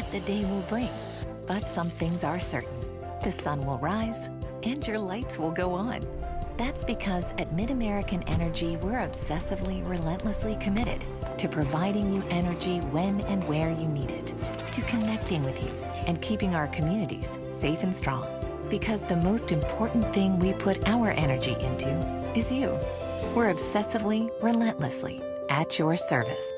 what the day will bring, but some things are certain. The sun will rise and your lights will go on. That's because at MidAmerican Energy, we're obsessively, relentlessly committed to providing you energy when and where you need it, to connecting with you and keeping our communities safe and strong. Because the most important thing we put our energy into is you. We're obsessively, relentlessly at your service.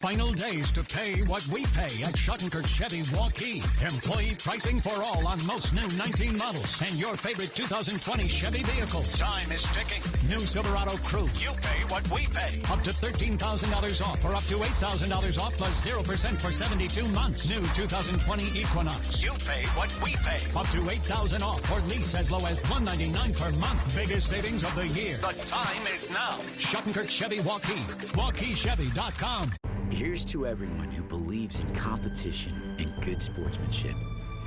Final days to pay what we pay at Schottenkirk Chevy Waukee. Employee pricing for all on most new 19 models and your favorite 2020 Chevy vehicles. Time is ticking. New Silverado Crew. You pay what we pay. Up to $13,000 off or up to $8,000 off plus 0% for 72 months. New 2020 Equinox. You pay what we pay. Up to $8,000 off or lease as low as $199 per month. Biggest savings of the year. The time is now. Schottenkirk Chevy Waukee. WaukeeChevy.com. Here's to everyone who believes in competition and good sportsmanship,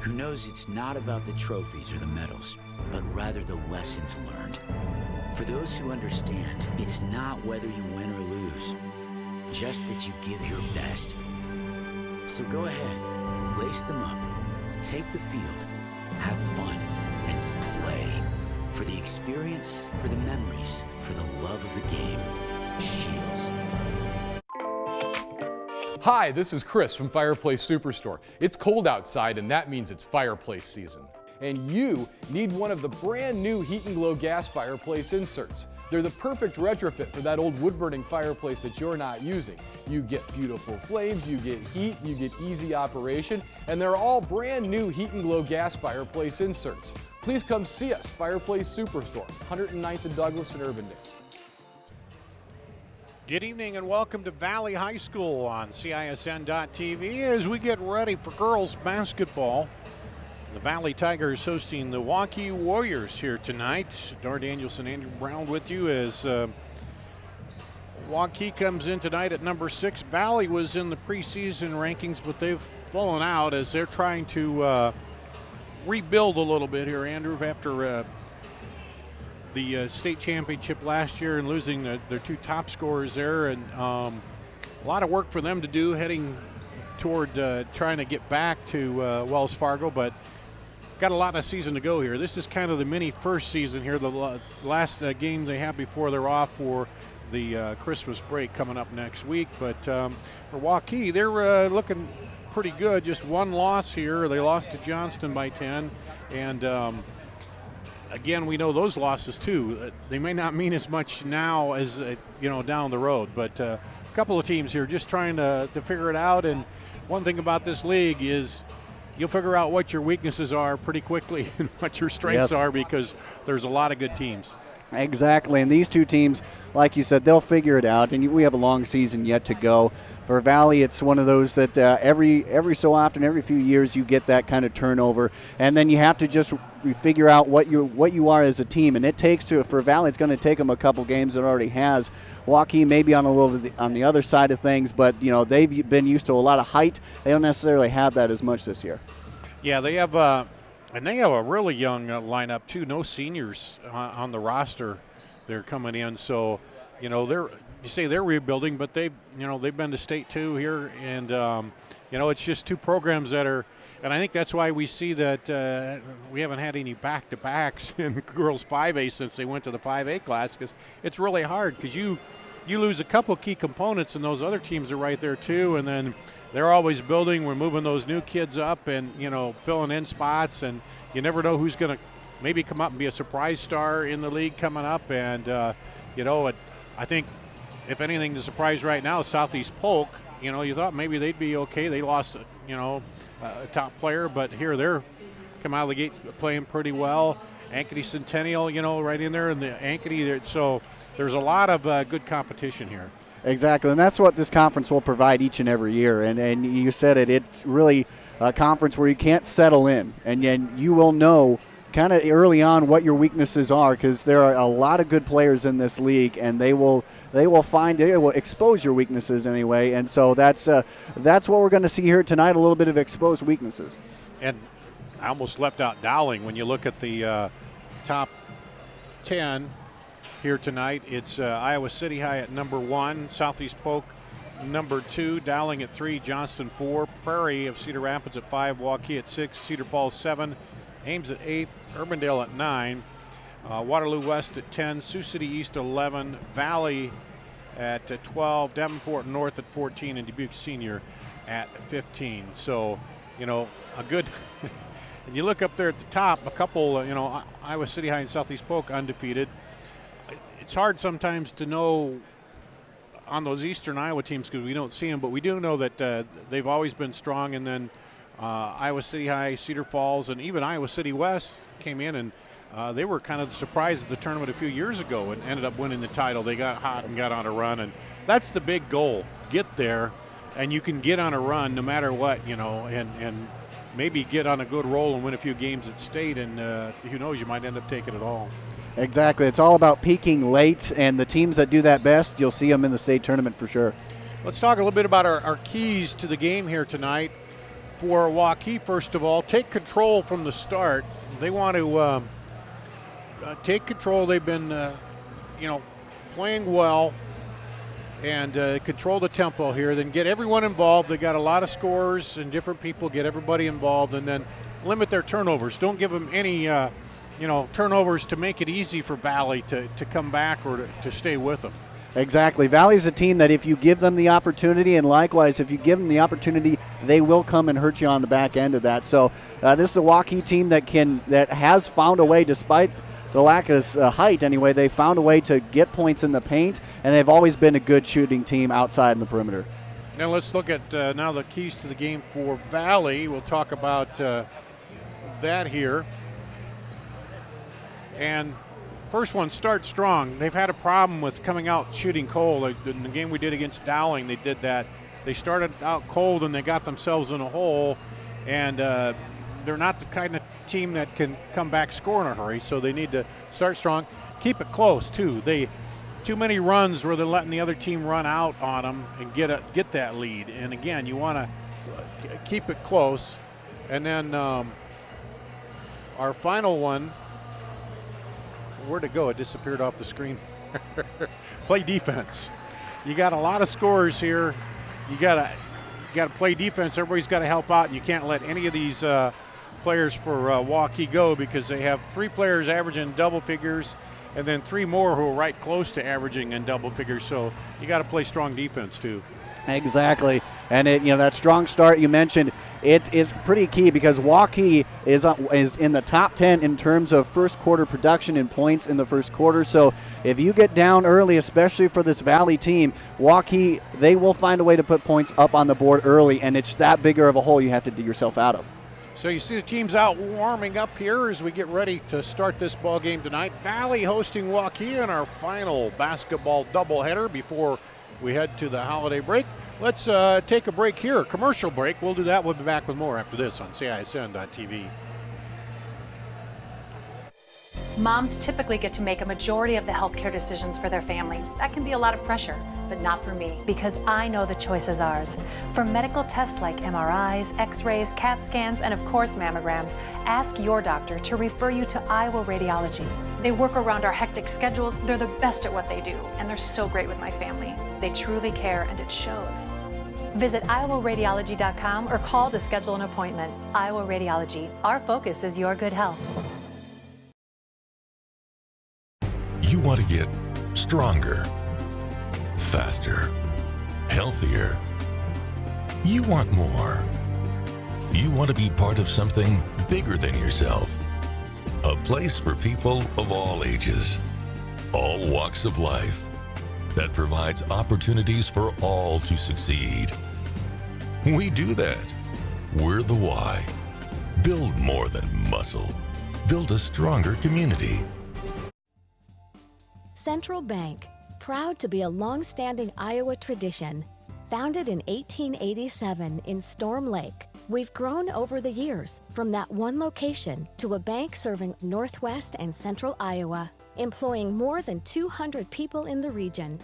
who knows it's not about the trophies or the medals, but rather the lessons learned. For those who understand, it's not whether you win or lose, just that you give your best. So go ahead, lace them up, take the field, have fun, and play. For the experience, for the memories, for the love of the game. Shields. Hi, this is Chris from Fireplace Superstore. It's cold outside and that means it's fireplace season. And you need one of the brand new Heat and Glow gas fireplace inserts. They're the perfect retrofit for that old wood-burning fireplace that you're not using. You get beautiful flames, you get heat, you get easy operation, and they're all brand new Heat and Glow gas fireplace inserts. Please come see us, Fireplace Superstore, 109th and Douglas in Urbandale. Good evening and welcome to Valley High School on CISN.TV as we get ready for girls basketball. The Valley Tigers hosting the Waukee Warriors here tonight. Dar Danielson, Andrew Brown with you as Waukee comes in tonight at number 6. Valley was in the preseason rankings, but they've fallen out as they're trying to rebuild a little bit here, Andrew, after the state championship last year and losing their two top scorers there, and a lot of work for them to do heading toward trying to get back to Wells Fargo, but got a lot of season to go here. This is kind of the mini first season here, the last game they have before they're off for the Christmas break coming up next week. But for Waukee, they're looking pretty good. Just one loss here. They lost to Johnston by 10, and again, we know those losses too. They may not mean as much now as down the road, but a couple of teams here just trying to figure it out. And one thing about this league is you'll figure out what your weaknesses are pretty quickly and what your strengths are, because there's a lot of good teams. Exactly, and these two teams, like you said, they'll figure it out, and we have a long season yet to go. For Valley, it's one of those that every so often, every few years, you get that kind of turnover, and then you have to just figure out what you are as a team. And it takes for Valley, it's going to take them a couple games. It already has. Waukee maybe on a little bit on the other side of things, but they've been used to a lot of height. They don't necessarily have that as much this year. Yeah, they have a really young lineup too. No seniors on the roster. They're coming in, so you say they're rebuilding, but they've been to state too here, and it's just two programs that are, and I think that's why we see that we haven't had any back-to-backs in girls 5A since they went to the 5A class, because it's really hard, because you lose a couple key components, and those other teams are right there too, and then they're always building. We're moving those new kids up and filling in spots, and you never know who's going to maybe come up and be a surprise star in the league coming up, and I think, if anything, the surprise right now is Southeast Polk. You thought maybe they'd be okay. They lost, a top player, but here they're come out of the gate playing pretty well. Ankeny Centennial, right in there, and the Ankeny. So there's a lot of good competition here. Exactly, and that's what this conference will provide each and every year. And you said it. It's really a conference where you can't settle in, and you will know kind of early on what your weaknesses are, because there are a lot of good players in this league, and they will expose your weaknesses anyway. And so that's what we're going to see here tonight, a little bit of exposed weaknesses. And I almost left out Dowling. When you look at the top 10 here tonight, it's Iowa City High at number 1, Southeast Polk number 2, Dowling at 3, Johnston 4, Prairie of Cedar Rapids at 5, Waukee at 6, Cedar Falls 7, Ames at 8, Urbandale at 9, Waterloo West at 10, Sioux City East 11, Valley at 12, Davenport North at 14, and Dubuque Senior at 15. So, a good and you look up there at the top, a couple, Iowa City High and Southeast Polk undefeated. It's hard sometimes to know on those Eastern Iowa teams because we don't see them, but we do know that they've always been strong. And then Iowa City High, Cedar Falls, and even Iowa City West came in, and they were kind of the surprise of the tournament a few years ago and ended up winning the title. They got hot and got on a run, and that's the big goal. Get there, and you can get on a run no matter what, and maybe get on a good roll and win a few games at state, and who knows, you might end up taking it all. Exactly. It's all about peaking late, and the teams that do that best, you'll see them in the state tournament for sure. Let's talk a little bit about our keys to the game here tonight. For Waukee, first of all, take control from the start. They want to take control. They've been, playing well and control the tempo here. Then get everyone involved. They got a lot of scorers and different people. Get everybody involved, and then limit their turnovers. Don't give them any, turnovers to make it easy for Valley to come back or to stay with them. Exactly. Valley's a team that if you give them the opportunity, and likewise, if you give them the opportunity, they will come and hurt you on the back end of that. So this is a Waukee team that has found a way, despite the lack of height anyway, they found a way to get points in the paint, and they've always been a good shooting team outside in the perimeter. Now let's look at now the keys to the game for Valley. We'll talk about that here. And first one, start strong. They've had a problem with coming out shooting cold. In the game we did against Dowling, they did that. They started out cold and they got themselves in a hole, and they're not the kind of team that can come back, score in a hurry, so they need to start strong. Keep it close, too. Too many runs where they're letting the other team run out on them and get that lead. And, again, you want to keep it close. And then our final one, where'd it go? It disappeared off the screen. Play defense. You got a lot of scorers here. You got to play defense. Everybody's got to help out. You can't let any of these players for Waukee go, because they have 3 players averaging double figures and then 3 more who are right close to averaging in double figures. So you got to play strong defense too. Exactly. And that strong start you mentioned, it is pretty key, because Waukee is in the top 10 in terms of first quarter production and points in the first quarter. So if you get down early, especially for this Valley team, Waukee, they will find a way to put points up on the board early, and it's that bigger of a hole you have to dig yourself out of. So you see the teams out warming up here as we get ready to start this ball game tonight. Valley hosting Waukee in our final basketball doubleheader before we head to the holiday break. Let's take a break here, a commercial break. We'll do that. We'll be back with more after this on CISN.TV. Moms typically get to make a majority of the healthcare decisions for their family. That can be a lot of pressure, but not for me, because I know the choice is ours. For medical tests like MRIs, X-rays, CAT scans, and of course mammograms, ask your doctor to refer you to Iowa Radiology. They work around our hectic schedules. They're the best at what they do, and they're so great with my family. They truly care, and it shows. Visit iowaradiology.com or call to schedule an appointment. Iowa Radiology. Our focus is your good health. You want to get stronger, faster, healthier. You want more. You want to be part of something bigger than yourself. A place for people of all ages, all walks of life, that provides opportunities for all to succeed. We do that. We're the why. Build more than muscle. Build a stronger community. Central Bank, proud to be a long-standing Iowa tradition. Founded in 1887 in Storm Lake, we've grown over the years from that one location to a bank serving Northwest and Central Iowa, employing more than 200 people in the region.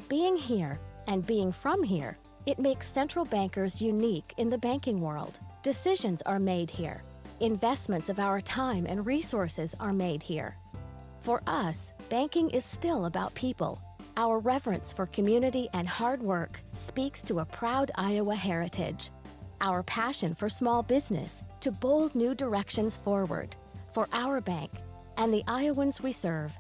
Being here and being from here, it makes Central Bankers unique in the banking world. Decisions are made here. Investments of our time and resources are made here. For us, banking is still about people. Our reverence for community and hard work speaks to a proud Iowa heritage. Our passion for small business to bold new directions forward for our bank and the Iowans we serve.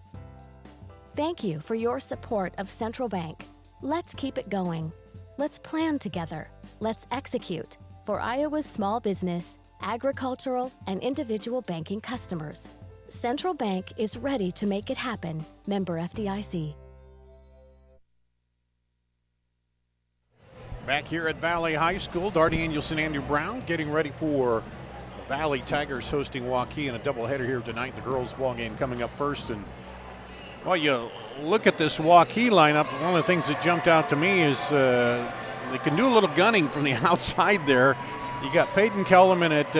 Thank you for your support of Central Bank. Let's keep it going. Let's plan together. Let's execute for Iowa's small business, agricultural, and individual banking customers. Central Bank is ready to make it happen. Member FDIC. Back here at Valley High School, Darty Angelson, Andrew Brown getting ready for the Valley Tigers hosting Waukee in a doubleheader here tonight. The girls' ball game coming up first. And well, you look at this Waukee lineup, one of the things that jumped out to me is they can do a little gunning from the outside there. You got Peyton Kellerman at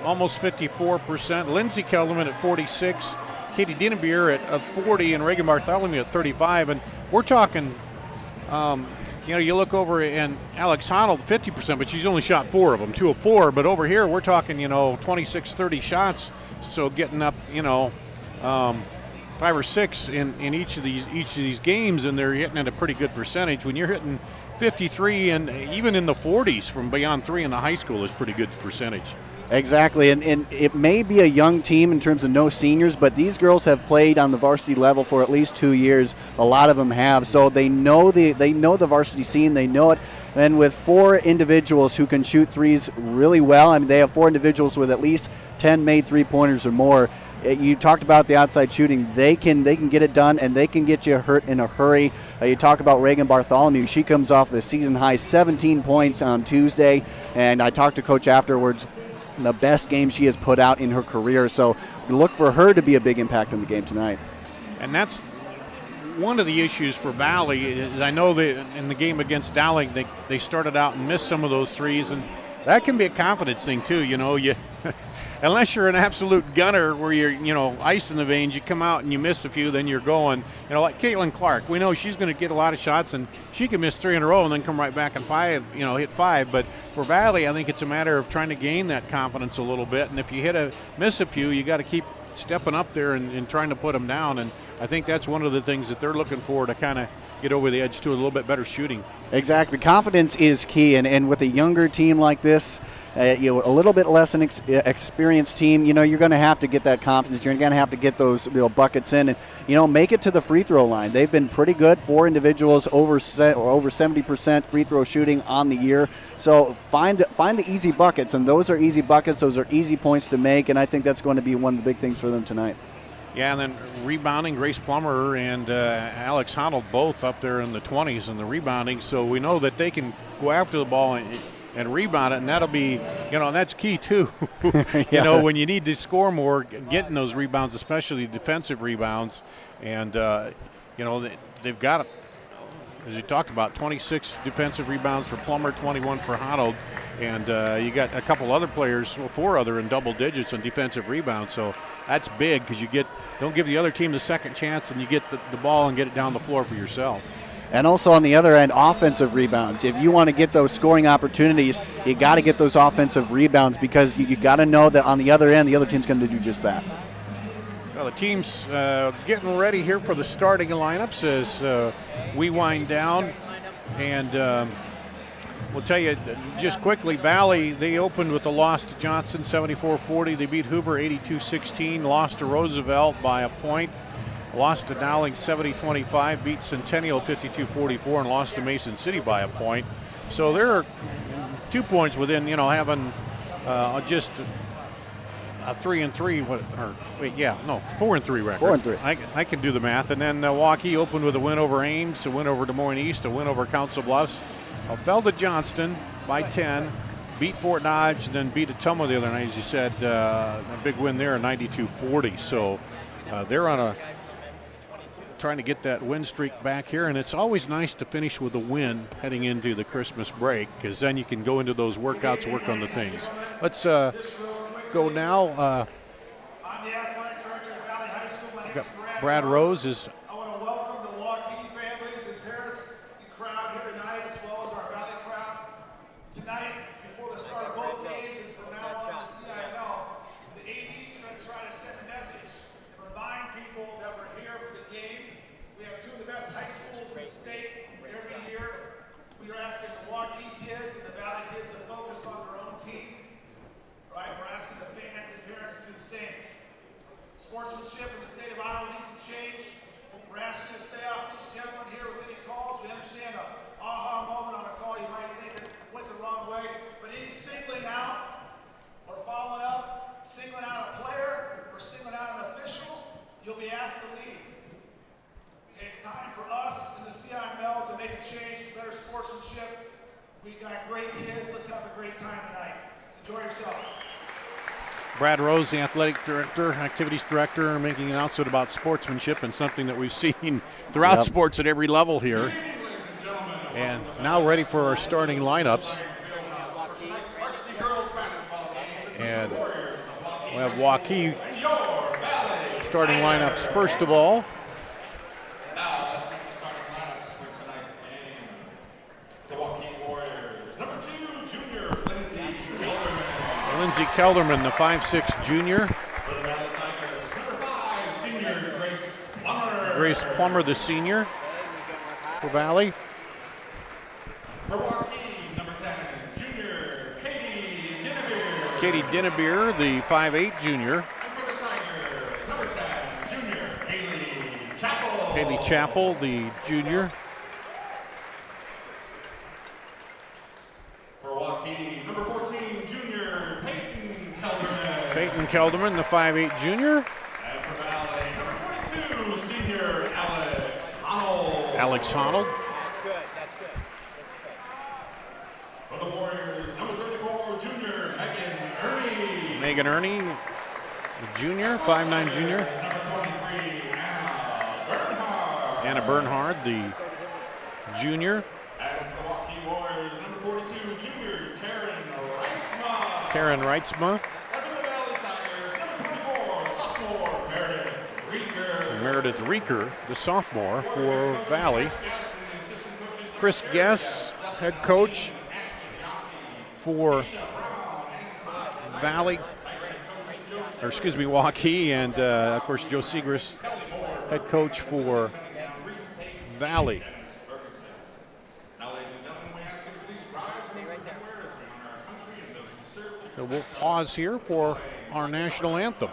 almost 54%, Lindsey Kellerman at 46, Katie Dienebier at 40, and Reagan Bartholomew at 35. And we're talking, you look over and Alex Honnold 50%, but she's only shot 4 of them, 2 of 4. But over here we're talking, 26, 30 shots. So getting up, 5 or 6 in each of these games, and they're hitting at a pretty good percentage. When you're hitting 53 and even in the 40s from beyond 3 in the high school is pretty good percentage. Exactly, and it may be a young team in terms of no seniors, but these girls have played on the varsity level for at least 2 years. A lot of them have, so they know the varsity scene, they know it. And with 4 individuals who can shoot threes really well, I mean, they have 4 individuals with at least 10 made three-pointers or more. You talked about the outside shooting. They can get it done, and they can get you hurt in a hurry. You talk about Reagan Bartholomew. She comes off a season-high 17 points on Tuesday, and I talked to Coach afterwards. The best game she has put out in her career. So look for her to be a big impact in the game tonight. And that's one of the issues for Valley. Is I know that in the game against Dowling, they started out and missed some of those threes, and that can be a confidence thing too. You unless you're an absolute gunner where you're, ice in the veins, you come out and you miss a few, then you're going, like Caitlin Clark. We know she's going to get a lot of shots, and she can miss 3 in a row and then come right back and hit 5. But for Valley, I think it's a matter of trying to gain that confidence a little bit. And if you miss a few, you got to keep stepping up there and trying to put them down. And I think that's one of the things that they're looking for to kind of get over the edge to a little bit better shooting. Exactly. Confidence is key. And with a younger team like this, a little bit less an experienced team, you're going to have to get that confidence. You're going to have to get those buckets in and, make it to the free throw line. They've been pretty good. 4 individuals over 70% free throw shooting on the year. So find the easy buckets, and those are easy buckets. Those are easy points to make, and I think that's going to be one of the big things for them tonight. Yeah, and then rebounding, Grace Plummer and Alex Honnold both up there in the 20s in the rebounding. So we know that they can go after the ball and rebound it, and that'll be, and that's key too. When you need to score more, getting those rebounds, especially defensive rebounds. And, they've got, as you talked about, 26 defensive rebounds for Plummer, 21 for Honnold. And you got a couple other players, 4 other in double digits on defensive rebounds. So that's big because don't give the other team the second chance, and you get the ball and get it down the floor for yourself. And also on the other end, offensive rebounds. If you want to get those scoring opportunities, you got to get those offensive rebounds because you got to know that on the other end, the other team's going to do just that. Well, the team's getting ready here for the starting lineups as we wind down. And we'll tell you just quickly, Valley, they opened with a loss to Johnson, 74-40. They beat Hoover 82-16, lost to Roosevelt by a point. Lost to Dowling 70-25, beat Centennial 52-44, and lost to Mason City by a point. So they're 2 points within, having just a 3-3. 4-3 record. 4-3. I can do the math. And then Waukee opened with a win over Ames, a win over Des Moines East, a win over Council Bluffs. Fell to Johnston by 10, beat Fort Dodge, and then beat Ottumwa the other night, as you said. A big win there, 92-40. So they're trying to get that win streak back here, and it's always nice to finish with a win heading into the Christmas break because then you can go into those workouts, work on the things. Let's go now. Brad Rose is. I want to welcome the Waukee families and parents, the crowd here tonight, as well as our Valley crowd. Tonight, before the start of both games and from now on in the CIML, the ADs are going to try to send a message and remind people that we're here for the game. We have two of the best high schools in the state every year. We are asking the Waukee kids and the Valley kids to focus on their own team. Right? We're asking the fans and parents to do the same. Sportsmanship in the state of Iowa needs to change. We're asking you to stay off these gentlemen here with any calls. We understand a aha moment on a call you might think it went the wrong way, but any singling out or following up, singling out a player or singling out an official, you'll be asked to leave. It's time for us in the CIML to make a change for better sportsmanship. We got great kids. Let's have a great time tonight. Enjoy yourself. Brad Rose, the athletic director, activities director, making an announcement about sportsmanship, and something that we've seen throughout sports at every level here. And now ready for our starting lineups. And we have Waukee starting lineups first of all. Now let's make the starting lineups for tonight's game. The Waukee Warriors, number 2, junior Lindsey Kelderman, the 5'6" junior. For the Valley Tigers, number 5, senior Grace Plummer. Grace Plummer, the senior for Valley. For Waukee, number 10, junior Katie Dinnebeer. Katie Dinnebeer, the 5'8" junior. And for the Tigers, number 10, junior Haley Chappell. Haley Chappell, the junior. For Waukee, number 14, junior Peyton Kelderman. Peyton Kelderman, the 5'8" junior. And for Valley, number 22, senior Alex Honnold. Alex Honnold. For the Warriors, number 34, junior Megan Ernie. Megan Ernie, the junior, 5'9" junior. Number 23, Anna Bernhard. Anna Bernhard, the junior. And for the Waukee Warriors, number 42, junior Taryn Reitzma. Taryn Reitzma. And for the Valley Tigers, number 24, sophomore Meredith Rieger. Meredith Rieger, the sophomore for Valley. Chris Guess, head coach for Valley, or excuse me, Waukee, and of course Joe Segris, head coach for Valley. Now, ladies and gentlemen, we ask you to please rise and right there as we honor our country and those who serve to So we'll pause here for our national anthem.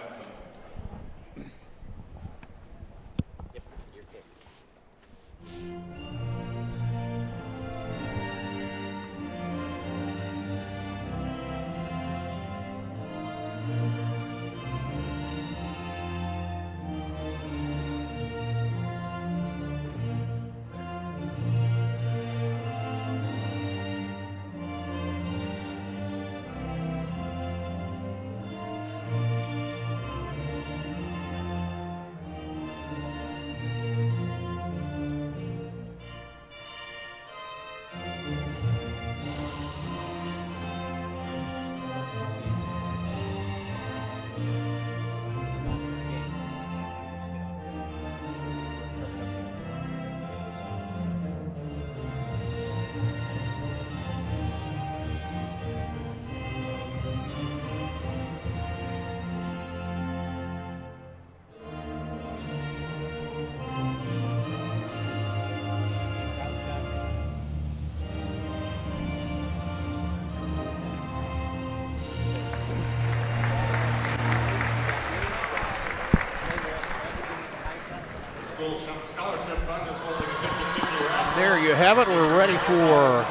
There you have it. We're ready for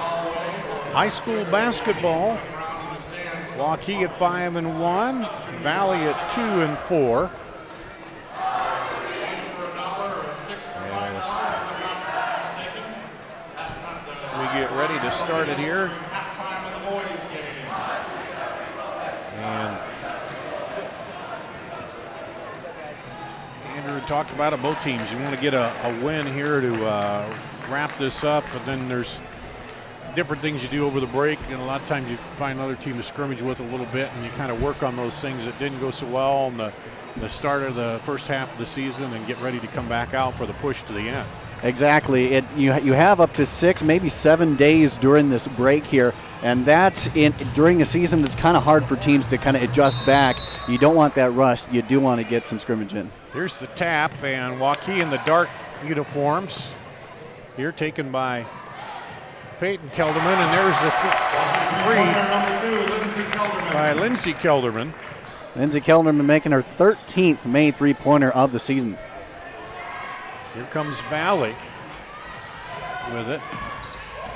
high school basketball. Waukee at 5-1, Valley at 2-4. As we get ready to start it here. And Andrew talked about it, both teams. You want to get a win here to wrap this up, but then there's different things you do over the break, and a lot of times you find another team to scrimmage with a little bit, and you kind of work on those things that didn't go so well in the start of the first half of the season and get ready to come back out for the push to the end. Exactly. You have up to 6, maybe 7 days during this break here, and that's during a season that's kind of hard for teams to kind of adjust back. You don't want that rust. You do want to get some scrimmage in. Here's the tap, and Waukee in the dark uniforms. Here taken by Peyton Kelderman, and there's the three by Lindsay Kelderman. Lindsay Kelderman making her 13th made three-pointer of the season. Here comes Valley with it.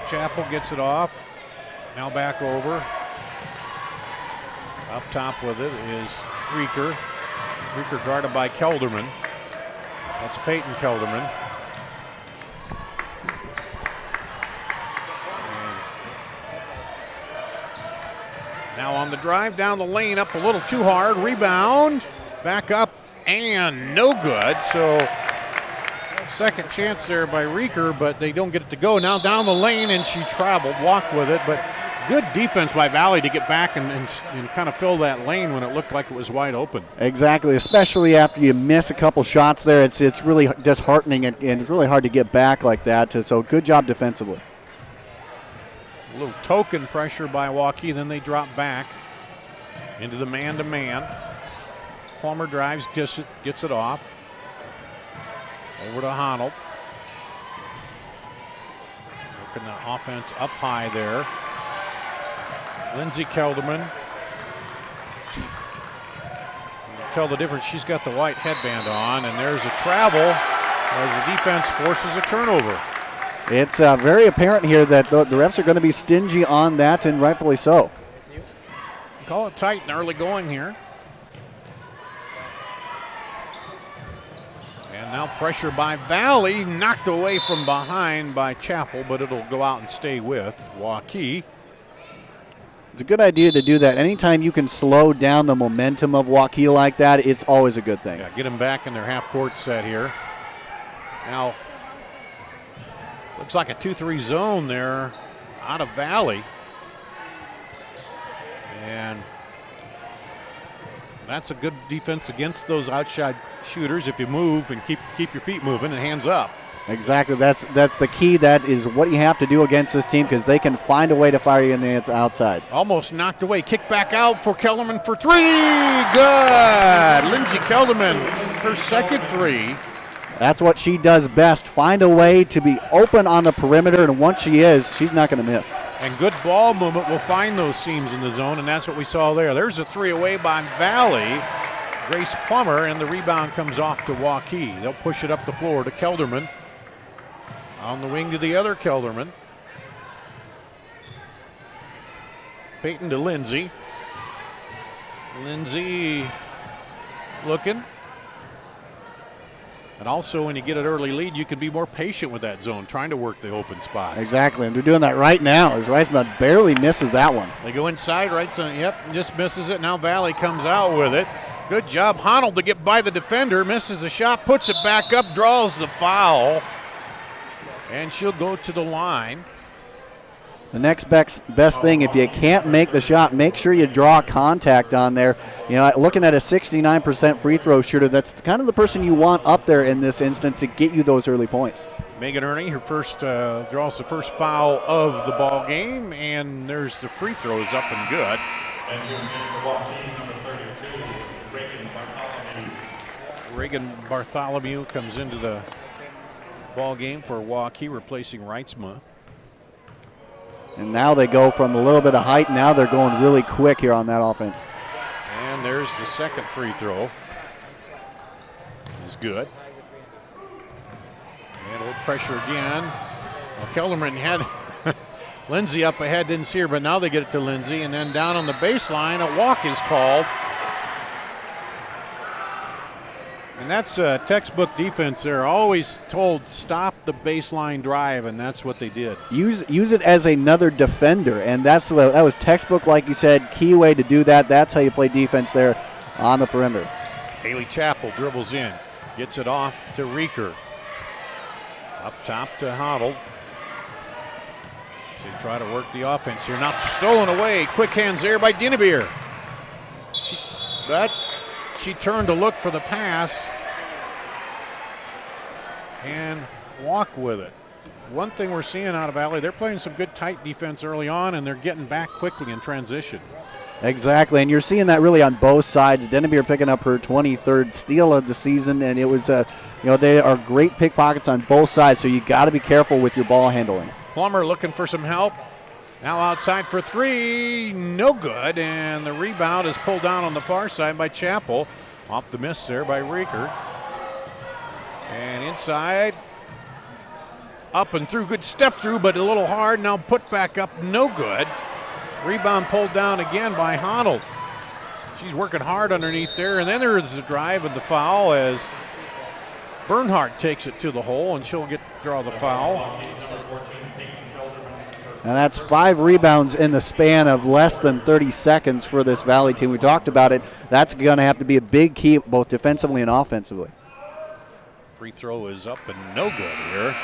Chappell gets it off. Now back over. Up top with it is Reeker. Reeker guarded by Kelderman. That's Peyton Kelderman. Now on the drive down the lane, up a little too hard. Rebound, back up, and no good. So second chance there by Reeker, but they don't get it to go. Now down the lane, and she traveled, walked with it, but good defense by Valley to get back and kind of fill that lane when it looked like it was wide open. Exactly, especially after you miss a couple shots there. It's really disheartening, and it's really hard to get back like that. So good job defensively. A little token pressure by Waukee, then they drop back into the man-to-man. Plummer drives, gets it off. Over to Honnold. Working the offense up high there. Lindsay Kelderman. Tell the difference, she's got the white headband on, and there's a travel as the defense forces a turnover. It's very apparent here that the refs are going to be stingy on that, and rightfully so. Call it tight and early going here. And now pressure by Valley, knocked away from behind by Chappell, but it'll go out and stay with Waukee. It's a good idea to do that. Anytime you can slow down the momentum of Waukee like that, it's always a good thing. Yeah, get them back in their half-court set here. Now, looks like a 2-3 zone there out of Valley. And that's a good defense against those outside shooters if you move and keep your feet moving and hands up. Exactly. That's the key. That is what you have to do against this team, because they can find a way to fire you in the outside. Almost knocked away. Kick back out for Kelderman for three. Good. Lindsay Kelderman, her second three. That's what she does best. Find a way to be open on the perimeter, and once she is, she's not going to miss. And good ball movement will find those seams in the zone, and that's what we saw there. There's a three away by Valley. Grace Plummer, and the rebound comes off to Waukee. They'll push it up the floor to Kelderman. On the wing to the other Kelderman. Peyton to Lindsay. Lindsay looking. And also, when you get an early lead, you can be more patient with that zone, trying to work the open spots. Exactly, and they're doing that right now as Reisman barely misses that one. They go inside, right? So, yep, just misses it. Now Valley comes out with it. Good job, Honnold, to get by the defender. Misses the shot, puts it back up, draws the foul. And she'll go to the line. The next best thing, if you can't make the shot, make sure you draw contact on there. You know, looking at a 69% free throw shooter, that's kind of the person you want up there in this instance to get you those early points. Megan Ernie, her first draws the first foul of the ball game, and there's the free throws up and good. And you're in Waukee, number 32, Reagan Bartholomew. Reagan Bartholomew comes into the ball game for Waukee, replacing Reitzma. And now they go from a little bit of height. Now they're going really quick here on that offense. And there's the second free throw. Is good. And a little pressure again. Well, Kelderman had Lindsay up ahead, didn't see her, but now they get it to Lindsay. And then down on the baseline, a walk is called. And that's textbook defense there. Always told stop the baseline drive, and that's what they did. Use it as another defender, and that was textbook, like you said, key way to do that. That's how you play defense there on the perimeter. Haley Chappell dribbles in, gets it off to Reeker. Up top to Honnold. So try to work the offense here. Now stolen away. Quick hands there by Dinnebeer. She turned to look for the pass and walk with it. One thing we're seeing out of Valley, they're playing some good tight defense early on, and they're getting back quickly in transition. Exactly, and you're seeing that really on both sides. Dennebeer picking up her 23rd steal of the season, and it was, they are great pickpockets on both sides, so you got to be careful with your ball handling. Plummer looking for some help. Now outside for three, no good, and the rebound is pulled down on the far side by Chappell. Off the miss there by Rieker. And inside, up and through, good step through, but a little hard. Now put back up, no good. Rebound pulled down again by Honnold. She's working hard underneath there, and then there is the drive and the foul as Bernhardt takes it to the hole, and she'll draw the foul. And that's 5 rebounds in the span of less than 30 seconds for this Valley team. We talked about it. That's going to have to be a big key, both defensively and offensively. Free throw is up and no good here.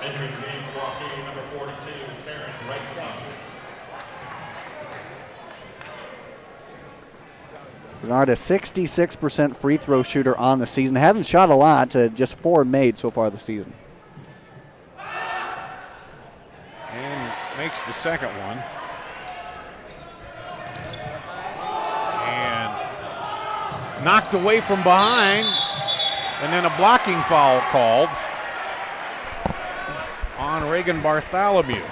Entering the game for Waukee, number 42, Taryn Wright. Bernard, a 66% free throw shooter on the season. Hasn't shot a lot, just 4 made so far this season. And makes the second one. And knocked away from behind. And then a blocking foul called on Reagan Bartholomew.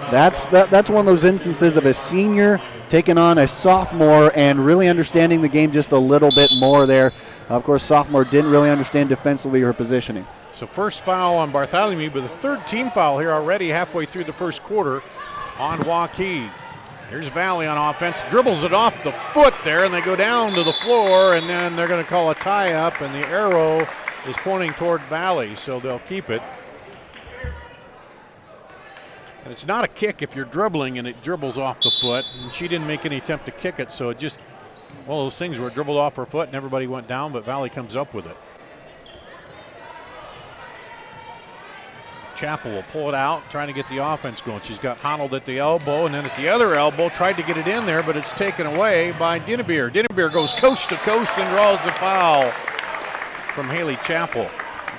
That's one of those instances of a senior taking on a sophomore and really understanding the game just a little bit more there. Of course, sophomore didn't really understand defensively her positioning. So first foul on Bartholomew, but the third team foul here already halfway through the first quarter on Waukee. Here's Valley on offense, dribbles it off the foot there, and they go down to the floor, and then they're going to call a tie-up, and the arrow is pointing toward Valley, so they'll keep it. And it's not a kick if you're dribbling and it dribbles off the foot, and she didn't make any attempt to kick it, so it just one of those things where it dribbled off her foot and everybody went down, but Valley comes up with it. Chappell will pull it out, trying to get the offense going. She's got Honnold at the elbow, and then at the other elbow, tried to get it in there, but it's taken away by Dennebeer. Dennebeer goes coast to coast and draws the foul from Haley Chappell.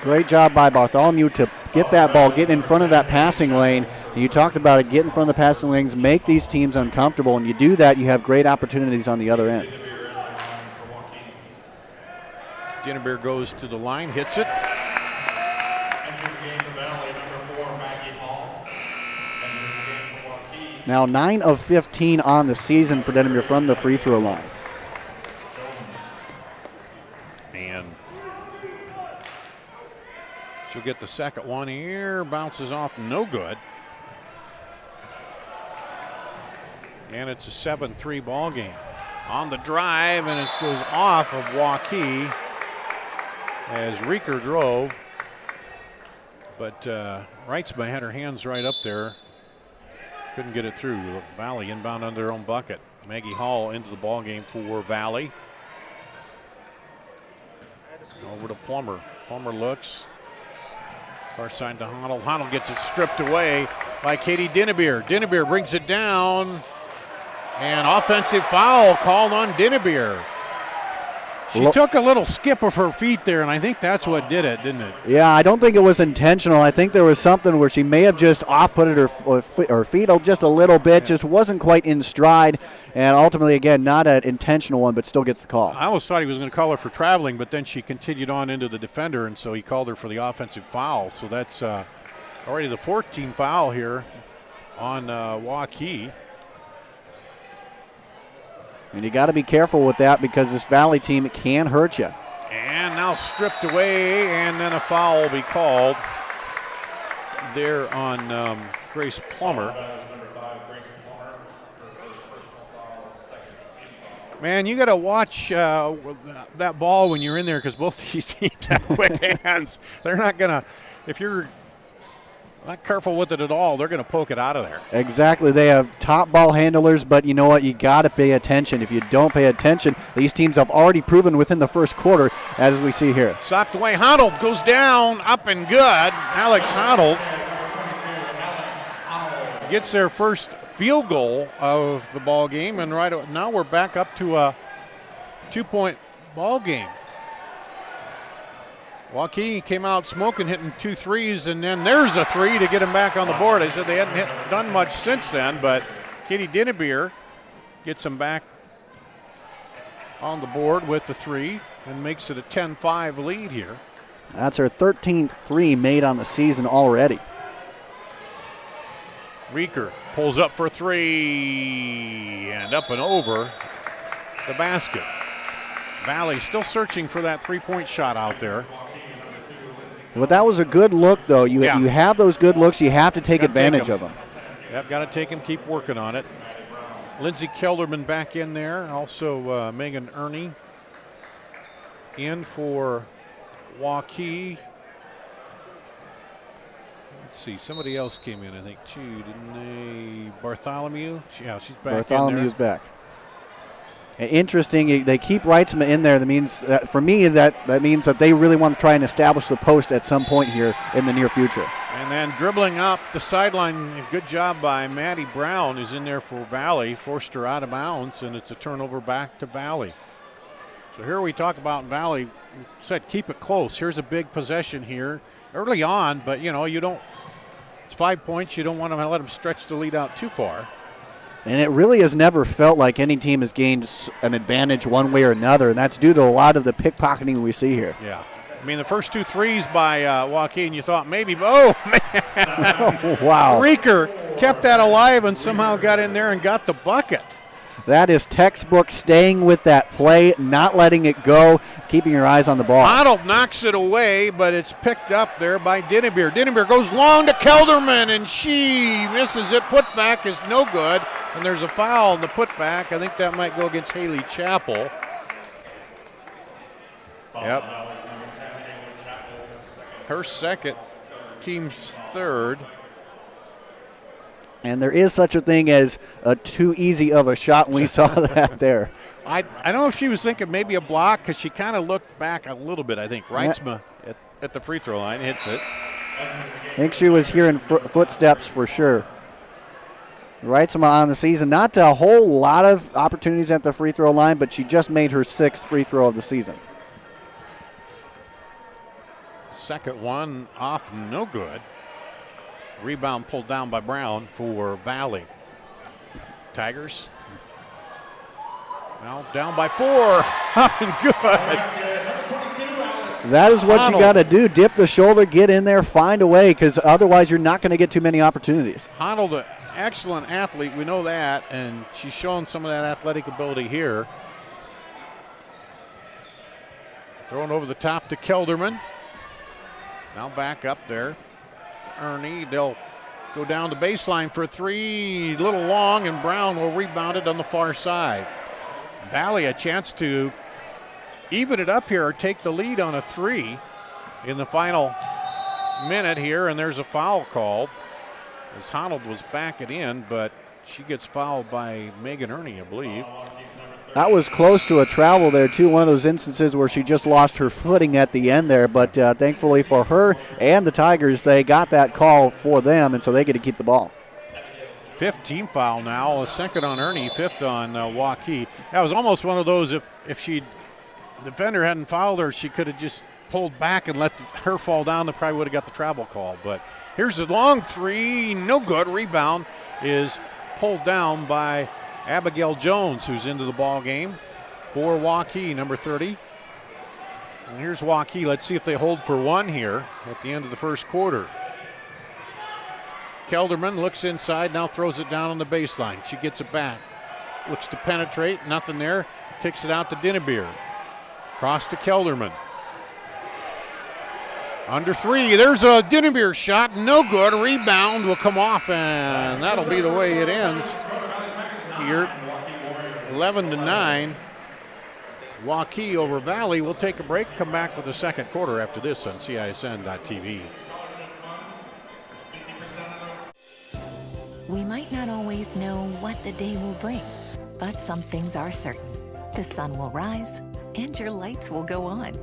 Great job by Bartholomew to get that ball, get in front of that passing lane. You talked about it, get in front of the passing lanes, make these teams uncomfortable, and you do that, you have great opportunities on the other end. Dennebeer goes to the line, hits it. Now 9 of 15 on the season for Dennebeer from the free throw line. And she'll get the second one here, bounces off, no good. And it's a 7-3 ball game. On the drive, and it goes off of Waukee as Rieker drove. But Wrightsman had her hands right up there. Couldn't get it through. Valley inbound on their own bucket. Maggie Hall into the ball game for Valley. Over to Plummer. Plummer looks. Far side to Honnold. Honnold gets it stripped away by Katie Dennebeer. Dennebeer brings it down. And offensive foul called on Dennebeer. She took a little skip of her feet there, and I think that's what did it, didn't it? Yeah, I don't think it was intentional. I think there was something where she may have just off-putted her feet just a little bit, just wasn't quite in stride, and ultimately, again, not an intentional one, but still gets the call. I almost thought he was going to call her for traveling, but then she continued on into the defender, and so he called her for the offensive foul. So that's already the 14th foul here on Waukee. And you got to be careful with that because this Valley team can hurt you. And now stripped away, and then a foul will be called there on Grace Plummer. Man, you got to watch that ball when you're in there because both these teams have quick hands. They're not going to, if you're not careful with it at all, they're going to poke it out of there. Exactly. They have top ball handlers, but you know what? You got to pay attention. If you don't pay attention, these teams have already proven within the first quarter, as we see here. Slapped away. Honnold goes down, up and good. Alex Honnold gets their first field goal of the ball game, and right now we're back up to a 2-point ball game. Waukee came out smoking, hitting 2 threes, and then there's a 3 to get him back on the board. I said they hadn't done much since then, but Katie Dennebeer gets them back on the board with the 3 and makes it a 10-5 lead here. That's her 13th 3 made on the season already. Reeker pulls up for 3 and up and over the basket. Valley still searching for that three-point shot out there. But that was a good look, though. You have those good looks. You have to take advantage of them. Yep, got to take them, keep working on it. Lindsay Kelderman back in there. Also Megan Ernie in for Waukee. Let's see, somebody else came in, I think, too, didn't they? Bartholomew? Yeah, she's back Bartholomew's in there. back. Interesting, they keep Wrightsma in there. That means that, for me, that means that they really want to try and establish the post at some point here in the near future. And then dribbling up the sideline, good job by Maddie Brown, is in there for Valley, forced her out of bounds, and it's a turnover back to Valley. So here we talk about Valley, said keep it close. Here's a big possession here early on, but you don't, it's 5 points. You don't want to let them stretch the lead out too far. And it really has never felt like any team has gained an advantage one way or another, and that's due to a lot of the pickpocketing we see here. Yeah. I mean, the first 2 threes by Waukee, and you thought maybe, oh, man. Oh, wow. Reeker kept that alive and somehow got in there and got the bucket. That is textbook staying with that play, not letting it go, keeping your eyes on the ball. Arnold knocks it away, but it's picked up there by Dinnebeer. Dinnebeer goes long to Kelderman, and she misses it. Putback is no good, and there's a foul in the putback. I think that might go against Haley Chappell. Yep. Her second, team's third. And there is such a thing as too easy of a shot, and we saw that there. I don't know if she was thinking maybe a block, because she kind of looked back a little bit, I think. Reitzma at the free throw line hits it. I think she was hearing footsteps for sure. Reitzma on the season, not a whole lot of opportunities at the free throw line, but she just made her 6th free throw of the season. Second one off, no good. Rebound pulled down by Brown for Valley. Tigers now down by 4. Up and good. That is what you got to do. Dip the shoulder, get in there, find a way, because otherwise you're not going to get too many opportunities. Honnold, an excellent athlete, we know that, and she's showing some of that athletic ability here. Thrown over the top to Kelderman. Now back up there. Ernie, they'll go down the baseline for 3, little long, and Brown will rebound it on the far side. Valley a chance to even it up here or take the lead on a 3 in the final minute here, and there's a foul called as Honnold was backing in, but she gets fouled by Megan Ernie, I believe. That was close to a travel there, too. One of those instances where she just lost her footing at the end there. But thankfully for her and the Tigers, they got that call for them, and so they get to keep the ball. 5th team foul now, a second on Ernie, 5th on Waukee. That was almost one of those, if the defender hadn't fouled her, she could have just pulled back and let her fall down. They probably would have got the travel call. But here's a long 3, no good. Rebound is pulled down by Abigail Jones, who's into the ball game for Waukee, number 30. And here's Waukee. Let's see if they hold for 1 here at the end of the first quarter. Kelderman looks inside, now throws it down on the baseline. She gets it back. Looks to penetrate, nothing there. Kicks it out to Dinnebeer. Cross to Kelderman. Under 3, there's a Dinnebeer shot, no good. Rebound will come off, and that'll be the way it ends. Here, 11-9. Waukee over Valley. We'll take a break, come back with the second quarter after this on CISN.TV. We might not always know what the day will bring, but some things are certain. The sun will rise and your lights will go on.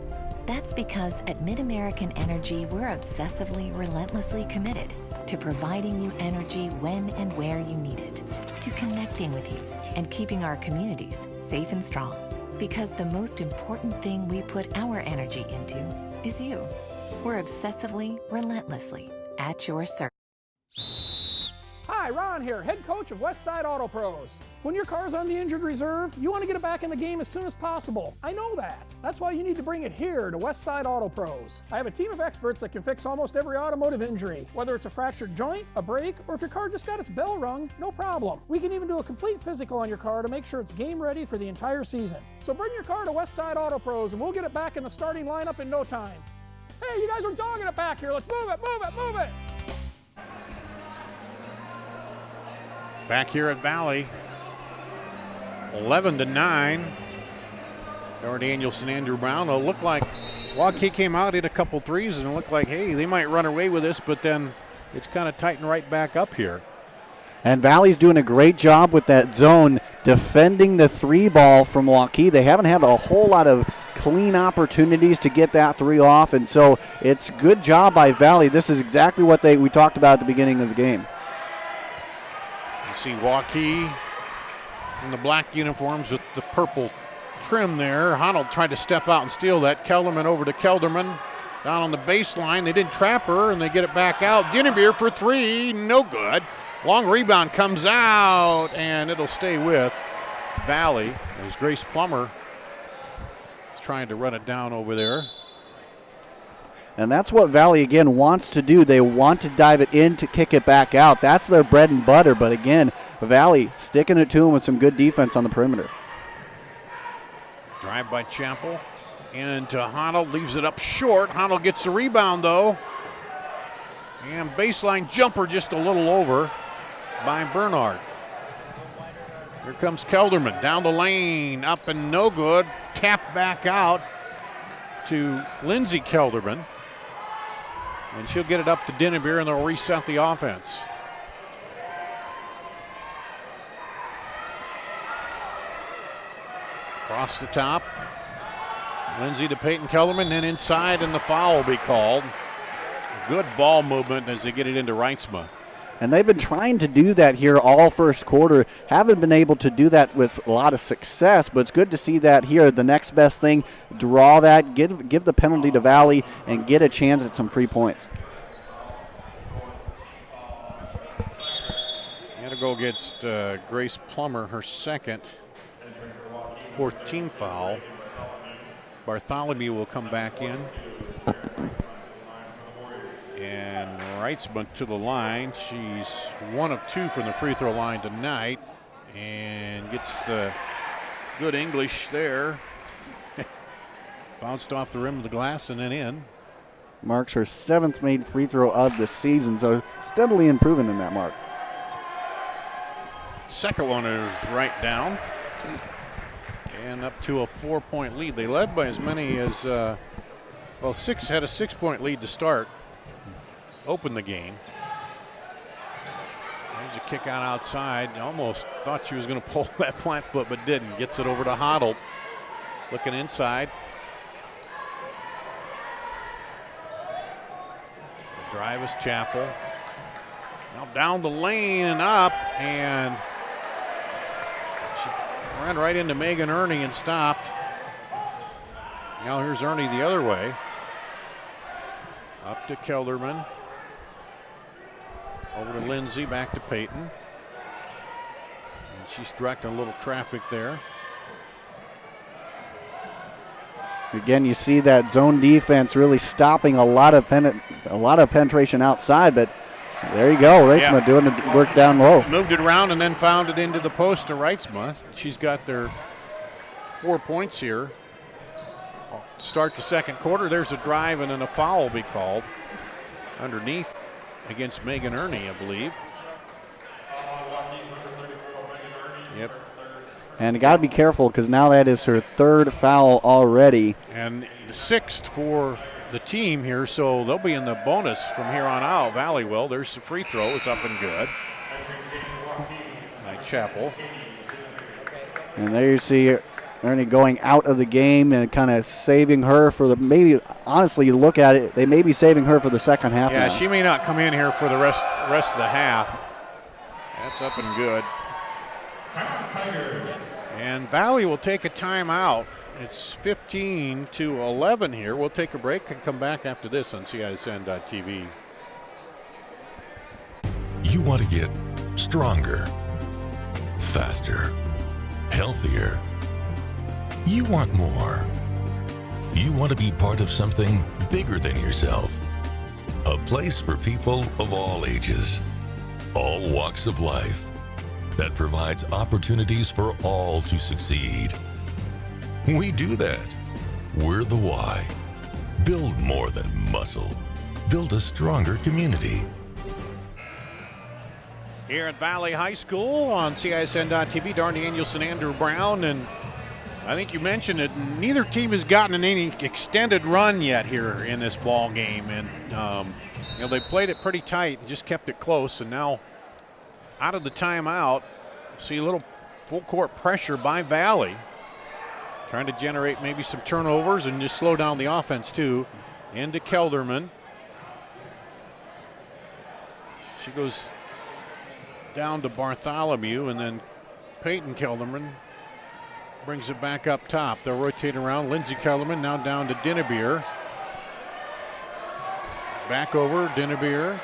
That's because at MidAmerican Energy, we're obsessively, relentlessly committed to providing you energy when and where you need it, to connecting with you and keeping our communities safe and strong. Because the most important thing we put our energy into is you. We're obsessively, relentlessly at your service. Hi, Hi, Ron here, head coach of West Side Auto Pros. When your car's on the injured reserve, you want to get it back in the game as soon as possible. I know that. That's why you need to bring it here to West Side Auto Pros. I have a team of experts that can fix almost every automotive injury, whether it's a fractured joint, a brake, or if your car just got its bell rung, no problem. We can even do a complete physical on your car to make sure it's game ready for the entire season. So bring your car to West Side Auto Pros and we'll get it back in the starting lineup in no time. Hey, you guys are dogging it back here. Let's move it, move it, move it. Back here at Valley, 11-9. Noah Danielson, Andrew Brown. It looked like Waukee came out, hit a couple threes, and it looked like, hey, they might run away with this, but then it's kind of tightened right back up here. And Valley's doing a great job with that zone, defending the three ball from Waukee. They haven't had a whole lot of clean opportunities to get that three off, and so it's good job by Valley. This is exactly what we talked about at the beginning of the game. You see Waukee in the black uniforms with the purple trim there. Honnold tried to step out and steal that. Kelderman over to Kelderman. Down on the baseline. They didn't trap her, and they get it back out. Dinnebeer for three. No good. Long rebound comes out, and it'll stay with Valley as Grace Plummer is trying to run it down over there. And that's what Valley, again, wants to do. They want to dive it in to kick it back out. That's their bread and butter. But, again, Valley sticking it to them with some good defense on the perimeter. Drive by Chappell. Into Honnold. Leaves it up short. Honnold gets the rebound, though. And baseline jumper just a little over by Bernard. Here comes Kelderman. Down the lane. Up and no good. Tap back out to Lindsay Kelderman. And she'll get it up to Dinnebeer, and they'll reset the offense. Across the top. Lindsay to Peyton Kelderman, then inside, and the foul will be called. Good ball movement as they get it into Reitzma. And they've been trying to do that here all first quarter. Haven't been able to do that with a lot of success, but it's good to see that here. The next best thing, draw that, give the penalty to Valley, and get a chance at some free points. And a goal against Grace Plummer, her second, 4th team foul. Bartholomew will come back in. And Reitzman to the line. She's 1 of 2 from the free throw line tonight and gets the good English there. Bounced off the rim of the glass and then in. Marks her 7th made free throw of the season, so steadily improving in that mark. Second one is right down. And up to a 4-point lead. They led by as many as, had a 6-point lead to start. Open the game. There's a kick out outside. Almost thought she was going to pull that plant foot, but didn't. Gets it over to Honnold. Looking inside. The drive is Chappell. Now down the lane and up, and she ran right into Megan Ernie and stopped. Now here's Ernie the other way. Up to Kelderman. Over to Lindsay, back to Peyton. And she's directing a little traffic there. Again, you see that zone defense really stopping a lot of penetration outside, but there you go. Reitzma doing the work down low. Moved it around and then found it into the post to Reitzma. She's got their 4 points here. Start the second quarter. There's a drive and then a foul will be called underneath against Megan Ernie, I believe. Yep. And you got to be careful because now that is her 3rd foul already. And the 6th for the team here, so they'll be in the bonus from here on out. Valley will. There's the free throw. It's up and good by Chappell. And there you see Ernie going out of the game and kind of saving her for honestly, you look at it, they may be saving her for the second half now. She may not come in here for the rest of the half. That's up and good. And Valley will take a timeout. It's 15-11 here. We'll take a break and come back after this on CISN.TV. You want to get stronger, faster, healthier. You want more. You want to be part of something bigger than yourself. A place for people of all ages, all walks of life, that provides opportunities for all to succeed. We do that. We're the why. Build more than muscle. Build a stronger community. Here at Valley High School on CISN.TV, Darn Danielson, Andrew Brown, and I think you mentioned it, neither team has gotten any extended run yet here in this ball game, and they played it pretty tight and just kept it close, and now out of the timeout, see a little full court pressure by Valley, trying to generate maybe some turnovers and just slow down the offense too. Into Kelderman. She goes down to Bartholomew, and then Peyton Kelderman brings it back up top. They'll rotate around. Lindsey Kelderman now down to Dinnebeer. Back over Dinnebeer.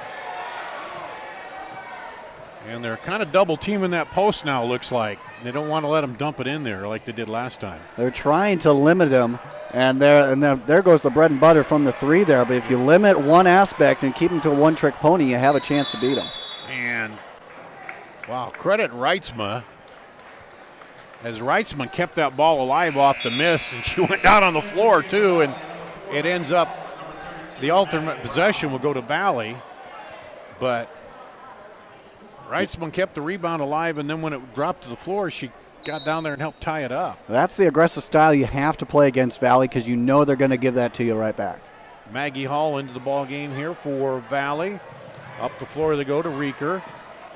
And they're kind of double teaming that post now, looks like. They don't want to let them dump it in there like they did last time. They're trying to limit them, and there goes the bread and butter from the three there. But if you limit one aspect and keep them to a one-trick pony, you have a chance to beat them. And, wow, credit Reitzma, as Reitzman kept that ball alive off the miss, and she went down on the floor too, and it ends up, the alternate possession will go to Valley, but Reitzman kept the rebound alive, and then when it dropped to the floor, she got down there and helped tie it up. That's the aggressive style you have to play against Valley, because you know they're going to give that to you right back. Maggie Hall into the ball game here for Valley. Up the floor they go to Reeker.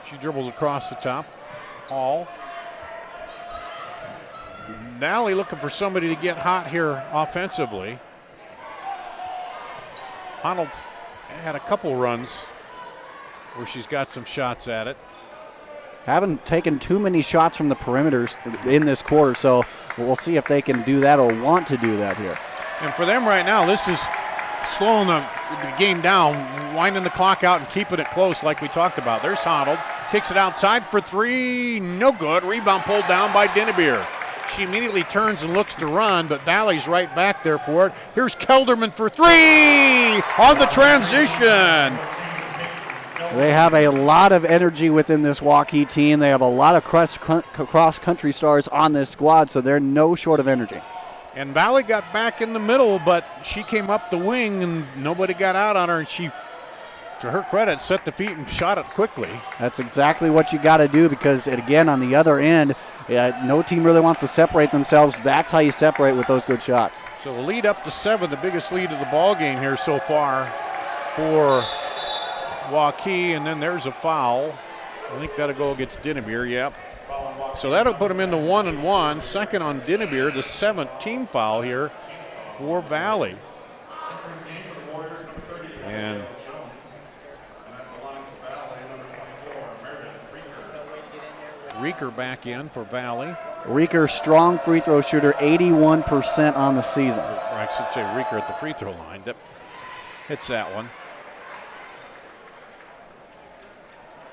She dribbles across the top. Hall. Valley looking for somebody to get hot here offensively. Honnold's had a couple runs where she's got some shots at it. Haven't taken too many shots from the perimeters in this quarter, so we'll see if they can do that or want to do that here. And for them right now, this is slowing the game down, winding the clock out and keeping it close like we talked about. There's Honnold, kicks it outside for three, no good. Rebound pulled down by Dinnebeer. She immediately turns and looks to run, but Valley's right back there for it. Here's Kelderman for three on the transition. They have a lot of energy within this Waukee team. They have a lot of cross-country stars on this squad, so they're no short of energy. And Valley got back in the middle, but she came up the wing and nobody got out on her, and she, to her credit, set the feet and shot it quickly. That's exactly what you got to do, because, again, on the other end, no team really wants to separate themselves. That's how you separate with those good shots. So the lead up to 7, the biggest lead of the ball game here so far for Waukee, and then there's a foul. I think that'll go against Dinnebeer, yep. So that'll put them into 1-1. Second on Dinnebeer, the 7th team foul here for Valley. And Reeker back in for Valley. Reeker, strong free throw shooter, 81% on the season. I should say Reeker at the free throw line. That hits that one.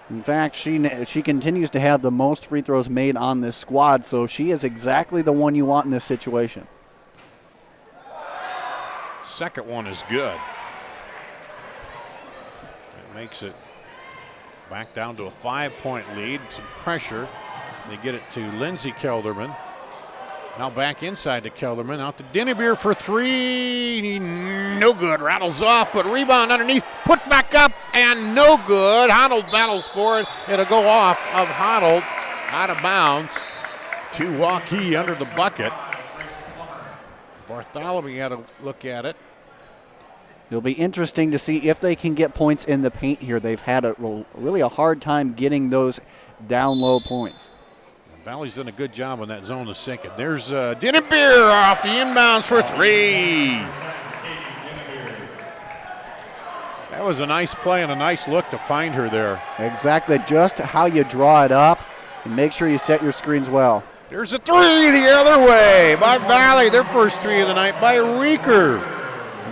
In fact, she continues to have the most free throws made on this squad, so she is exactly the one you want in this situation. Second one is good. It makes it back down to a 5-point lead. Some pressure. They get it to Lindsey Kelderman. Now back inside to Kelderman. Out to Dinnebeer for three. No good. Rattles off, but rebound underneath. Put back up and no good. Honnold battles for it. It'll go off of Honnold. Out of bounds to Waukee under the bucket. Bartholomew had a look at it. It'll be interesting to see if they can get points in the paint here. They've had really a hard time getting those down low points. Valley's done a good job on that zone to sink it. There's Dinnebeer off the inbounds for three. That was a nice play and a nice look to find her there. Exactly, just how you draw it up and make sure you set your screens well. There's a three the other way by Valley. Their first three of the night by Reeker.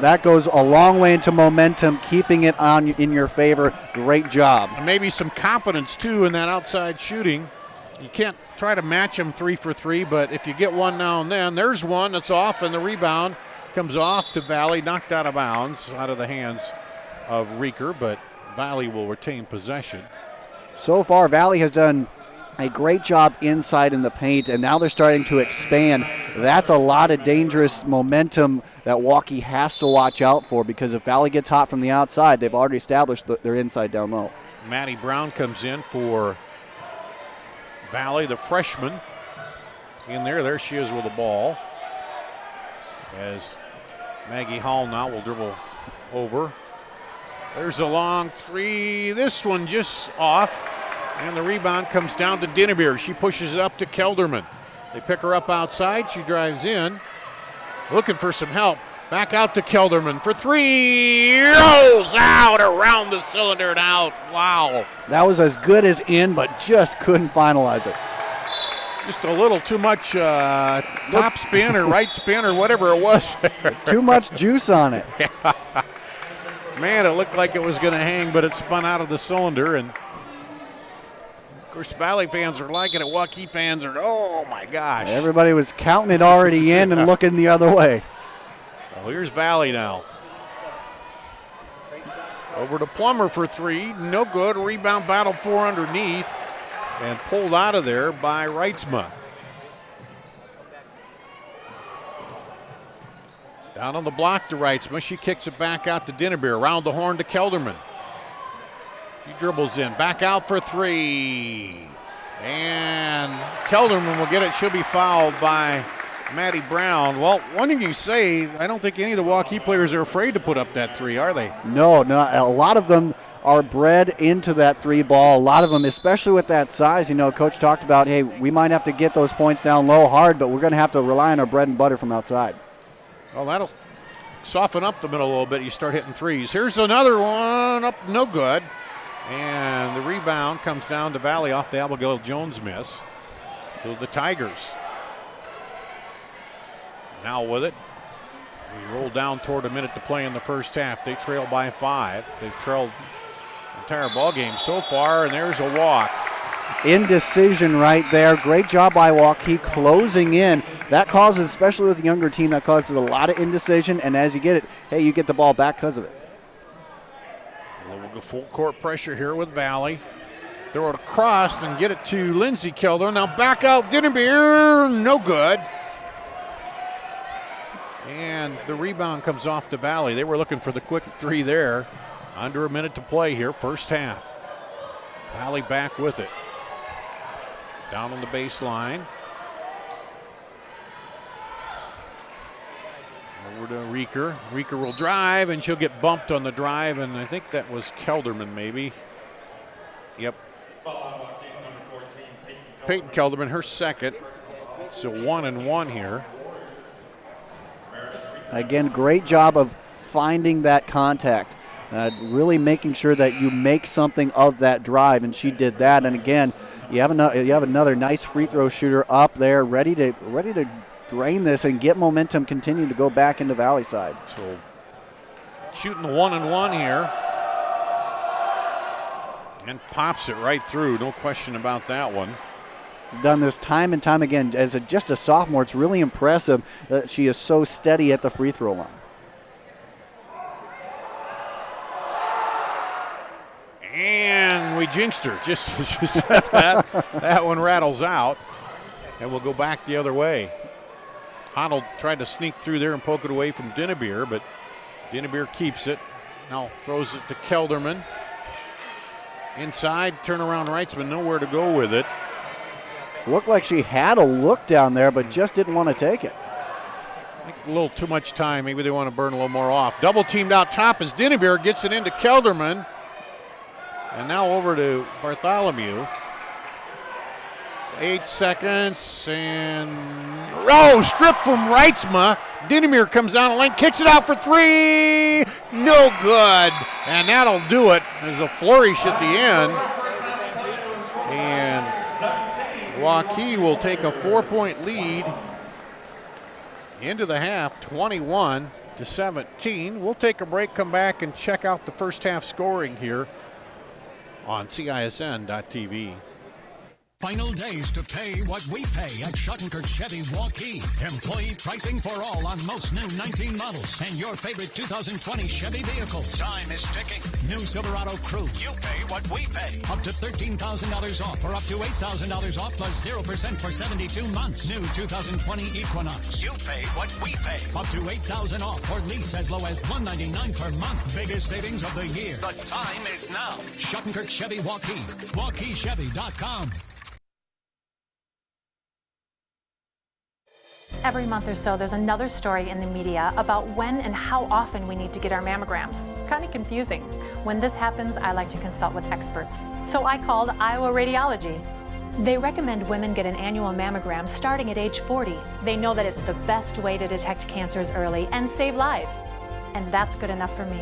That goes a long way into momentum, keeping it on in your favor. Great job. And maybe some confidence, too, in that outside shooting. You can't try to match them 3 for 3, but if you get one now and then, there's one that's off, and the rebound comes off to Valley, knocked out of bounds, out of the hands of Reeker, but Valley will retain possession. So far, Valley has done a great job inside in the paint, and now they're starting to expand. That's a lot of dangerous momentum that Waukee has to watch out for, because if Valley gets hot from the outside, they've already established their inside down low. Maddie Brown comes in for Valley, the freshman. In there she is with the ball. As Maggie Hall now will dribble over. There's a long three. This one just off. And the rebound comes down to Dinnebeer. She pushes it up to Kelderman. They pick her up outside. She drives in. Looking for some help. Back out to Kelderman for three. Rolls out around the cylinder and out. Wow. That was as good as in, but just couldn't finalize it. Just a little too much top spin or right spin or whatever it was. Too much juice on it. Yeah. Man, it looked like it was going to hang, but it spun out of the cylinder. And of course, Valley fans are liking it. Waukee fans are, oh my gosh. Everybody was counting it already in and looking the other way. Well, here's Valley now. Over to Plummer for three. No good. Rebound battle 4 underneath. And pulled out of there by Reitzma. Down on the block to Reitzma. She kicks it back out to Dinnebeer. Around the horn to Kelderman. She dribbles in. Back out for three. And Kelderman will get it. She'll be fouled by Maddie Brown. Well, one thing you say, I don't think any of the Waukee players are afraid to put up that three, are they? No, a lot of them are bred into that three ball. A lot of them, especially with that size, Coach talked about, hey, we might have to get those points down low hard, but we're going to have to rely on our bread and butter from outside. Well, that'll soften up the middle a little bit. You start hitting threes. Here's another one up, no good. And the rebound comes down to Valley off the Abigail Jones miss. To the Tigers. Now with it. We roll down toward a minute to play in the first half. They trail by 5. They've trailed the entire ball game so far, and there's a walk. Indecision right there. Great job by Waukee closing in. That causes, especially with a younger team, that causes a lot of indecision, and as you get it, hey, you get the ball back because of it. We'll go full court pressure here with Valley. Throw it across and get it to Lindsay Kelder. Now back out Dinnebeer, no good. And the rebound comes off to Valley. They were looking for the quick three there. Under a minute to play here, first half. Valley back with it. Down on the baseline. Over to Reeker. Reeker will drive, and she'll get bumped on the drive, and I think that was Kelderman maybe. Yep. Peyton Kelderman, her second. It's a 1-and-1 here. Again, great job of finding that contact, really making sure that you make something of that drive, and she did that. And again, you have another nice free throw shooter up there, ready to drain this and get momentum, continue to go back into Valley side. So shooting the 1-and-1 here, and pops it right through. No question about that one. Done this time and time again. As just a sophomore, it's really impressive that she is so steady at the free throw line. And we jinxed her, just as you said that. That one rattles out, and we'll go back the other way. Honnold tried to sneak through there and poke it away from Dinnebeer, but Dinnebeer keeps it. Now throws it to Kelderman. Inside, turnaround Reitzman, nowhere to go with it. Looked like she had a look down there, but just didn't want to take it. I think a little too much time. Maybe they want to burn a little more off. Double teamed out top as Dinnebeer gets it into Kelderman. And now over to Bartholomew. 8 seconds, and stripped from Reitzma. Dinnebeer comes down the lane, kicks it out for three. No good. And that'll do it. There's a flourish at the end. And Waukee will take a 4-point lead into the half, 21-17. 17. We'll take a break, come back, and check out the first half scoring here on CISN.TV. Final days to pay what we pay at Schottenkirk Chevy Waukee. Employee pricing for all on most new 19 models and your favorite 2020 Chevy vehicles. Time is ticking. New Silverado Crew. You pay what we pay. Up to $13,000 off or up to $8,000 off plus 0% for 72 months. New 2020 Equinox. You pay what we pay. Up to $8,000 off or lease as low as $199 per month. Biggest savings of the year. The time is now. Schottenkirk Chevy Waukee. WaukeeChevy.com. Every month or so, there's another story in the media about when and how often we need to get our mammograms. It's kind of confusing. When this happens, I like to consult with experts. So I called Iowa Radiology. They recommend women get an annual mammogram starting at age 40. They know that it's the best way to detect cancers early and save lives. And that's good enough for me.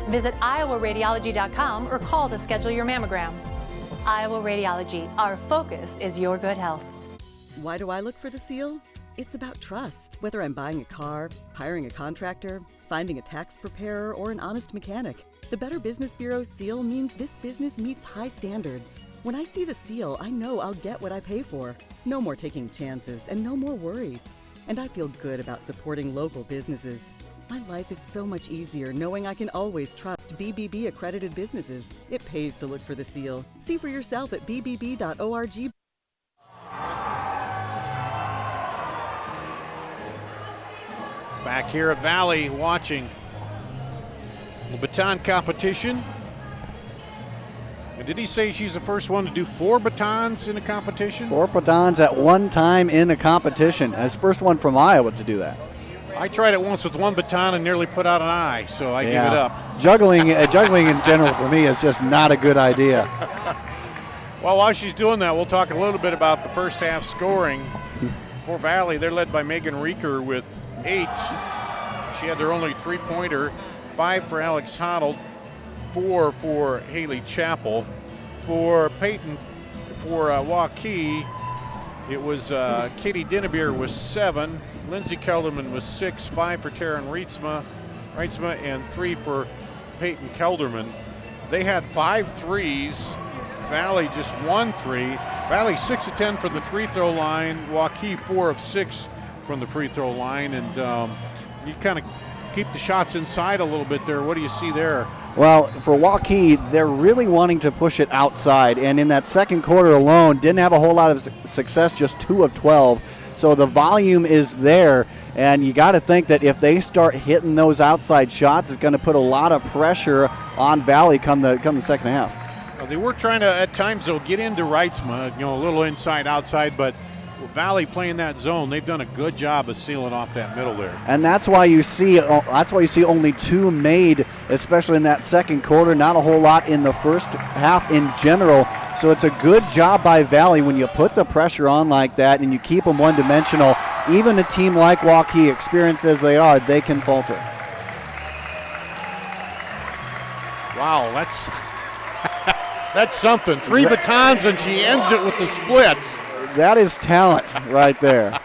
Visit iowaradiology.com or call to schedule your mammogram. Iowa Radiology, our focus is your good health. Why do I look for the seal? It's about trust. Whether I'm buying a car, hiring a contractor, finding a tax preparer, or an honest mechanic, the Better Business Bureau's seal means this business meets high standards. When I see the seal, I know I'll get what I pay for. No more taking chances and no more worries. And I feel good about supporting local businesses. My life is so much easier knowing I can always trust BBB accredited businesses. It pays to look for the seal. See for yourself at bbb.org. Back here at Valley watching the baton competition. And did he say she's the first one to do 4 batons in a competition? 4 batons at one time in a competition. As first one from Iowa to do that. I tried it once with 1 baton and nearly put out an eye, so I gave it up. Juggling in general for me is just not a good idea. Well, while she's doing that, we'll talk a little bit about the first half scoring. For Valley, they're led by Megan Reeker with 8. She had their only 3-pointer, 5 for Alex Hoddle, 4 for Haley Chappell. For Peyton, for Waukee, it was Katie Dinnebeer with 7, Lindsay Kelderman was 6, 5 for Taryn Reitzma, and 3 for Peyton Kelderman. They had 5 threes. Valley just 1 3. Valley 6 of 10 from the free throw line. Waukee 4 of 6 from the free throw line, and you kind of keep the shots inside a little bit there. What do you see there? Well, for Waukee, they're really wanting to push it outside, and in that second quarter alone, didn't have a whole lot of success, just 2 of 12. So the volume is there, and you got to think that if they start hitting those outside shots, it's going to put a lot of pressure on Valley come the second half. They were trying to, at times, though, get into Reitzma, a little inside, outside, but Valley playing that zone, they've done a good job of sealing off that middle there. And that's why you see only 2 made, especially in that second quarter. Not a whole lot in the first half in general. So it's a good job by Valley when you put the pressure on like that and you keep them one-dimensional. Even a team like Waukee, experienced as they are, they can falter. Wow, that's something. 3 batons and she ends it with the splits. That is talent right there.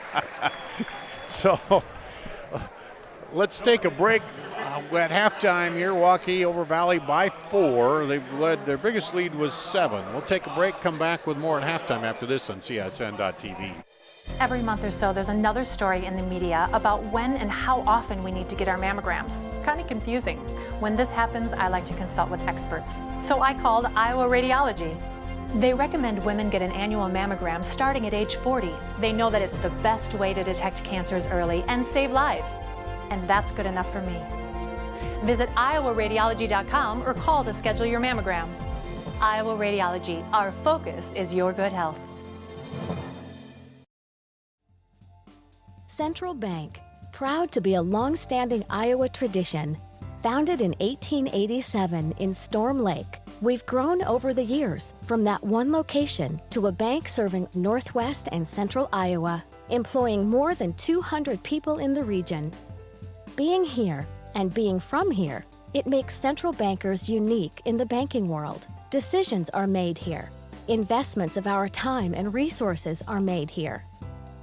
So let's take a break. At halftime here, Waukee over Valley by 4. They've led, their biggest lead was 7. We'll take a break, come back with more at halftime after this on CISN.TV. Every month or so, there's another story in the media about when and how often we need to get our mammograms. It's kind of confusing. When this happens, I like to consult with experts. So I called Iowa Radiology. They recommend women get an annual mammogram starting at age 40. They know that it's the best way to detect cancers early and save lives. And that's good enough for me. Visit iowaradiology.com or call to schedule your mammogram. Iowa Radiology, our focus is your good health. Central Bank, proud to be a long-standing Iowa tradition. Founded in 1887 in Storm Lake, we've grown over the years from that one location to a bank serving northwest and central Iowa, employing more than 200 people in the region. Being here and being from here, it makes Central Bankers unique in the banking world. Decisions are made here. Investments of our time and resources are made here.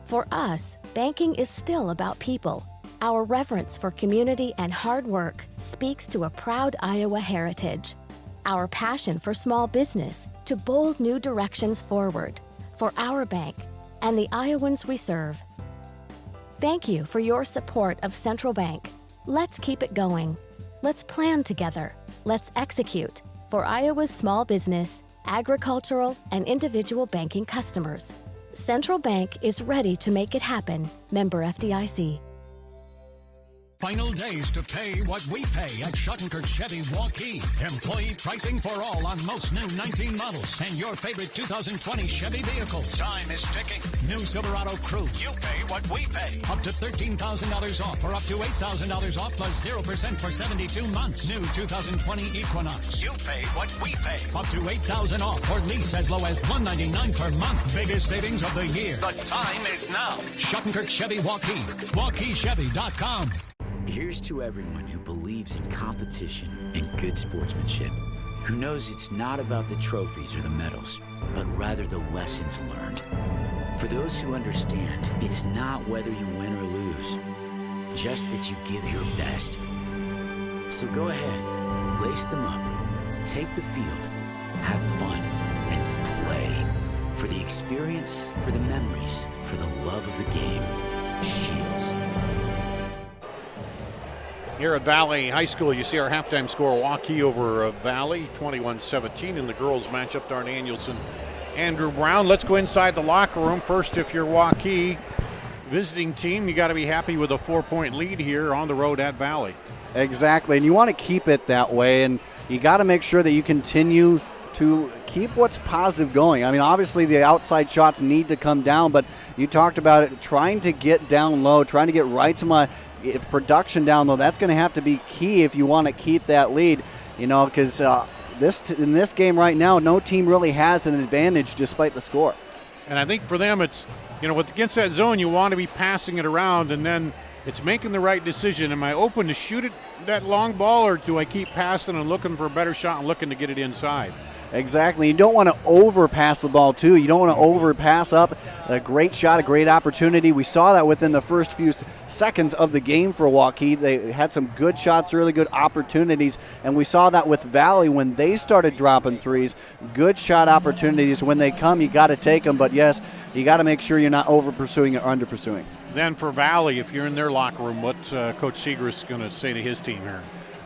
For us, banking is still about people. Our reverence for community and hard work speaks to a proud Iowa heritage. Our passion for small business to bold new directions forward for our bank and the Iowans we serve. Thank you for your support of Central Bank. Let's keep it going. Let's plan together. Let's execute for Iowa's small business, agricultural, and individual banking customers. Central Bank is ready to make it happen. Member FDIC. Final days to pay what we pay at Schottenkirk Chevy Waukee. Employee pricing for all on most new 19 models and your favorite 2020 Chevy vehicles. Time is ticking. New Silverado Cruise. You pay what we pay. Up to $13,000 off or up to $8,000 off plus 0% for 72 months. New 2020 Equinox. You pay what we pay. Up to $8,000 off or lease as low as $199 per month. Biggest savings of the year. The time is now. Schottenkirk Chevy Waukee. WaukeeChevy.com. Here's to everyone who believes in competition and good sportsmanship, who knows it's not about the trophies or the medals, but rather the lessons learned. For those who understand, it's not whether you win or lose, just that you give your best. So go ahead, lace them up, take the field, have fun, and play. For the experience, for the memories, for the love of the game. Shields. Here at Valley High School, you see our halftime score, Waukee over Valley, 21-17 in the girls matchup. Darn Danielson, Andrew Brown. Let's go inside the locker room. First, if you're Waukee visiting team, you got to be happy with a 4-point lead here on the road at Valley. Exactly, and you want to keep it that way, and you got to make sure that you continue to keep what's positive going. I mean, obviously the outside shots need to come down, but you talked about it, trying to get down low, trying to get right to my production down low. That's going to have to be key if you want to keep that lead, because in this game right now, no team really has an advantage despite the score. And I think for them, it's, against that zone, you want to be passing it around, and then it's making the right decision. Am I open to shoot it, that long ball, or do I keep passing and looking for a better shot and looking to get it inside? Exactly. You don't want to overpass the ball, too. You don't want to overpass up a great shot, a great opportunity. We saw that within the first few seconds of the game for Waukee. They had some good shots, really good opportunities, and we saw that with Valley when they started dropping threes. Good shot opportunities. When they come, you got to take them, but yes, you got to make sure you're not over-pursuing or under-pursuing. Then for Valley, if you're in their locker room, what's Coach Segrist going to say to his team here?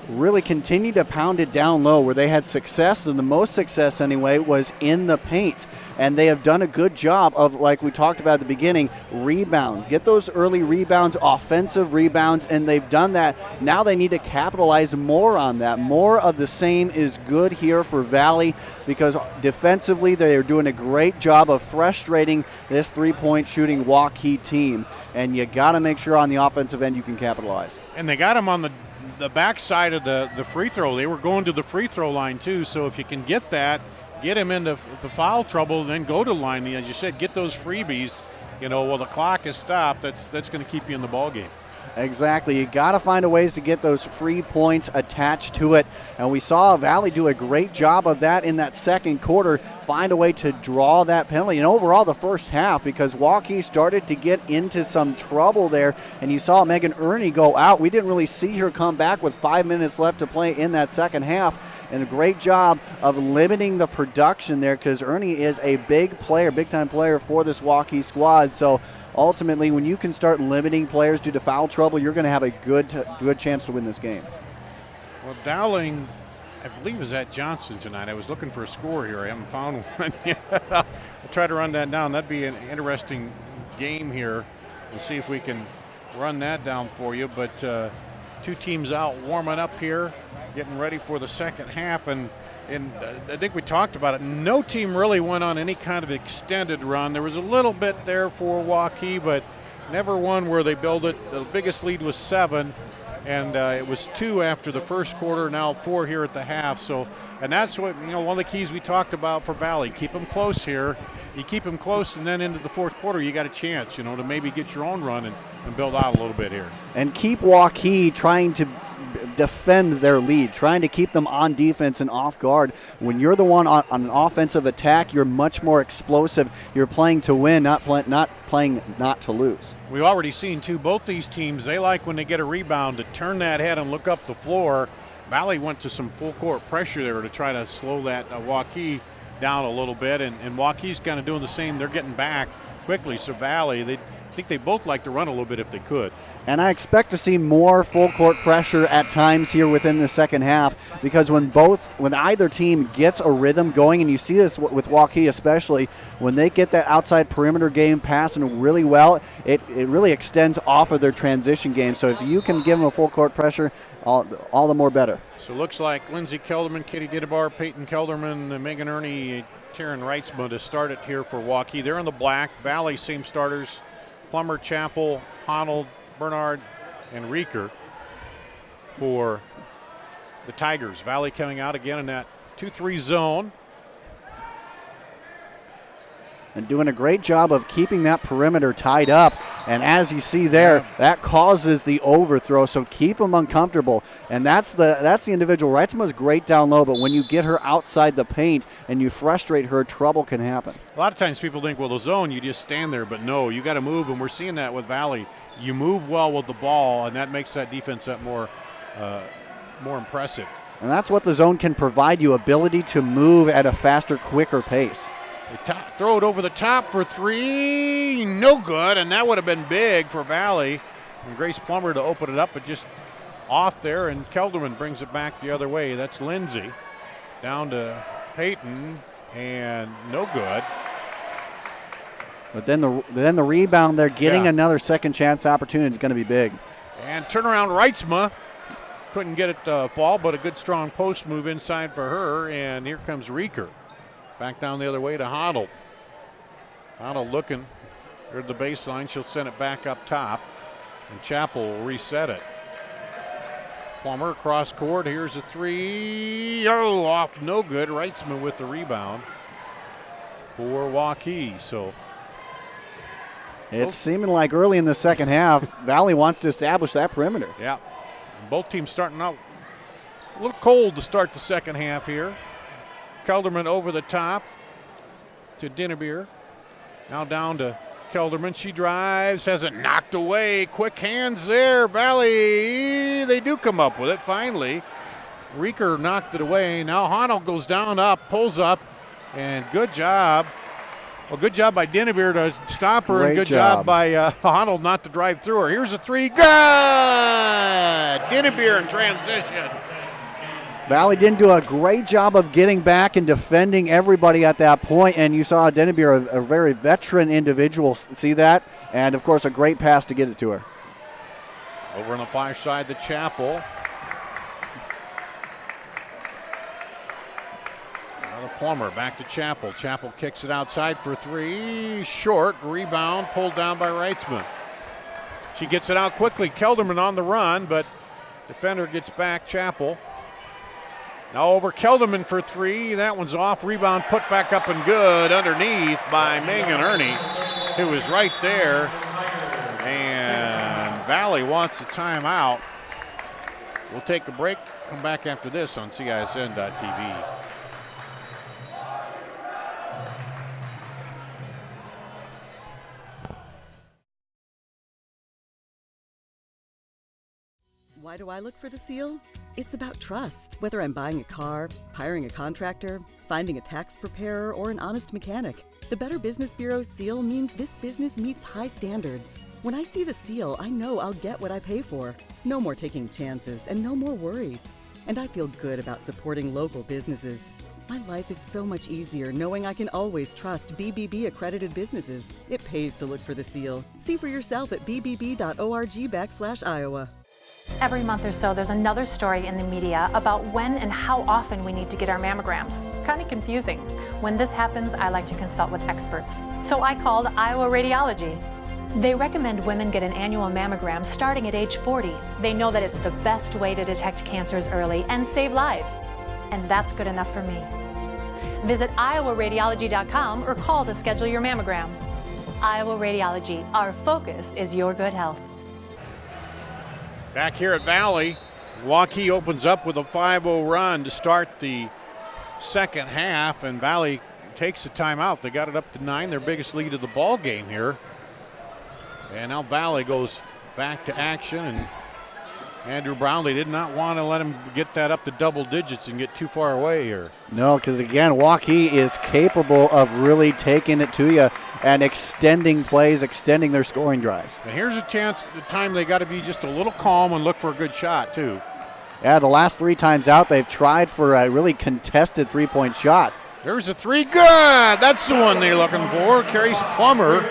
Really continue to pound it down low where they had success, and the most success anyway was in the paint. And they have done a good job of, like we talked about at the beginning, rebound. Get those early rebounds, offensive rebounds, and they've done that. Now they need to capitalize more on that. More of the same is good here for Valley because defensively they are doing a great job of frustrating this three-point shooting Waukee team. And you got to make sure on the offensive end you can capitalize. And they got them on the backside of the free throw. They were going to the free throw line too, so if you can get that, get him into the foul trouble, then go to the line. As you said, get those freebies, while the clock is stopped. That's going to keep you in the ball game. Exactly. You got to find a ways to get those free points attached to it. And we saw Valley do a great job of that in that second quarter, find a way to draw that penalty. And overall the first half, because Waukee started to get into some trouble there, and you saw Megan Ernie go out. We didn't really see her come back with 5 minutes left to play in that second half. And a great job of limiting the production there because Ernie is a big player, big-time player for this Waukee squad. So ultimately, when you can start limiting players due to foul trouble, you're going to have a good chance to win this game. Well, Dowling, I believe, is at Johnson tonight. I was looking for a score here. I haven't found one yet. I'll try to run that down. That'd be an interesting game here. We'll see if we can run that down for you. But two teams out warming up here, getting ready for the second half. And I think we talked about it. No team really went on any kind of extended run. There was a little bit there for Waukee, but never one where they built it. The biggest lead was 7, and it was 2 after the first quarter, now 4 here at the half. So, and that's what, one of the keys we talked about for Valley. Keep them close here. You keep them close, and then into the fourth quarter, you got a chance, to maybe get your own run and build out a little bit here. And keep Waukee trying to defend their lead, trying to keep them on defense and off guard. When you're the one on an offensive attack, you're much more explosive. You're playing to win, not playing not to lose. We've already seen, too, both these teams, they like when they get a rebound to turn that head and look up the floor. Valley went to some full court pressure there to try to slow that Waukee down a little bit, and Waukee's kind of doing the same. They're getting back quickly, so Valley, I think they both like to run a little bit if they could. And I expect to see more full court pressure at times here within the second half, because when either team gets a rhythm going, and you see this with Waukee especially, when they get that outside perimeter game passing really well, it really extends off of their transition game. So if you can give them a full court pressure, all the more better. So it looks like Lindsay Kelderman, Katie Dittabar, Peyton Kelderman, Megan Ernie, Taryn Reitzma to start it here for Waukee. They're in the black. Valley, same starters. Plummer, Chappell, Honnold, Bernard, and Rieker for the Tigers. Valley coming out again in that 2-3 zone. And doing a great job of keeping that perimeter tied up. And as you see there, that causes the overthrow, so keep them uncomfortable. And that's the individual. Reitzma's great down low, but when you get her outside the paint and you frustrate her, trouble can happen. A lot of times people think, well, the zone, you just stand there, but no, you got to move, and we're seeing that with Valley. You move well with the ball, and that makes that defense that more impressive. And that's what the zone can provide you, ability to move at a faster, quicker pace. They throw it over the top for three, no good, and that would have been big for Valley. And Grace Plummer to open it up, but just off there, and Kelderman brings it back the other way. That's Lindsay. Down to Peyton, and no good. But then the rebound there, getting another second chance opportunity is going to be big. And turnaround Reitzma. Couldn't get it to fall, but a good strong post move inside for her, and here comes Rieker. Back down the other way to Honnold. Honnold looking. Here's the baseline. She'll send it back up top. And Chappell will reset it. Plummer across court. Here's a three. Oh, off. No good. Reitzman with the rebound for Waukee. So it's seeming like early in the second half, Valley wants to establish that perimeter. Yeah. And both teams starting out a little cold to start the second half here. Kelderman over the top to Dinnerbeer. Now down to Kelderman. She drives, has it knocked away. Quick hands there. Valley, they do come up with it finally. Rieker knocked it away. Now Honnold goes down, up, pulls up, and good job. Well, good job by Dinnerbeer to stop her, and good job by Honnold not to drive through her. Here's a three. Good! Dinnerbeer in transition. Valley didn't do a great job of getting back and defending everybody at that point, and you saw Dinnerbeer, a very veteran individual, see that? And, of course, a great pass to get it to her. Over on the far side, the Chappell. Now the Plummer, back to Chappell. Chappell kicks it outside for three. Short, rebound, pulled down by Reitzman. She gets it out quickly. Kelderman on the run, but defender gets back, Chappell. Now over Kelderman for three. That one's off. Rebound put back up and good underneath by Megan Ernie, who was right there. And Valley wants a timeout. We'll take a break. Come back after this on CISN.TV. Why do I look for the seal? It's about trust. Whether I'm buying a car, hiring a contractor, finding a tax preparer, or an honest mechanic, the Better Business Bureau seal means this business meets high standards. When I see the seal, I know I'll get what I pay for. No more taking chances and no more worries. And I feel good about supporting local businesses. My life is so much easier knowing I can always trust BBB accredited businesses. It pays to look for the seal. See for yourself at bbb.org/Iowa. Every month or so, there's another story in the media about when and how often we need to get our mammograms. It's kind of confusing. When this happens, I like to consult with experts. So I called Iowa Radiology. They recommend women get an annual mammogram starting at age 40. They know that it's the best way to detect cancers early and save lives. And that's good enough for me. Visit iowaradiology.com or call to schedule your mammogram. Iowa Radiology, our focus is your good health. Back here at Valley, Waukee opens up with a 5-0 run to start the second half, and Valley takes a timeout. They got it up to 9, their biggest lead of the ball game here. And now Valley goes back to action, and Andrew Brownlee did not want to let him get that up to double digits and get too far away here. No, because again, Waukee is capable of really taking it to you and extending plays, extending their scoring drives. And here's a chance, the time they got to be just a little calm and look for a good shot too. Yeah, the last 3 times out, they've tried for a really contested three-point shot. There's a 3, good! That's the one they're looking for. Carice Plummer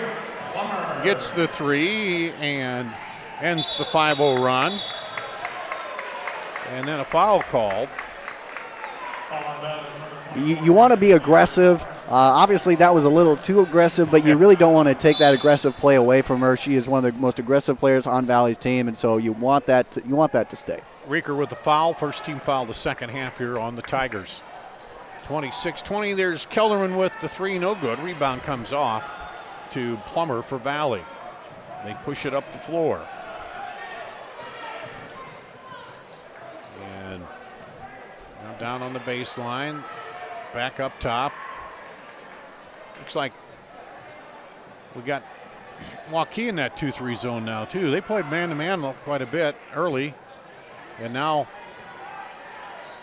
gets the 3 and ends the 5-0 run. And then a foul called. You want to be aggressive. Obviously, that was a little too aggressive, but you really don't want to take that aggressive play away from her. She is one of the most aggressive players on Valley's team, and so you want that to stay. Reeker with the foul, first team foul the second half here on the Tigers. 26-20, there's Kelderman with the 3, no good. Rebound comes off to Plummer for Valley. They push it up the floor. And now down on the baseline, back up top. Looks like we got Waukee in that 2-3 zone now too. They played man-to-man quite a bit early, and now.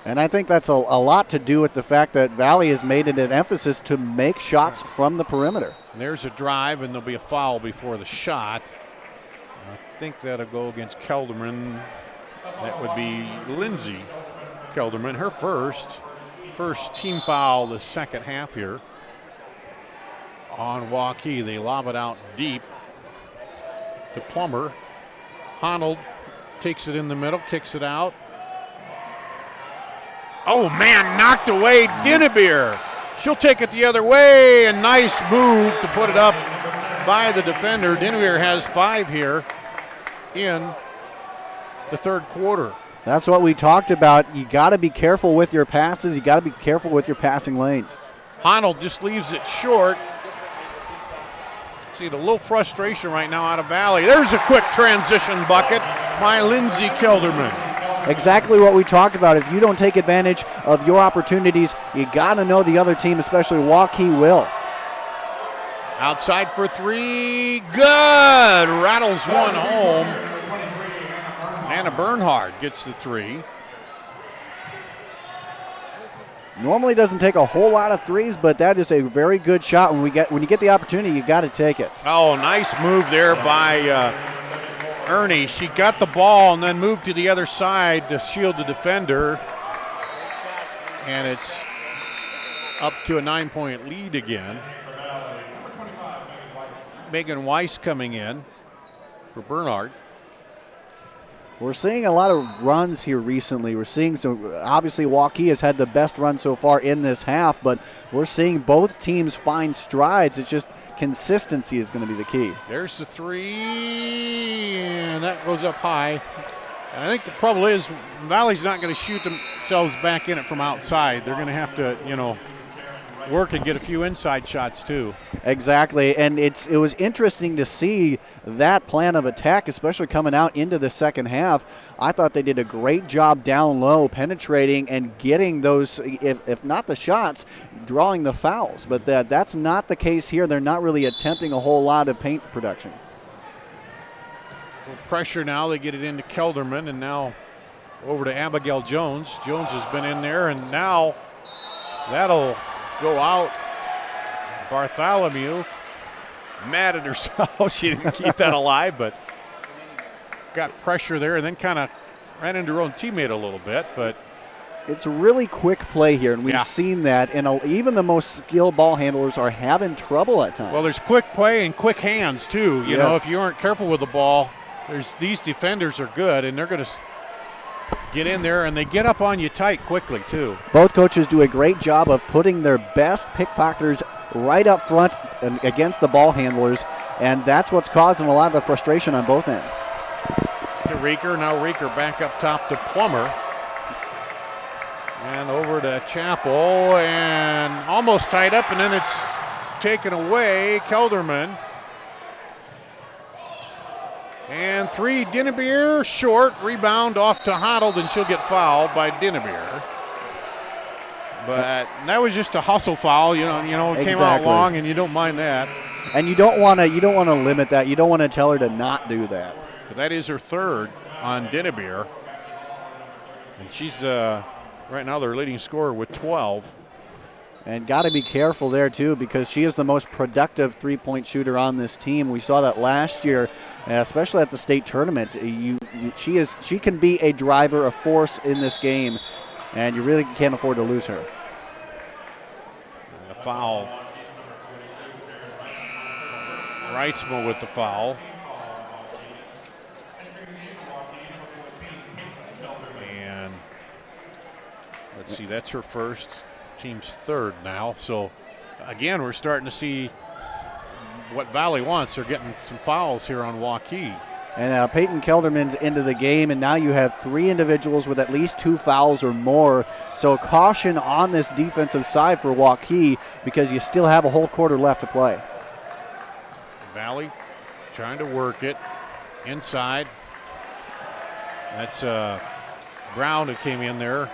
And I think that's a lot to do with the fact that Valley has made it an emphasis to make shots from the perimeter. And there's a drive, and there'll be a foul before the shot. I think that'll go against Kelderman. That would be Lindsay Kelderman, her first team foul the second half here on Waukee. They lob it out deep to Plummer. Honnold takes it in the middle, kicks it out. Oh man, knocked away Dinnebeer. She'll take it the other way, and nice move to put it up by the defender. Dinnebeer has 5 here in the third quarter. That's what we talked about. You got to be careful with your passes. You got to be careful with your passing lanes. Honnold just leaves it short. See a little frustration right now out of Valley. There's a quick transition bucket by Lindsay Kelderman. Exactly what we talked about. If you don't take advantage of your opportunities, you got to know the other team, especially Waukee, will. Outside for 3, good. Rattles one home. Anna Bernhard gets the 3. Normally doesn't take a whole lot of threes, but that is a very good shot. When you get the opportunity, you got to take it. Oh, nice move there by Ernie. She got the ball and then moved to the other side to shield the defender. And it's up to a 9-point lead again. Megan Weiss coming in for Bernhard. We're seeing a lot of runs here recently. We're seeing some, obviously Waukee has had the best run so far in this half, but we're seeing both teams find strides. It's just consistency is going to be the key. There's the 3, and that goes up high. And I think the trouble is Valley's not going to shoot themselves back in it from outside. They're going to have to, work and get a few inside shots too. Exactly, and it was interesting to see that plan of attack, especially coming out into the second half. I thought they did a great job down low, penetrating and getting those, if not the shots, drawing the fouls. But that's not the case here. They're not really attempting a whole lot of paint production. Pressure now, they get it into Kelderman, and now over to Abigail Jones. Jones has been in there, and now that'll go out. Bartholomew mad at herself. She didn't keep that alive, but got pressure there and then kind of ran into her own teammate a little bit. But it's a really quick play here, and we've seen that, and even the most skilled ball handlers are having trouble at times. Well, there's quick play and quick hands too. You know, if you aren't careful with the ball, these defenders are good, and they're going to get in there, and they get up on you tight quickly too. Both coaches do a great job of putting their best pickpocketers right up front and against the ball handlers, and that's what's causing a lot of the frustration on both ends. To Reeker, now Reeker back up top to Plummer. And over to Chappell, and almost tied up, and then it's taken away. Kelderman. And 3, Dinnebeer, short, rebound off to Hoddle, and she'll get fouled by Dinnebeer. But that was just a hustle foul, it came out long, and you don't mind that. And you don't want to limit that. You don't want to tell her to not do that. But that is her third on Dinnebeer. And she's right now their leading scorer with 12. And got to be careful there, too, because she is the most productive three-point shooter on this team. We saw that last year, especially at the state tournament. She can be a driver, a force in this game, and you really can't afford to lose her. A foul. Reitzma with the foul. And let's see, that's her first. Team's third now. So, again, we're starting to see what Valley wants. They're getting some fouls here on Waukee. And Peyton Kelderman's into the game, and now you have 3 individuals with at least 2 fouls or more. So caution on this defensive side for Waukee because you still have a whole quarter left to play. Valley trying to work it inside. That's Brown who came in there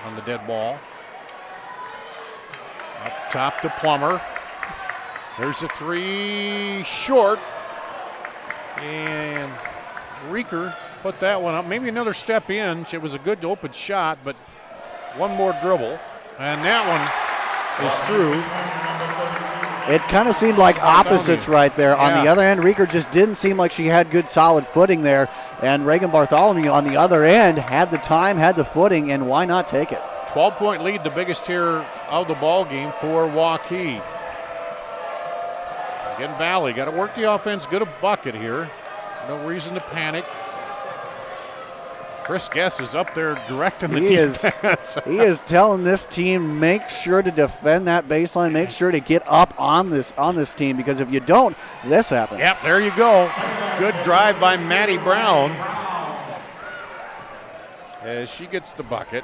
on the dead ball. Up top to Plummer. There's a 3 short. And Reeker put that one up. Maybe another step in. It was a good open shot, but one more dribble. And that one is through. It kind of seemed like opposites right there. Yeah. On the other end, Reeker just didn't seem like she had good solid footing there. And Reagan Bartholomew on the other end had the time, had the footing, and why not take it? 12-point lead, the biggest here of the ball game for Waukee. Again, Valley got to work the offense, get a bucket here. No reason to panic. Chris Guess is up there directing the defense. He is telling this team, make sure to defend that baseline, make sure to get up on this team, because if you don't, this happens. Yep, there you go. Good drive by Maddie Brown as she gets the bucket.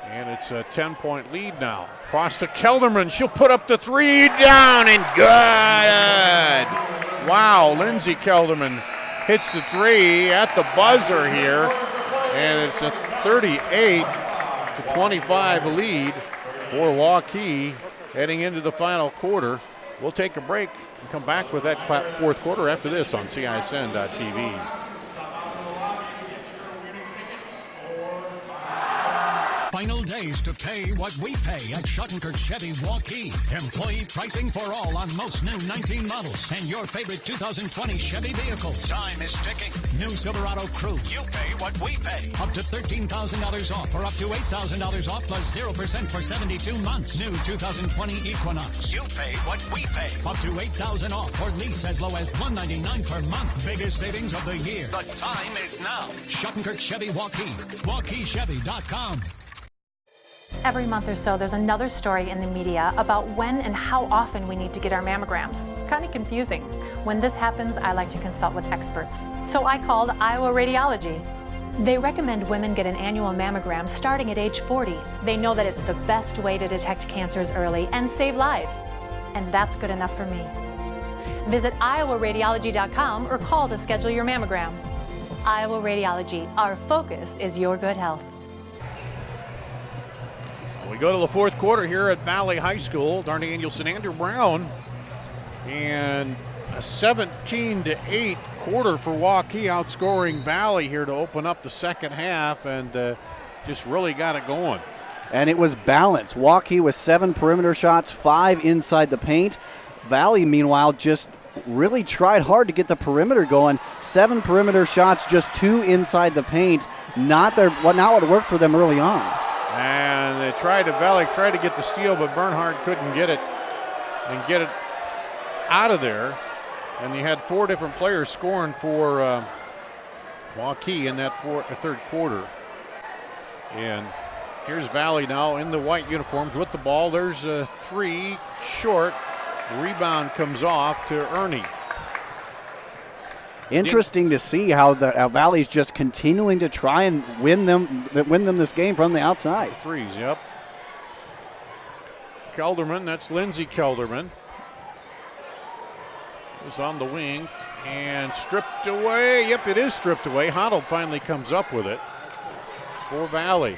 And it's a 10-point lead now. Cross to Kelderman. She'll put up the 3 down and good. Wow, Lindsay Kelderman hits the 3 at the buzzer here. And it's a 38-25 lead for Waukee heading into the final quarter. We'll take a break and come back with that fourth quarter after this on CISN.TV. Final days to pay what we pay at Schottenkirk Chevy Waukee. Employee pricing for all on most new 19 models and your favorite 2020 Chevy vehicles. Time is ticking. New Silverado Crew. You pay what we pay. Up to $13,000 off or up to $8,000 off plus 0% for 72 months. New 2020 Equinox. You pay what we pay. Up to $8,000 off or lease as low as $199 per month. Biggest savings of the year. The time is now. Schottenkirk Chevy Waukee. WaukeeChevy.com. Every month or so, there's another story in the media about when and how often we need to get our mammograms. Kind of confusing. When this happens, I like to consult with experts. So I called Iowa Radiology. They recommend women get an annual mammogram starting at age 40. They know that it's the best way to detect cancers early and save lives. And that's good enough for me. Visit iowaradiology.com or call to schedule your mammogram. Iowa Radiology, our focus is your good health. We go to the fourth quarter here at Valley High School. Darn Danielson, Andrew Brown, and a 17-8 quarter for Waukee, outscoring Valley here to open up the second half, and just really got it going. And it was balanced. Waukee with 7 perimeter shots, 5 inside the paint. Valley, meanwhile, just really tried hard to get the perimeter going. 7 perimeter shots, just 2 inside the paint. Not what worked for them early on. And Valley tried to get the steal, but Bernhardt couldn't get it out of there. And you had 4 different players scoring for Waukee in that third quarter. And here's Valley now in the white uniforms with the ball. There's a 3 short. Rebound comes off to Ernie. Interesting to see how Valley's just continuing to try and win them this game from the outside. Threes, yep. Kelderman, that's Lindsay Kelderman. was on the wing and stripped away. Yep, it is stripped away. Hoddle finally comes up with it for Valley.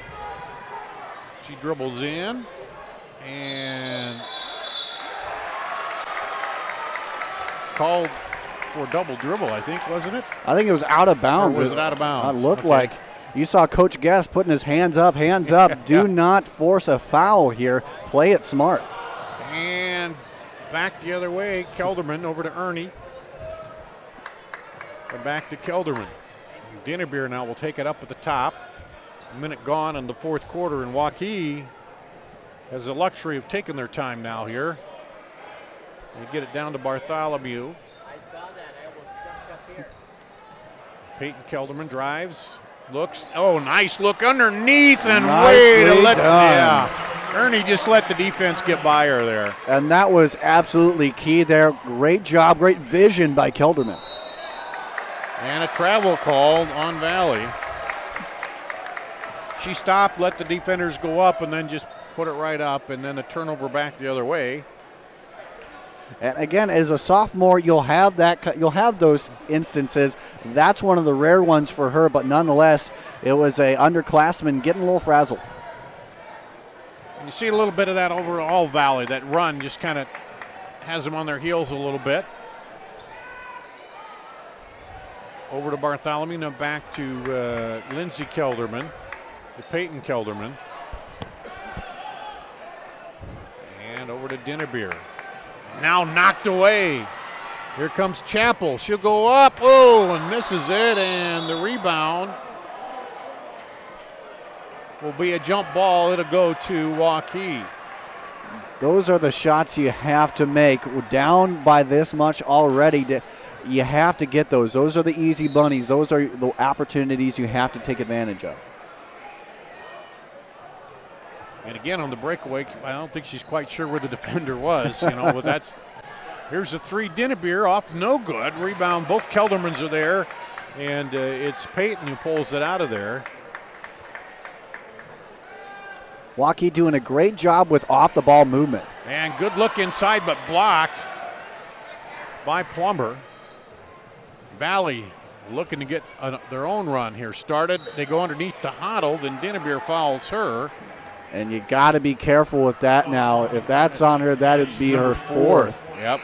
She dribbles in and called for double dribble, I think, wasn't it? I think it was out of bounds. Or was it out of bounds? It looked like you saw Coach Guest putting his hands up. Hands up. Do not force a foul here. Play it smart. And back the other way, Kelderman over to Ernie. And back to Kelderman. Dinnerbeer now will take it up at the top. A minute gone in the fourth quarter, and Waukee has the luxury of taking their time now here. They get it down to Bartholomew. I saw that. I almost jumped up here. Peyton Kelderman drives, looks. Oh, nice look underneath and Nicely way to let. done. Yeah, Ernie just let the defense get by her there. And that was absolutely key there. Great job, great vision by Kelderman. And a travel called on Valley. She stopped, let the defenders go up, and then just put it right up, and then a turnover back the other way. And again, as a sophomore, you'll have those instances. That's one of the rare ones for her, but nonetheless, it was a underclassman getting a little frazzled. You see a little bit of that overall Valley. That run just kind of has them on their heels a little bit. Over to Bartholomew, now back to Lindsey Kelderman, to Peyton Kelderman. And over to Dinnerbeer. Now knocked away. Here comes Chappell. She'll go up. Oh, and misses it. And the rebound will be a jump ball. It'll go to Waukee. Those are the shots you have to make. We're down by this much already. You have to get those. Those are the easy bunnies. Those are the opportunities you have to take advantage of. And again, on the breakaway, I don't think she's quite sure where the defender was, but that's, here's a three. Dinnerbeer off, no good. Rebound, both Keldermans are there, and it's Peyton who pulls it out of there. Waukee doing a great job with off-the-ball movement. And good look inside, but blocked by Plumber. Valley looking to get their own run here started. They go underneath to Hoddle, then Dinnerbeer fouls her. And you got to be careful with that now. If that's on her, that would be her fourth. Yep.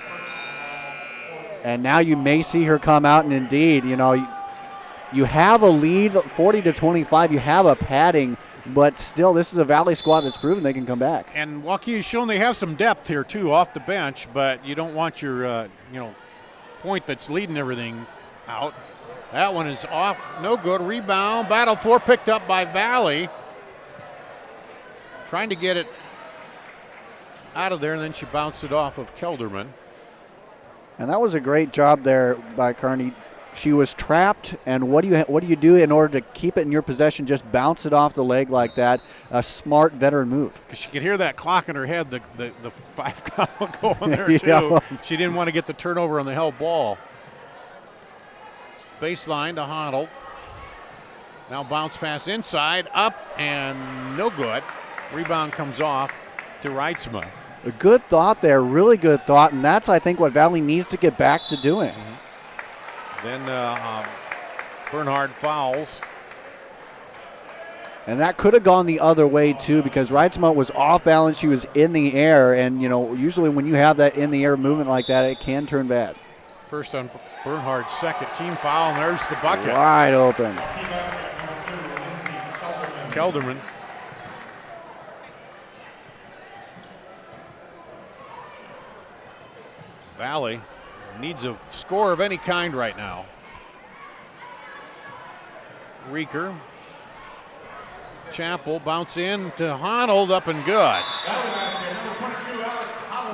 And now you may see her come out, and indeed, you have a lead, 40-25. You have a padding, but still, this is a Valley squad that's proven they can come back. And Waukee has shown they have some depth here, too, off the bench, but you don't want your, point that's leading everything out. That one is off, no good. Rebound, battle for, picked up by Valley. Trying to get it out of there, and then she bounced it off of Kelderman. And that was a great job there by Kearney. She was trapped, and what do you do in order to keep it in your possession? Just bounce it off the leg like that. A smart veteran move. Because she could hear that clock in her head, the 5 count going there too. Yeah. She didn't want to get the turnover on the held ball. Baseline to Hoddle. Now bounce pass inside, up, and no good. Rebound comes off to Reitzma. A good thought there, really good thought, and that's, I think, what Valley needs to get back to doing. Mm-hmm. Then Bernhard fouls. And that could have gone the other way, too, because Reitzma was off balance. She was in the air, and, usually when you have that in-the-air movement like that, it can turn bad. First on Bernhard's second team foul, and there's the bucket. Wide open. Kelderman. Valley needs a score of any kind right now. Reeker. Chappell bounce in to Honold, up and good.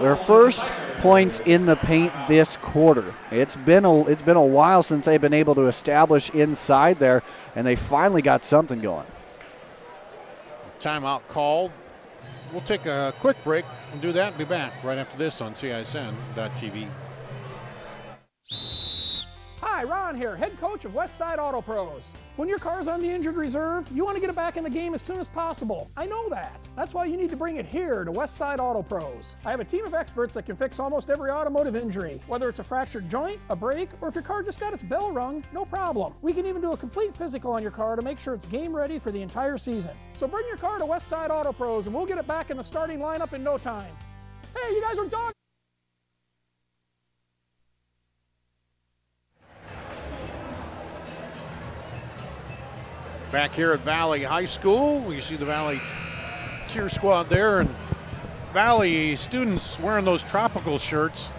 Their first points in the paint this quarter. It's been a while since they've been able to establish inside there, and they finally got something going. Timeout called. We'll take a quick break and do that and be back right after this on CISN.TV. Hi, Hi, Ron here, head coach of West Side Auto Pros. When your car's on the injured reserve, you want to get it back in the game as soon as possible. I know that. That's why you need to bring it here to West Side Auto Pros. I have a team of experts that can fix almost every automotive injury. Whether it's a fractured joint, a brake, or if your car just got its bell rung, no problem. We can even do a complete physical on your car to make sure it's game ready for the entire season. So bring your car to West Side Auto Pros and we'll get it back in the starting lineup in no time. Hey, you guys are dog. Back here at Valley High School, you see the Valley cheer squad there, and Valley students wearing those tropical shirts.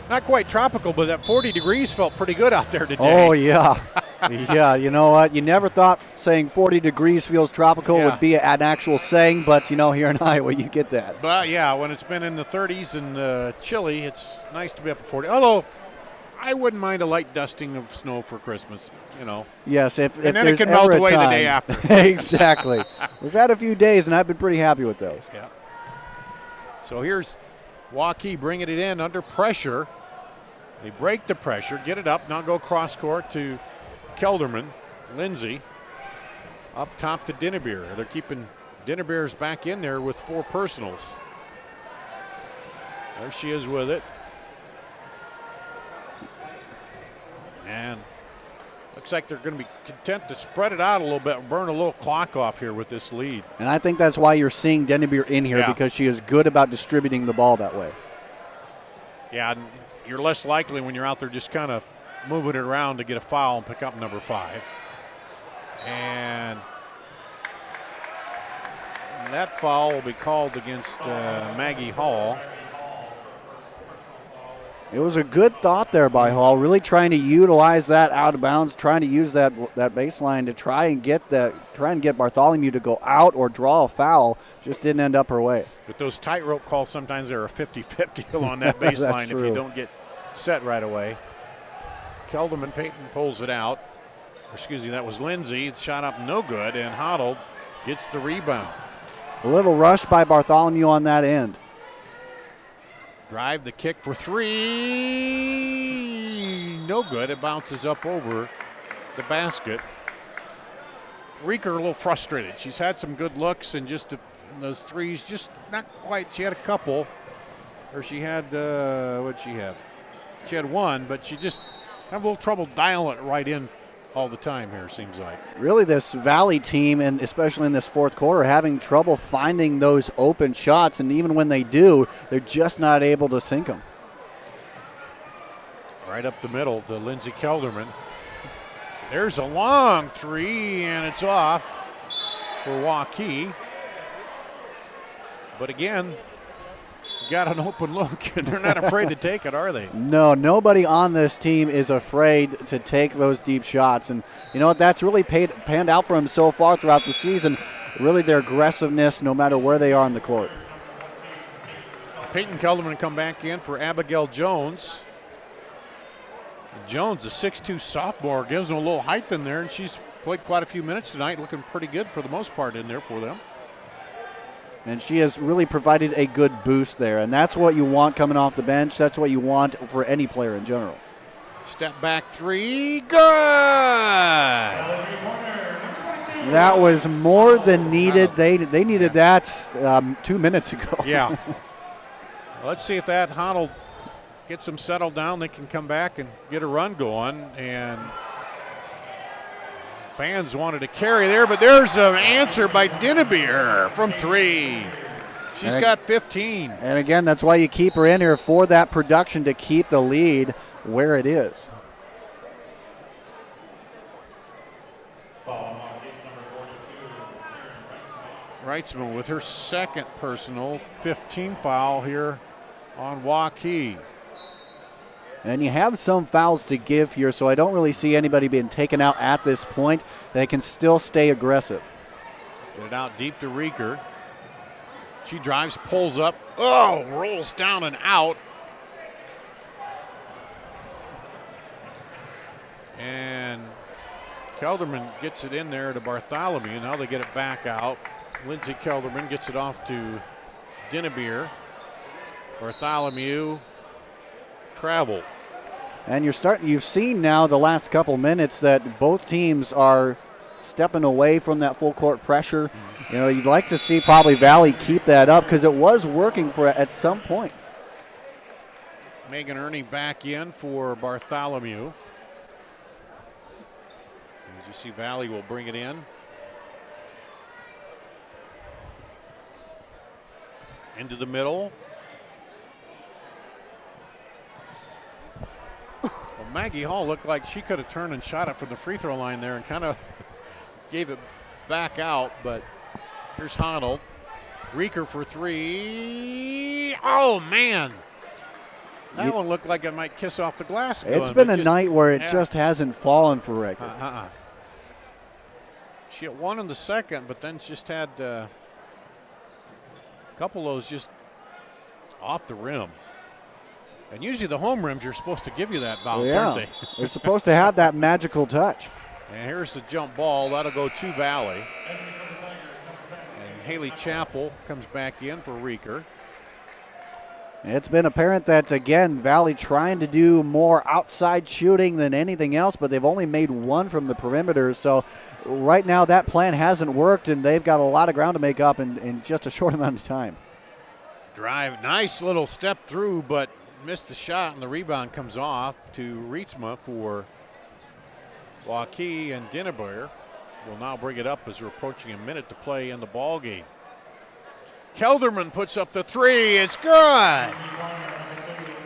Not quite tropical, but that 40 degrees felt pretty good out there today. Oh, yeah. Yeah, you know what? You never thought saying 40 degrees feels tropical would be an actual saying, but, you know, here in Iowa, you get that. But, yeah, when it's been in the 30s and chilly, it's nice to be up at 40. Although, I wouldn't mind a light dusting of snow for Christmas, you know. Yes, if and then there's it can melt ever a away time. the day after. Exactly. We've had a few days, and I've been pretty happy with those. Yeah. So here's Waukee bringing it in under pressure. They break the pressure, get it up, now go cross court to Kelderman. Lindsay up top to Dinnebeer. They're keeping Dinnebeer's back in there with 4 personals. There she is with it. And looks like they're going to be content to spread it out a little bit, burn a little clock off here with this lead. And I think that's why you're seeing Dinnebeer in here, because she is good about distributing the ball that way. Yeah, and you're less likely when you're out there just kind of moving it around to get a foul and pick up number 5. And that foul will be called against Maggie Hall. It was a good thought there by Hall, really trying to utilize that out of bounds, trying to use that baseline to try and get Bartholomew to go out or draw a foul. Just didn't end up her way. With those tightrope calls, sometimes they're a 50-50 on that baseline if you don't get set right away. Kelderman Payton pulls it out. Excuse me, that was Lindsay. Shot up no good, and Hoddle gets the rebound. A little rush by Bartholomew on that end. Drive the kick for 3. No good. It bounces up over the basket. Reeker a little frustrated. She's had some good looks, and just those threes just not quite. She had a couple, or she had, what'd she have? She had one, but she just had a little trouble dialing it right in all the time here, seems like. Really, this Valley team, and especially in this fourth quarter, having trouble finding those open shots, and even when they do, they're just not able to sink them. Right up the middle to Lindsay Kelderman. There's a long 3, and it's off for Waukee. But again, got an open look, and they're not afraid to take it, are they? No, nobody on this team is afraid to take those deep shots. And you know what? That's really panned out for them so far throughout the season. Really their aggressiveness no matter where they are on the court. Peyton Kelderman come back in for Abigail Jones. Jones, a 6'2 sophomore, gives them a little height in there, and she's played quite a few minutes tonight, looking pretty good for the most part in there for them. And she has really provided a good boost there. And that's what you want coming off the bench. That's what you want for any player in general. Step back 3, good! That was more than needed. They needed that 2 minutes ago. Yeah. Let's see if that Hoddle gets them settled down. They can come back and get a run going. And fans wanted to carry there, but there's an answer by Dinnebeer from 3. She's got 15. And again, that's why you keep her in here, for that production, to keep the lead where it is. Reitzman with her second personal 15 foul here on Waukee. And you have some fouls to give here, so I don't really see anybody being taken out at this point. They can still stay aggressive. Get it out deep to Reeker. She drives, pulls up, rolls down and out. And Kelderman gets it in there to Bartholomew. Now they get it back out. Lindsay Kelderman gets it off to Dinnebeer. Bartholomew travel. And you've seen now the last couple minutes that both teams are stepping away from that full court pressure. You know, you'd like to see probably Valley keep that up because it was working for at some point. Megan Ernie back in for Bartholomew. As you see, Valley will bring it in. Into the middle. Well, Maggie Hall looked like she could have turned and shot it from the free throw line there and kind of gave it back out, but here's Honnold. Reeker for three. Oh, man. That one looked like it might kiss off the glass. It's been a night where it just hasn't fallen for Reeker. She had one in the second, but then just had a couple of those just off the rim. And usually the home rims are supposed to give you that bounce, aren't they? They're supposed to have that magical touch. And here's the jump ball. That'll go to Valley. And Haley Chappell comes back in for Reeker. It's been apparent that, again, Valley trying to do more outside shooting than anything else, but they've only made one from the perimeter. So right now that plan hasn't worked, and they've got a lot of ground to make up in just a short amount of time. Drive, nice little step through, but missed the shot, and the rebound comes off to Rietsma for Waukee, and Dinnebeer will now bring it up as we're approaching a minute to play in the ball game. Kelderman puts up the three. It's good.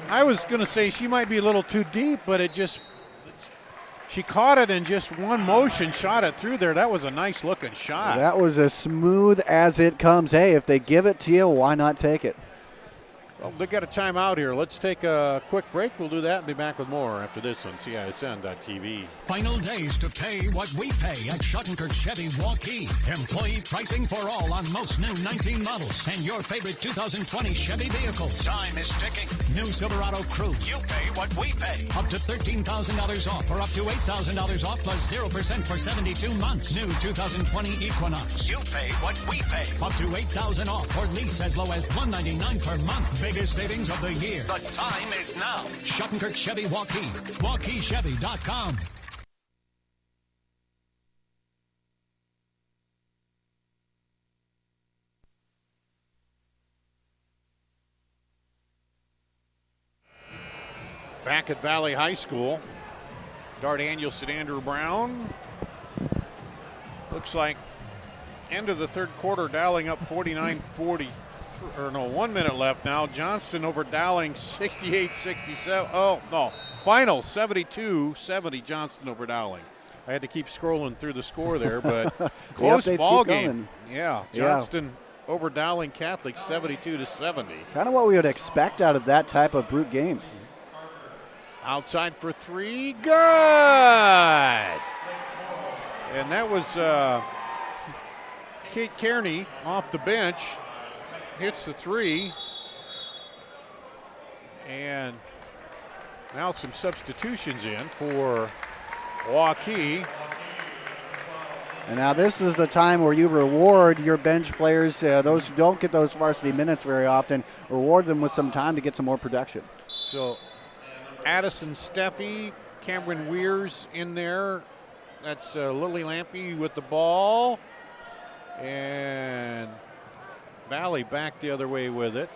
I was going to say she might be a little too deep, but she caught it in just one motion, shot it through there. That was a nice looking shot. That was as smooth as it comes. Hey, if they give it to you, why not take it? Well, they got a timeout here. Let's take a quick break. We'll do that and be back with more after this on CISN.TV. Final days to pay what we pay at Schottenkirk Chevy Waukee. Employee pricing for all on most new 19 models and your favorite 2020 Chevy vehicles. Time is ticking. New Silverado Crew. You pay what we pay. Up to $13,000 off or up to $8,000 off plus 0% for 72 months. New 2020 Equinox. You pay what we pay. Up to $8,000 off or lease as low as $199 per month. Biggest savings of the year. The time is now. Schottenkirk Chevy Waukee. WaukeeChevy.com. Back at Valley High School, Dart Danielson, Andrew Brown. Looks like end of the third quarter, Dowling up 49-40. Or no, 1 minute left now. Johnston over Dowling 68-67. Oh, no. Final 72-70 Johnston over Dowling. I had to keep scrolling through the score there, but close ball game. Yeah, Johnston over Dowling Catholic 72-70. Kind of what we would expect out of that type of brute game. Outside for three. Good! And that was Kate Kearney off the bench. Hits the three. And now some substitutions in for Waukee. And now this is the time where you reward your bench players, those who don't get those varsity minutes very often, reward them with some time to get some more production. So Addison Steffi, Cameron Weir's in there. That's Lily Lampy with the ball. And Valley back the other way with it.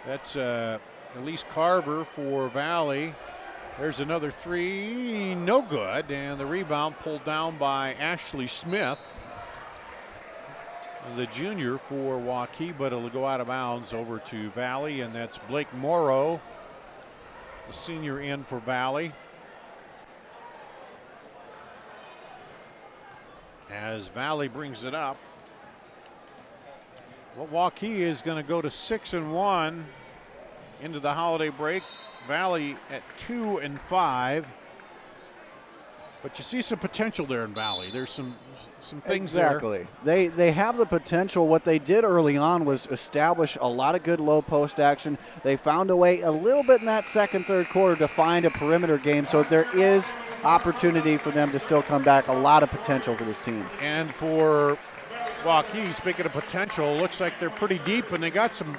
That's Elise Carver for Valley. There's another three, no good, and the rebound pulled down by Ashley Smith, the junior for Waukee, but it'll go out of bounds over to Valley, and that's Blake Morrow, the senior in for Valley. As Valley brings it up. Well, Waukee is going to go to 6-1 into the holiday break. Valley at 2-5. But you see some potential there in Valley. There's some things exactly. there. They have the potential. What they did early on was establish a lot of good low post action. They found a way a little bit in that second, third quarter to find a perimeter game. So there is opportunity for them to still come back. A lot of potential for this team. And for Waukee, speaking of potential, looks like they're pretty deep, and they got some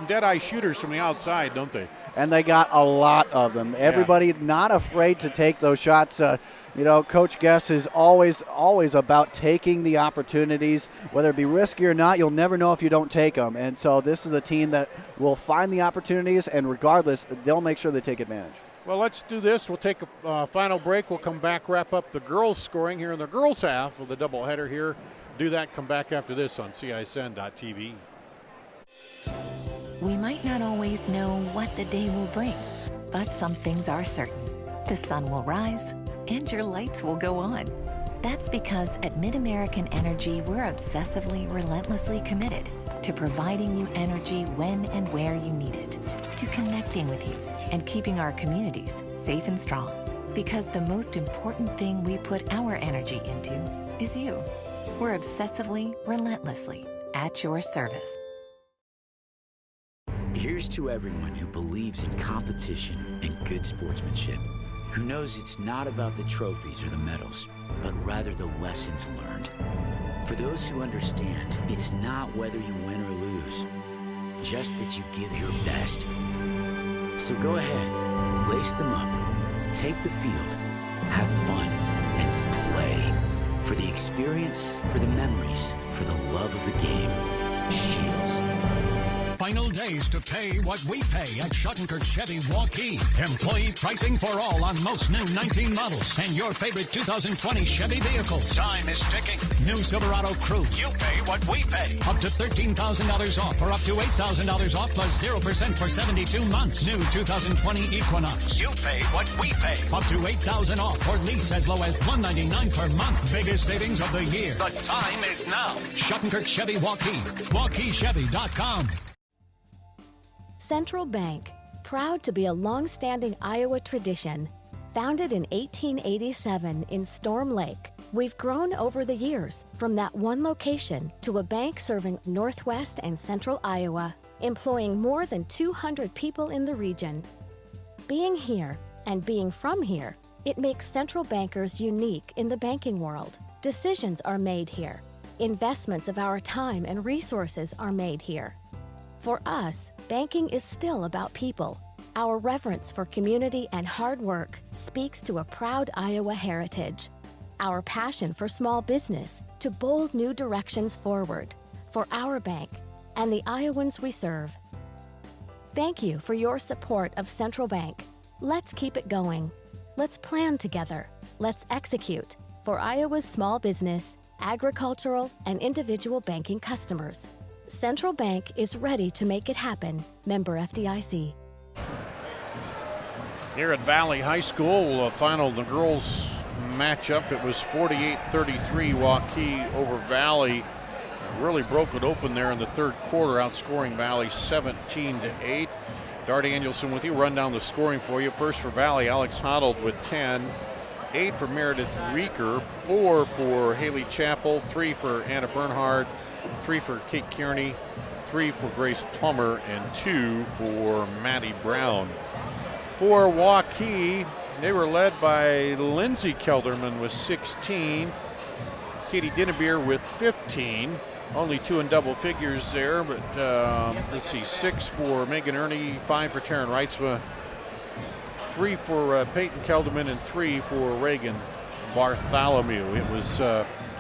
dead-eye shooters from the outside, don't they? And they got a lot of them. Everybody not afraid to take those shots. Coach Guess is always about taking the opportunities, whether it be risky or not. You'll never know if you don't take them. And so this is a team that will find the opportunities, and regardless, they'll make sure they take advantage. Well, let's do this. We'll take a final break. We'll come back, wrap up the girls' scoring here in the girls' half of the doubleheader here. Do that, come back after this on CISN.TV. We might not always know what the day will bring, but some things are certain. The sun will rise and your lights will go on. That's because at Mid-American Energy, we're obsessively, relentlessly committed to providing you energy when and where you need it, to connecting with you and keeping our communities safe and strong. Because the most important thing we put our energy into is you. We're obsessively, relentlessly at your service. Here's to everyone who believes in competition and good sportsmanship, who knows it's not about the trophies or the medals, but rather the lessons learned. For those who understand, it's not whether you win or lose, just that you give your best. So go ahead, lace them up, take the field, have fun, and play. For the experience, for the memories, for the love of the game. Shields. Final days to pay what we pay at Schottenkirk Chevy Waukee. Employee pricing for all on most new 19 models and your favorite 2020 Chevy vehicle. Time is ticking. New Silverado Crew. You pay what we pay. Up to $13,000 off or up to $8,000 off plus 0% for 72 months. New 2020 Equinox. You pay what we pay. Up to $8,000 off or lease as low as $199 per month. Biggest savings of the year. The time is now. Schottenkirk Chevy Waukee. WaukeeChevy.com. Central Bank, proud to be a long-standing Iowa tradition. Founded in 1887 in Storm Lake, we've grown over the years from that one location to a bank serving Northwest and Central Iowa, employing more than 200 people in the region. Being here and being from here, it makes Central Bankers unique in the banking world. Decisions are made here. Investments of our time and resources are made here. For us, banking is still about people. Our reverence for community and hard work speaks to a proud Iowa heritage. Our passion for small business to bold new directions forward for our bank and the Iowans we serve. Thank you for your support of Central Bank. Let's keep it going. Let's plan together. Let's execute for Iowa's small business, agricultural, and individual banking customers. Central Bank is ready to make it happen. Member FDIC. Here at Valley High School, final the girls matchup. It was 48-33 Waukee over Valley. Really broke it open there in the third quarter, outscoring Valley 17-8. Dart Danielson with you. Run down the scoring for you. First for Valley, Alex Hoddled with 10. 8 for Meredith Reeker. 4 for Haley Chappell. 3 for Anna Bernhard. 3 for Kate Kearney, 3 for Grace Plummer, and 2 for Maddie Brown. For Waukee, they were led by Lindsay Kelderman with 16, Katie Dinnebeer with 15, only 2 in double figures there, but let's see, 6 for Megan Ernie, 5 for Taryn Reitzma, 3 for Peyton Kelderman, and 3 for Reagan Bartholomew. It was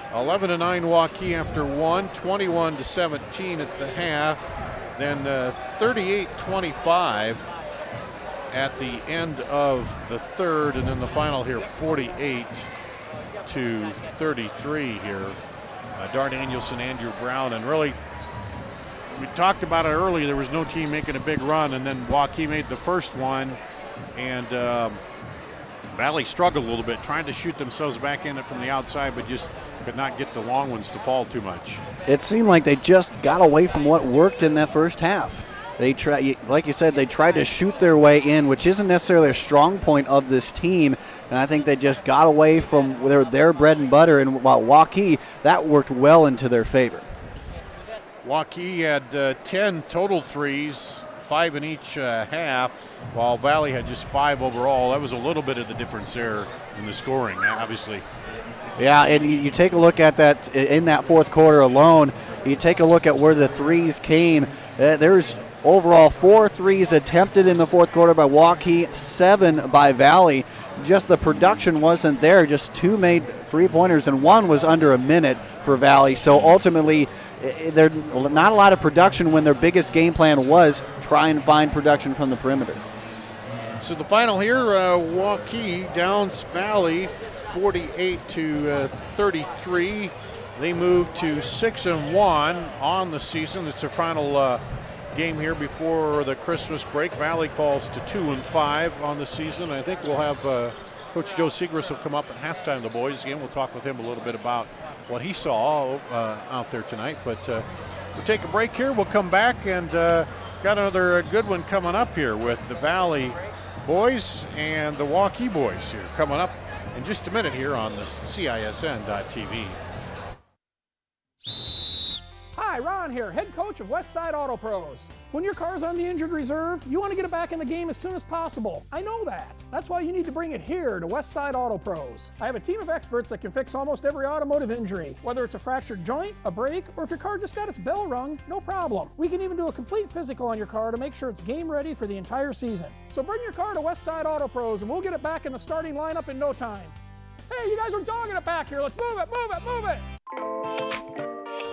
11-9 Waukee after one, 21-17 at the half, then 38-25 at the end of the third, and then the final here 48-33 here. Dart Danielson, Andrew Brown, and really we talked about it earlier. There was no team making a big run, and then Waukee made the first one, and Valley struggled a little bit, trying to shoot themselves back in it from the outside, but just could not get the long ones to fall too much. It seemed like they just got away from what worked in that first half. They try, like you said, they tried to shoot their way in, which isn't necessarily a strong point of this team. And I think they just got away from their bread and butter. And while Waukee, that worked well into their favor. Waukee had 10 total threes, 5 in each half, while Valley had just 5 overall. That was a little bit of the difference there in the scoring, obviously. Yeah, and you take a look at that in that fourth quarter alone. You take a look at where the threes came. There's overall 4 threes attempted in the fourth quarter by Waukee, 7 by Valley. Just the production wasn't there. Just 2 made three-pointers, and 1 was under a minute for Valley. So ultimately, there's not a lot of production when their biggest game plan was try and find production from the perimeter. So the final here, Waukee downs Valley 48-33. They move to 6-1 on the season. It's their final game here before the Christmas break. Valley falls to 2-5 on the season. I think we'll have Coach Joe Segrist will come up at halftime. The boys game. We'll talk with him a little bit about what he saw out there tonight. But we'll take a break here. We'll come back and got another good one coming up here with the Valley boys and the Waukee boys here coming up in just a minute here on the CISN.TV. Hi, Ron here, head coach of West Side Auto Pros. When your car's on the injured reserve, you want to get it back in the game as soon as possible. I know that. That's why you need to bring it here to West Side Auto Pros. I have a team of experts that can fix almost every automotive injury, whether it's a fractured joint, a brake, or if your car just got its bell rung, no problem. We can even do a complete physical on your car to make sure it's game ready for the entire season. So bring your car to West Side Auto Pros and we'll get it back in the starting lineup in no time. Hey, you guys are dogging it back here. Let's move it, move it, move it.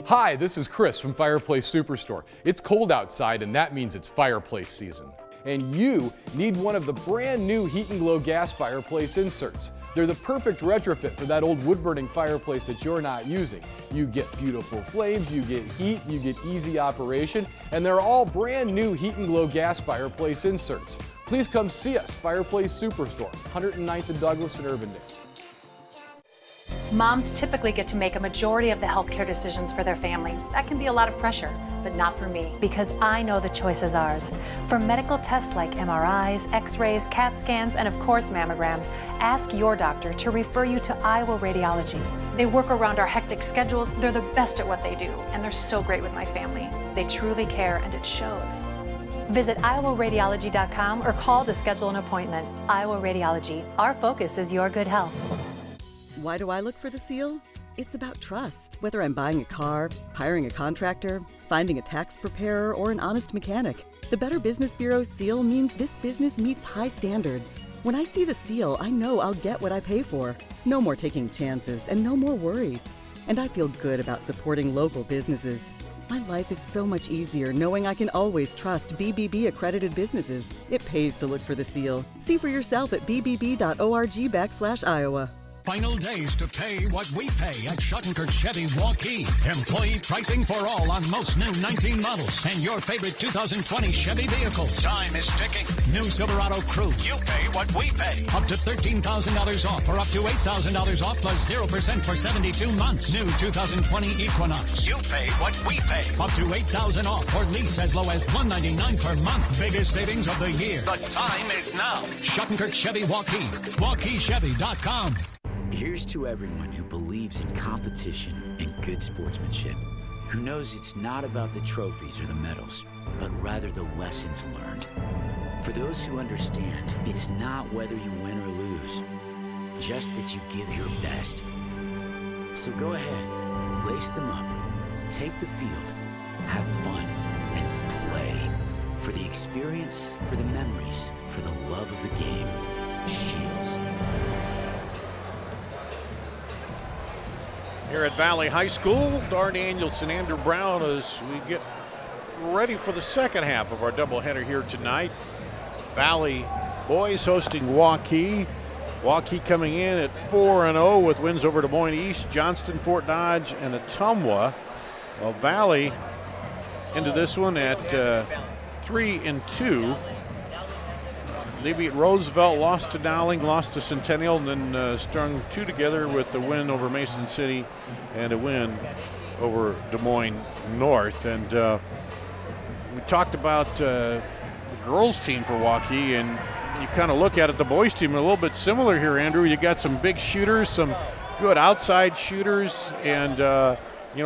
Hi, this is Chris from Fireplace Superstore. It's cold outside, and that means it's fireplace season. And you need one of the brand new Heat and Glow gas fireplace inserts. They're the perfect retrofit for that old wood-burning fireplace that you're not using. You get beautiful flames, you get heat, you get easy operation, and they're all brand new Heat and Glow gas fireplace inserts. Please come see us, Fireplace Superstore, 109th and Douglas in Urbandale. Moms typically get to make a majority of the healthcare decisions for their family. That can be a lot of pressure, but not for me, because I know the choice is ours. For medical tests like MRIs, X-rays, CAT scans, and of course mammograms, ask your doctor to refer you to Iowa Radiology. They work around our hectic schedules, they're the best at what they do, and they're so great with my family. They truly care, and it shows. Visit iowaradiology.com or call to schedule an appointment. Iowa Radiology, our focus is your good health. Why do I look for the seal? It's about trust. Whether I'm buying a car, hiring a contractor, finding a tax preparer, or an honest mechanic, the Better Business Bureau's seal means this business meets high standards. When I see the seal, I know I'll get what I pay for. No more taking chances and no more worries. And I feel good about supporting local businesses. My life is so much easier knowing I can always trust BBB accredited businesses. It pays to look for the seal. See for yourself at bbb.org/Iowa. Final days to pay what we pay at Schottenkirk Chevy Waukee. Employee pricing for all on most new 19 models and your favorite 2020 Chevy vehicle. Time is ticking. New Silverado Crew. You pay what we pay. Up to $13,000 off or up to $8,000 off plus 0% for 72 months. New 2020 Equinox. You pay what we pay. Up to $8,000 off or lease as low as $199 per month. Biggest savings of the year. The time is now. Schottenkirk Chevy Waukee. WaukeeChevy.com. Here's to everyone who believes in competition and good sportsmanship, who knows it's not about the trophies or the medals, but rather the lessons learned. For those who understand, it's not whether you win or lose, just that you give your best. So go ahead, lace them up, take the field, have fun, and play. For the experience, for the memories, for the love of the game. Shields. Here at Valley High School, Dar Danielson, Andrew Brown, as we get ready for the second half of our doubleheader here tonight. Valley boys hosting Waukee. Waukee coming in at 4-0 with wins over Des Moines East, Johnston, Fort Dodge, and Ottumwa. Well, Valley into this one at 3-2. They beat Roosevelt, lost to Dowling, lost to Centennial, and then strung two together with the win over Mason City and a win over Des Moines North. And we talked about the girls team for Waukee, and you kind of look at it, the boys team a little bit similar here, Andrew. You got some big shooters, some good outside shooters, and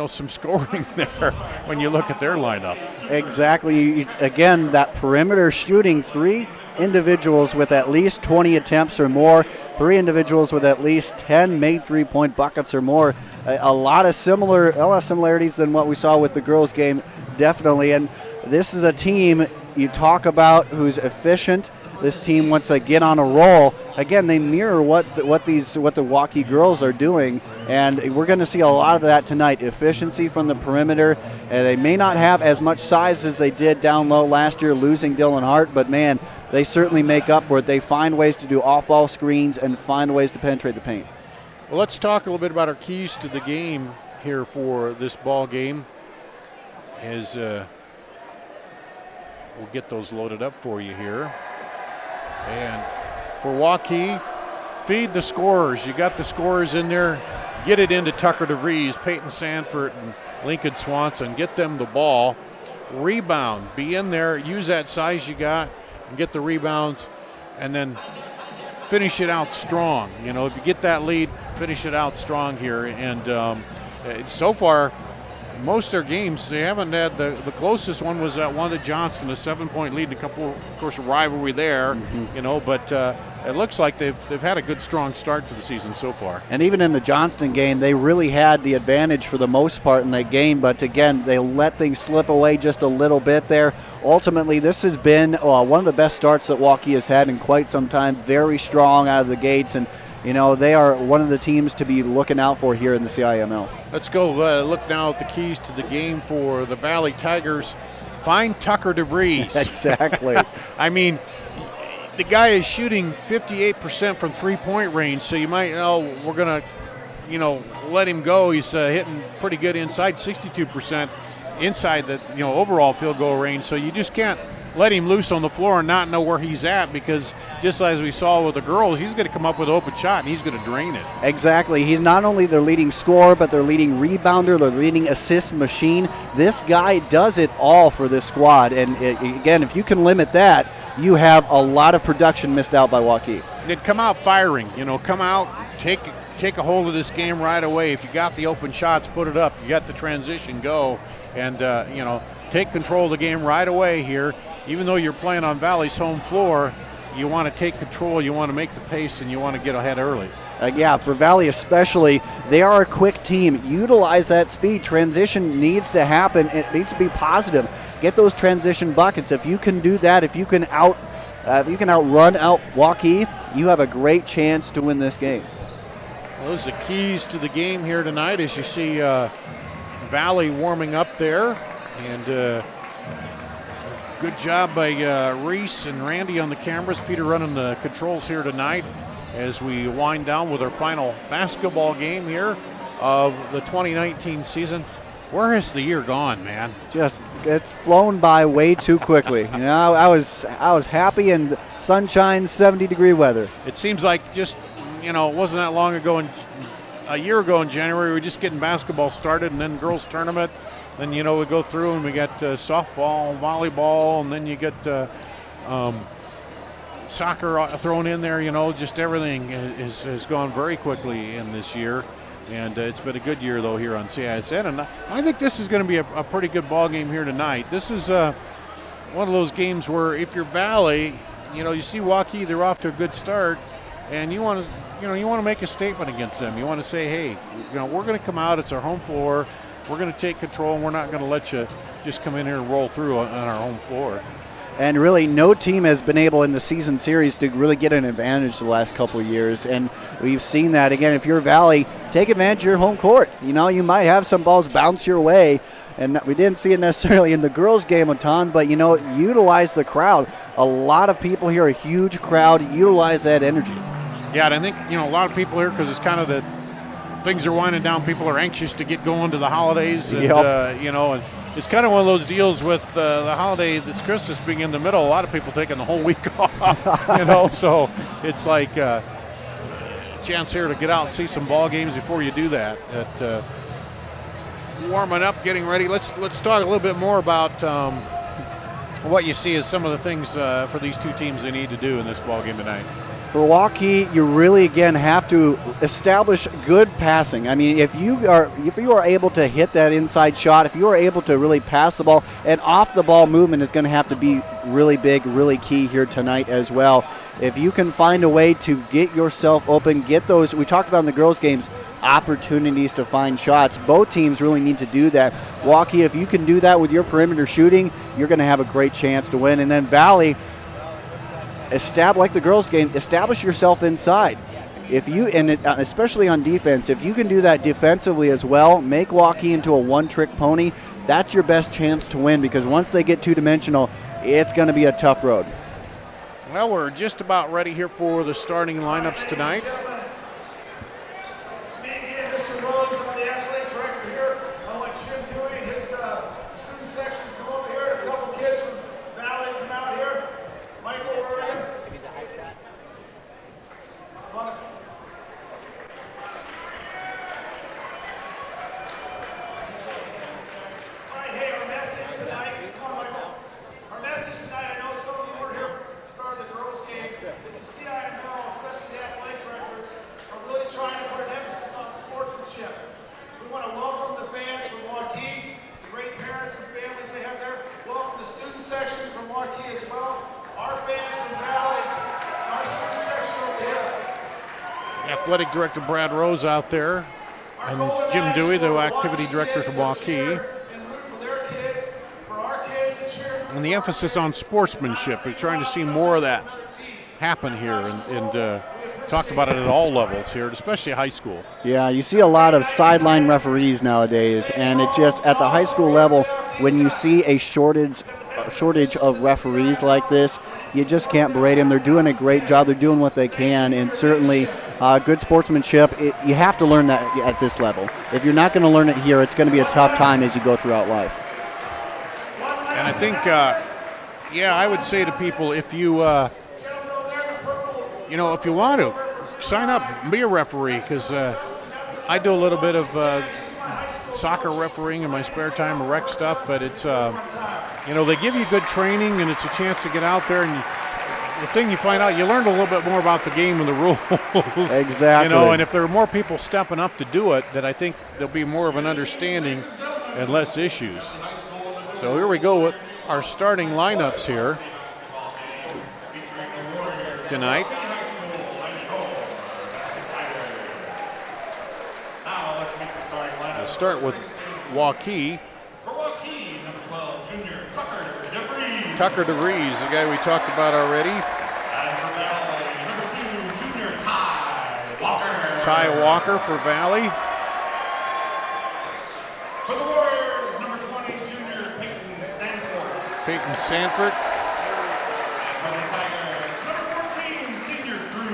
some scoring there when you look at their lineup. Exactly. Again, that perimeter shooting, 3 individuals with at least 20 attempts or more, 3 individuals with at least 10 made 3-point buckets or more. A lot of similarities than what we saw with the girls' game, definitely. And this is a team you talk about who's efficient. This team, once they get on a roll, again, they mirror what the Waukee girls are doing, and we're going to see a lot of that tonight. Efficiency from the perimeter. They may not have as much size as they did down low last year, losing Dylan Hart, but man, they certainly make up for it. They find ways to do off-ball screens and find ways to penetrate the paint. Well, let's talk a little bit about our keys to the game here for this ball game. As we'll get those loaded up for you here. And for Waukee, feed the scorers. You got the scorers in there. Get it into Tucker DeVries, Peyton Sanford, and Lincoln Swanson. Get them the ball. Rebound. Be in there. Use that size you got and get the rebounds. And then finish it out strong. If you get that lead, finish it out strong here. And so far, most of their games, they haven't had the closest one was that one to Johnson, a 7-point lead, and a couple, of course, a rivalry there, but it looks like they've had a good, strong start to the season so far. And even in the Johnston game, they really had the advantage for the most part in that game, but again, they let things slip away just a little bit there. Ultimately, this has been one of the best starts that Waukee has had in quite some time, very strong out of the gates, and they are one of the teams to be looking out for here in the CIML. Let's go look now at the keys to the game for the Valley Tigers. Find Tucker DeVries. Exactly. I mean, the guy is shooting 58% from three-point range, so you might, we're going to, let him go. He's hitting pretty good inside, 62% inside the, overall field goal range, so you just can't let him loose on the floor and not know where he's at, because just as we saw with the girls, he's going to come up with an open shot and he's going to drain it. Exactly. He's not only their leading scorer, but their leading rebounder, their leading assist machine. This guy does it all for this squad. And again, if you can limit that, you have a lot of production missed out by Waukee. They'd come out firing, come out, take a hold of this game right away. If you got the open shots, put it up. You got the transition, go. And, take control of the game right away here. Even though you're playing on Valley's home floor, you want to take control, you want to make the pace, and you want to get ahead early. For Valley especially, they are a quick team. Utilize that speed. Transition needs to happen. It needs to be positive. Get those transition buckets. If you can do that, if you can outrun Waukee, you have a great chance to win this game. Those are the keys to the game here tonight, as you see Valley warming up there, and good job by Reese and Randy on the cameras. Peter running the controls here tonight as we wind down with our final basketball game here of the 2019 season. Where has the year gone, man? It's flown by way too quickly. I was happy in sunshine, 70-degree weather. It seems like it wasn't that long ago, a year ago in January, we were just getting basketball started, and then girls tournament. Then, we go through and we got softball, volleyball, and then you get soccer thrown in there. Just everything has gone very quickly in this year. And it's been a good year, though, here on CISN. And I think this is going to be a pretty good ball game here tonight. This is one of those games where if you're Valley, you see Waukee, they're off to a good start, and you want to make a statement against them. You want to say, hey, we're going to come out. It's our home floor. We're going to take control, and we're not going to let you just come in here and roll through on our home floor. And really, no team has been able in the season series to really get an advantage the last couple of years. And we've seen that. Again, if you're Valley, take advantage of your home court. You might have some balls bounce your way. And we didn't see it necessarily in the girls' game a ton, but, utilize the crowd. A lot of people here, a huge crowd, utilize that energy. Yeah, and I think, a lot of people here, because it's kind of things are winding down. People are anxious to get going to the holidays, and and it's kind of one of those deals with the holiday, this Christmas being in the middle. A lot of people taking the whole week off, so it's like a chance here to get out and see some ball games before you do that. Warming up, getting ready. Let's talk a little bit more about what you see as some of the things for these two teams they need to do in this ball game tonight. For Waukee, you really again have to establish good passing. I mean, if you are able to hit that inside shot, if you are able to really pass the ball, and off the ball movement is going to have to be really big, really key here tonight as well. If you can find a way to get yourself open, get those, we talked about in the girls' games, opportunities to find shots. Both teams really need to do that. Waukee, if you can do that with your perimeter shooting, you're going to have a great chance to win. And then Valley, like the girls' game, establish yourself inside. If you, and especially on defense, if you can do that defensively as well, make Waukee into a one-trick pony, that's your best chance to win, because once they get two-dimensional, it's going to be a tough road. Well, we're just about ready here for the starting lineups tonight. It's me again, Mr. Rose. I'm the athletic director here. I want Jim Dewey and his student section to come over here. A couple kids from Valley come out here. Michael, where are you? Give me the high shot. All right, hey, our message tonight. Come on, Michael. Our message tonight, I know some of you were here for the start of the girls' game. This is CIML, especially the athletic directors, are really trying to put an emphasis on sportsmanship. We want to welcome the fans from Waukee, the great parents and families they have there. Welcome the student section from Waukee as well. Our fans from Valley, our student section over here. Athletic Director Brad Rose out there, and Jim Dewey, the activity director from Waukee. And the emphasis on sportsmanship. We're trying to see more of that happen here, and talked about it at all levels here, especially high school. Yeah, you see a lot of sideline referees nowadays, and it just, at the high school level, when you see a shortage of referees like this, you just can't berate them. They're doing a great job. They're doing what they can, and certainly good sportsmanship, you have to learn that at this level. If you're not going to learn it here, it's going to be a tough time as you go throughout life. And I think, I would say to people, if you, if you want to, sign up and be a referee, because I do a little bit of soccer refereeing in my spare time, rec stuff, but it's, they give you good training, and it's a chance to get out there, and the thing you find out, you learn a little bit more about the game and the rules. Exactly. And if there are more people stepping up to do it, then I think there'll be more of an understanding and less issues. So here we go with our starting lineups here tonight. We'll start with Waukee. For Waukee, number 12, junior Tucker DeVries. Tucker DeVries, the guy we talked about already. And for Valley, number 2, junior Ty Walker. Ty Walker for Valley. For the Warriors, number 20, junior Peyton Sanford. Peyton Sanford. And for the Tigers, number 14, senior Drew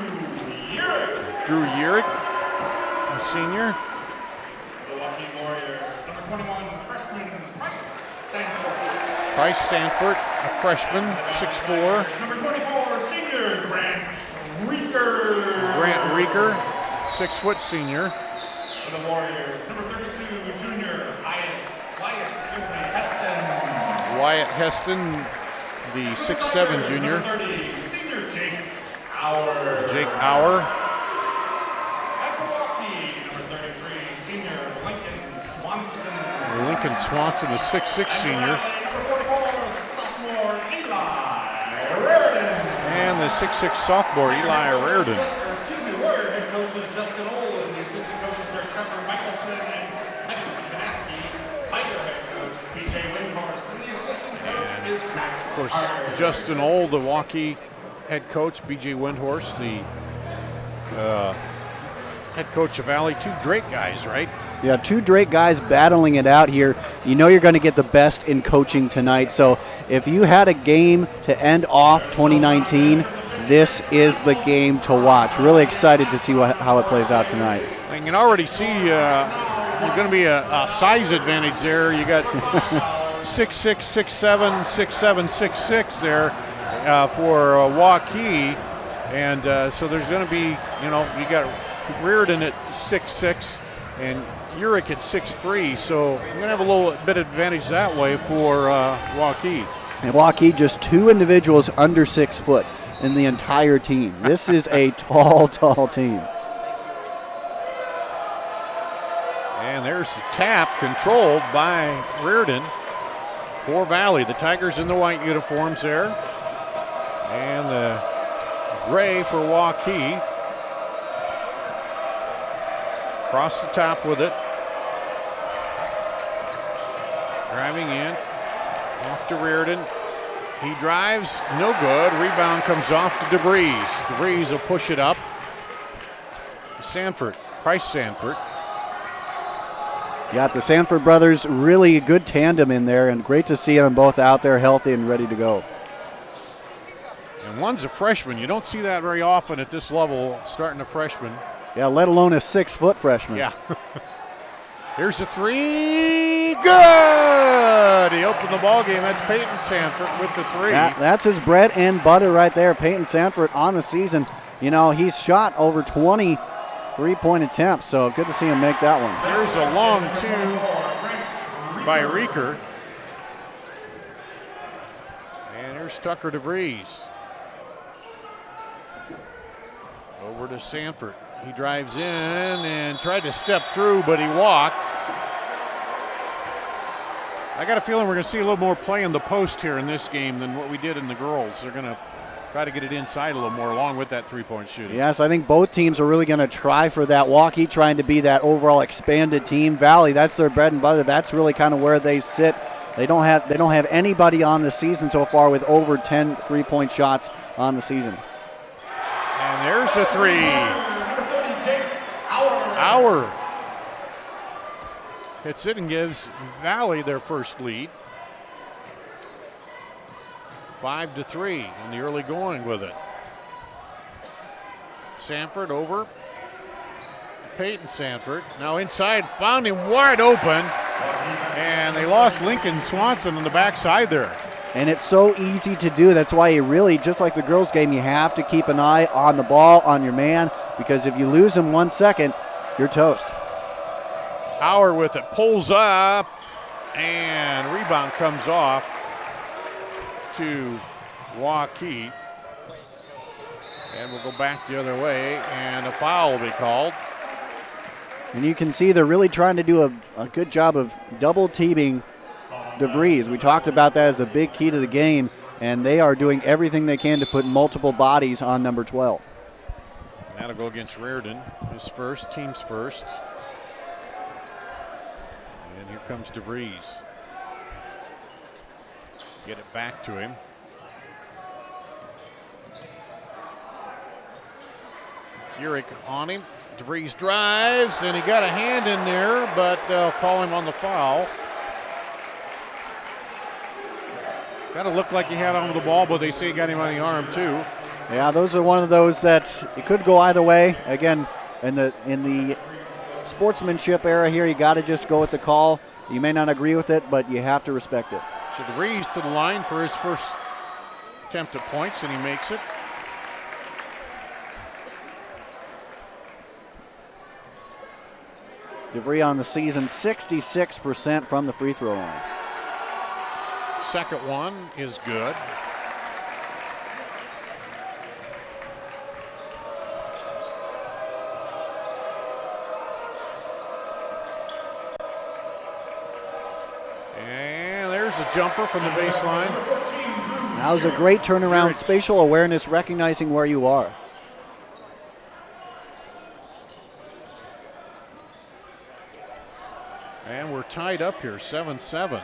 Urick. Drew Urick, a senior. For the Waukee Warriors, number 21, freshman Price Sanford. Price Sanford, a freshman, 6'4". Number 24, senior Grant Reeker. Grant Reeker, 6' senior. For the Warriors, number 32, junior Heston. Wyatt Heston, the 6'7" junior. Number 30, senior Jake Auer. Jake Auer. And for Waukee, number 33, senior Lincoln Swanson. Lincoln Swanson, the 6'6" senior. Number 44, sophomore Eli Reardon. And the 6'6" sophomore Eli Reardon. Warrior head coaches Justin Ole and the assistant coaches are Trevor Michelson and Kevin Kanaski. Tiger head coach BJ Windhorst and the assistant coach is Matt. Of course, Justin Ole, the Waukee head coach, BJ Windhorst, the head coach of Valley. 2 Drake guys, right? Yeah, 2 Drake guys battling it out here. You know you're going to get the best in coaching tonight. So if you had a game to end off 2019, this is the game to watch. Really excited to see how it plays out tonight. I can already see there's going to be a size advantage there. You got 6'6", 6'7", 6'7", 6'6" there for Waukee. And so there's going to be, you got Reardon at 6'6", and Urick at 6'3", so I'm going to have a little bit of advantage that way for Waukee. And Waukee, just 2 individuals under 6 foot. in the entire team. This is a tall, tall team. And there's the tap controlled by Reardon for Valley. The Tigers in the white uniforms there. And the gray for Waukee. Across the top with it. Driving in. Off to Reardon. He drives, no good. Rebound comes off to DeVries. DeVries will push it up. Sanford, Price Sanford. Got the Sanford brothers, really a good tandem in there, and great to see them both out there healthy and ready to go. And one's a freshman. You don't see that very often at this level, starting a freshman. Yeah, let alone a 6-foot freshman. Yeah. Here's a three. Good! He opened the ball game. That's Peyton Sanford with the three. That's his bread and butter right there. Peyton Sanford on the season. You know, he's shot over 20 3-point attempts, so good to see him make that one. There's a long two by Reeker. And here's Tucker DeVries. Over to Sanford. He drives in and tried to step through, but he walked. I got a feeling we're going to see a little more play in the post here in this game than what we did in the girls. They're going to try to get it inside a little more along with that three-point shooting. Yes, I think both teams are really going to try for that. Waukee trying to be that overall expanded team. Valley, that's their bread and butter. That's really kind of where they sit. They don't have anybody on the season so far with over 10 three-point shots on the season. And there's a three. Auer hits it and gives Valley their first lead. 5-3 in the early going with it. Sanford over to Peyton Sanford. Now inside, found him wide open, and they lost Lincoln Swanson on the backside there. And it's so easy to do. That's why you really, just like the girls' game, you have to keep an eye on the ball, on your man, because if you lose him 1 second, you're toast. Auer with it, pulls up, and rebound comes off to Waukee. And we'll go back the other way, and a foul will be called. And you can see they're really trying to do a good job of double teaming DeVries. We talked about that as a big key to the game, and they are doing everything they can to put multiple bodies on number 12. That'll go against Reardon, his first, team's first. And here comes DeVries. Get it back to him. Urick on him. DeVries drives, and he got a hand in there, but they'll call him on the foul. Kind of looked like he had on the ball, but they say he got him on the arm too. Yeah, those are one of those that it could go either way. Again, in the sportsmanship era here, you got to just go with the call. You may not agree with it, but you have to respect it. So DeVries to the line for his first attempt at points, and he makes it. DeVries on the season, 66% from the free throw line. Second one is good. And there's a jumper from the baseline. That was a great turnaround, spatial awareness, recognizing where you are. And we're tied up here, 7-7.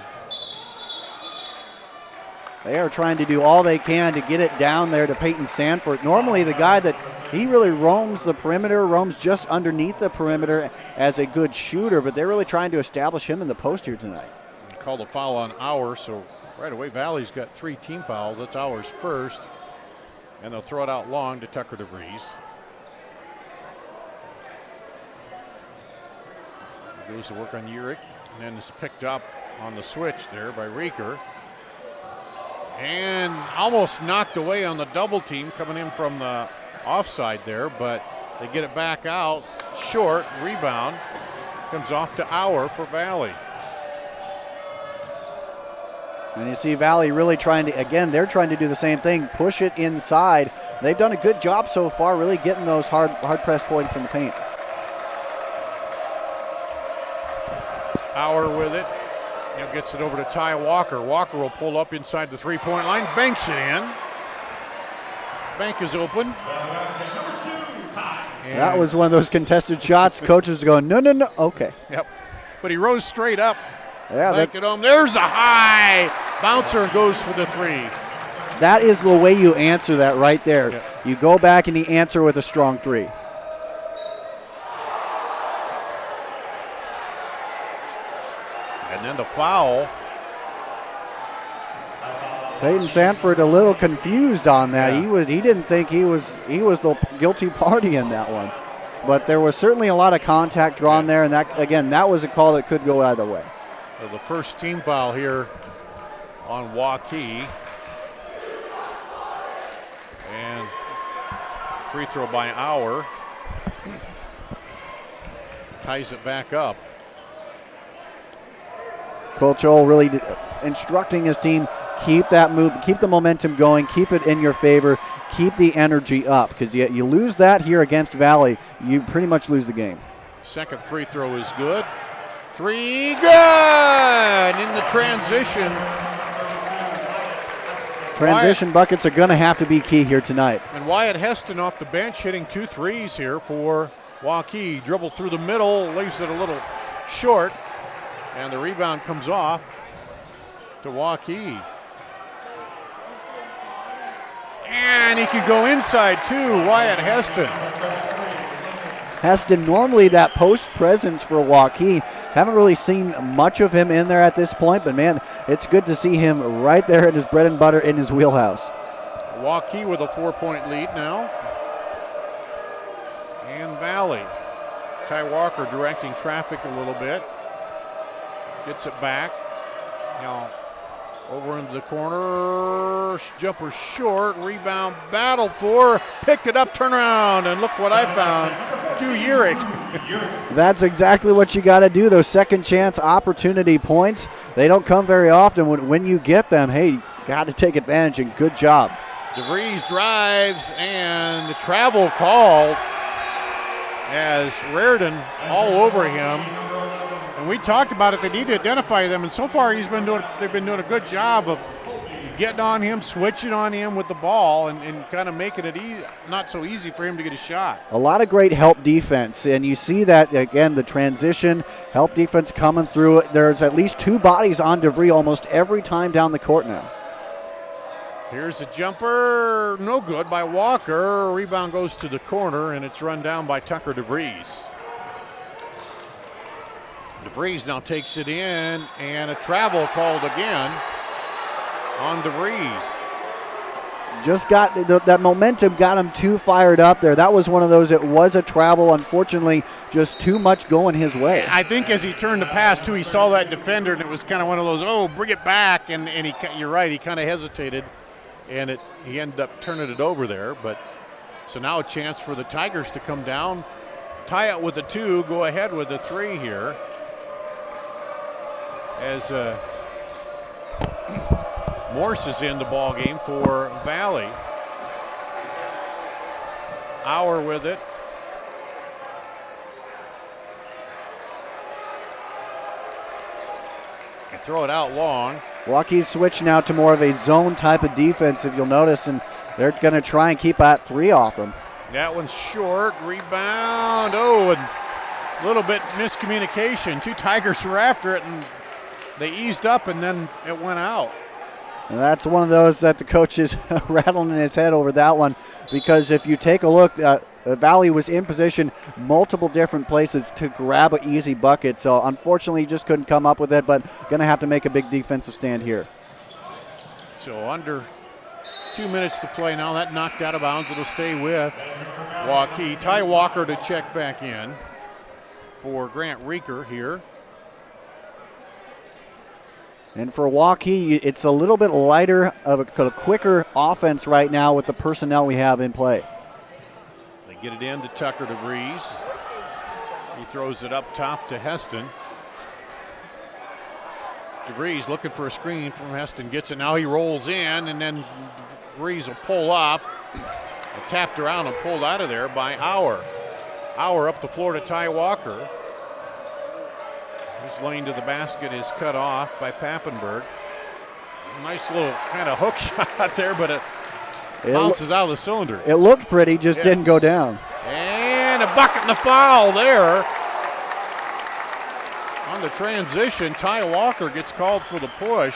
They are trying to do all they can to get it down there to Peyton Sanford. Normally the guy that he really roams the perimeter, roams just underneath the perimeter as a good shooter, but they're really trying to establish him in the post here tonight. They called a foul on Auer, so right away Valley's got 3 team fouls. That's Auer's first. And they'll throw it out long to Tucker DeVries. Goes to work on Urick, and then it's picked up on the switch there by Reeker. And almost knocked away on the double team coming in from the offside there, but they get it back out short. Rebound comes off to Auer for Valley. And you see Valley really trying to, again, they're trying to do the same thing, push it inside they've done a good job so far really getting those hard press points in the paint. Auer with it. Now gets it over to Ty Walker. Walker will pull up inside the three-point line, banks it in. Bank is open. That was one of those contested shots. Coaches are going, no, okay. Yep, but he rose straight up. Yeah, banked it home. There's a high bouncer and goes for the three. That is the way you answer that right there. Yep. You go back and you answer with a strong three. And then the foul. Peyton Sanford a little confused on that. Yeah. He didn't think he was the guilty party in that one. But there was certainly a lot of contact drawn there, and that was a call that could go either way. So the first team foul here on Waukee. And free throw by Auer. Ties it back up. Coach O really instructing his team, keep that move, keep the momentum going, keep it in your favor, keep the energy up, because you lose that here against Valley, you pretty much lose the game. Second free throw is good. Three, good! In the transition. Transition buckets are going to have to be key here tonight. And Wyatt Heston off the bench hitting 2 threes here for Waukee. Dribbled through the middle, leaves it a little short, and the rebound comes off to Waukee. And he could go inside too, Wyatt Heston. Heston, normally that post presence for Waukee. Haven't really seen much of him in there at this point, but man, it's good to see him right there in his bread and butter in his wheelhouse. Waukee with a 4-point lead now. And Valley. Ty Walker directing traffic a little bit. Gets it back. Now over into the corner. Jumper short. Rebound battle for. Picked it up, turn around, and look what I found. Drew Urick. That's exactly what you got to do. Those second chance opportunity points, they don't come very often. When you get them, hey, you got to take advantage, and good job. DeVries drives, and the travel called as Reardon all over him. And we talked about it, they need to identify them, and so far they've been doing a good job of getting on him, switching on him with the ball, and kind of making it not so easy for him to get a shot. A lot of great help defense, and you see that, again, the transition, help defense coming through. There's at least 2 bodies on DeVries almost every time down the court now. Here's a jumper, no good by Walker. Rebound goes to the corner, and it's run down by Tucker DeVries. DeVries now takes it in, and a travel called again on DeVries. Just got that momentum, got him too fired up there. That was one of those, it was a travel, unfortunately, just too much going his way. I think as he turned the pass, too, he saw that defender, and it was kind of one of those, oh, bring it back, and you're right, he kind of hesitated, and he ended up turning it over there. But so now a chance for the Tigers to come down, tie it with a 2, go ahead with a 3 here. As Morse is in the ball game for Valley. Auer with it. They throw it out long. Waukee's switch now to more of a zone type of defense, if you'll notice, and they're going to try and keep that 3 off them. That one's short. Rebound. Oh, and a little bit miscommunication. 2 Tigers were after it, and they eased up, and then it went out. And that's one of those that the coach is rattling in his head over that one, because if you take a look, Valley was in position multiple different places to grab an easy bucket. So unfortunately, he just couldn't come up with it, but going to have to make a big defensive stand here. So under 2 minutes to play now. That knocked out of bounds. It'll stay with Waukee. Ty Walker to check back in for Grant Reeker here. And for Waukee, it's a little bit lighter of a quicker offense right now with the personnel we have in play. They get it in to Tucker DeVries. He throws it up top to Heston. DeVries looking for a screen from Heston, gets it. Now he rolls in, and then DeVries will pull up. Tapped around and pulled out of there by Auer. Auer up the floor to Ty Walker. His lane to the basket is cut off by Pappenberg. Nice little kind of hook shot there, but it bounces out of the cylinder. It looked pretty, just didn't go down. And a bucket and a foul there. On the transition, Ty Walker gets called for the push.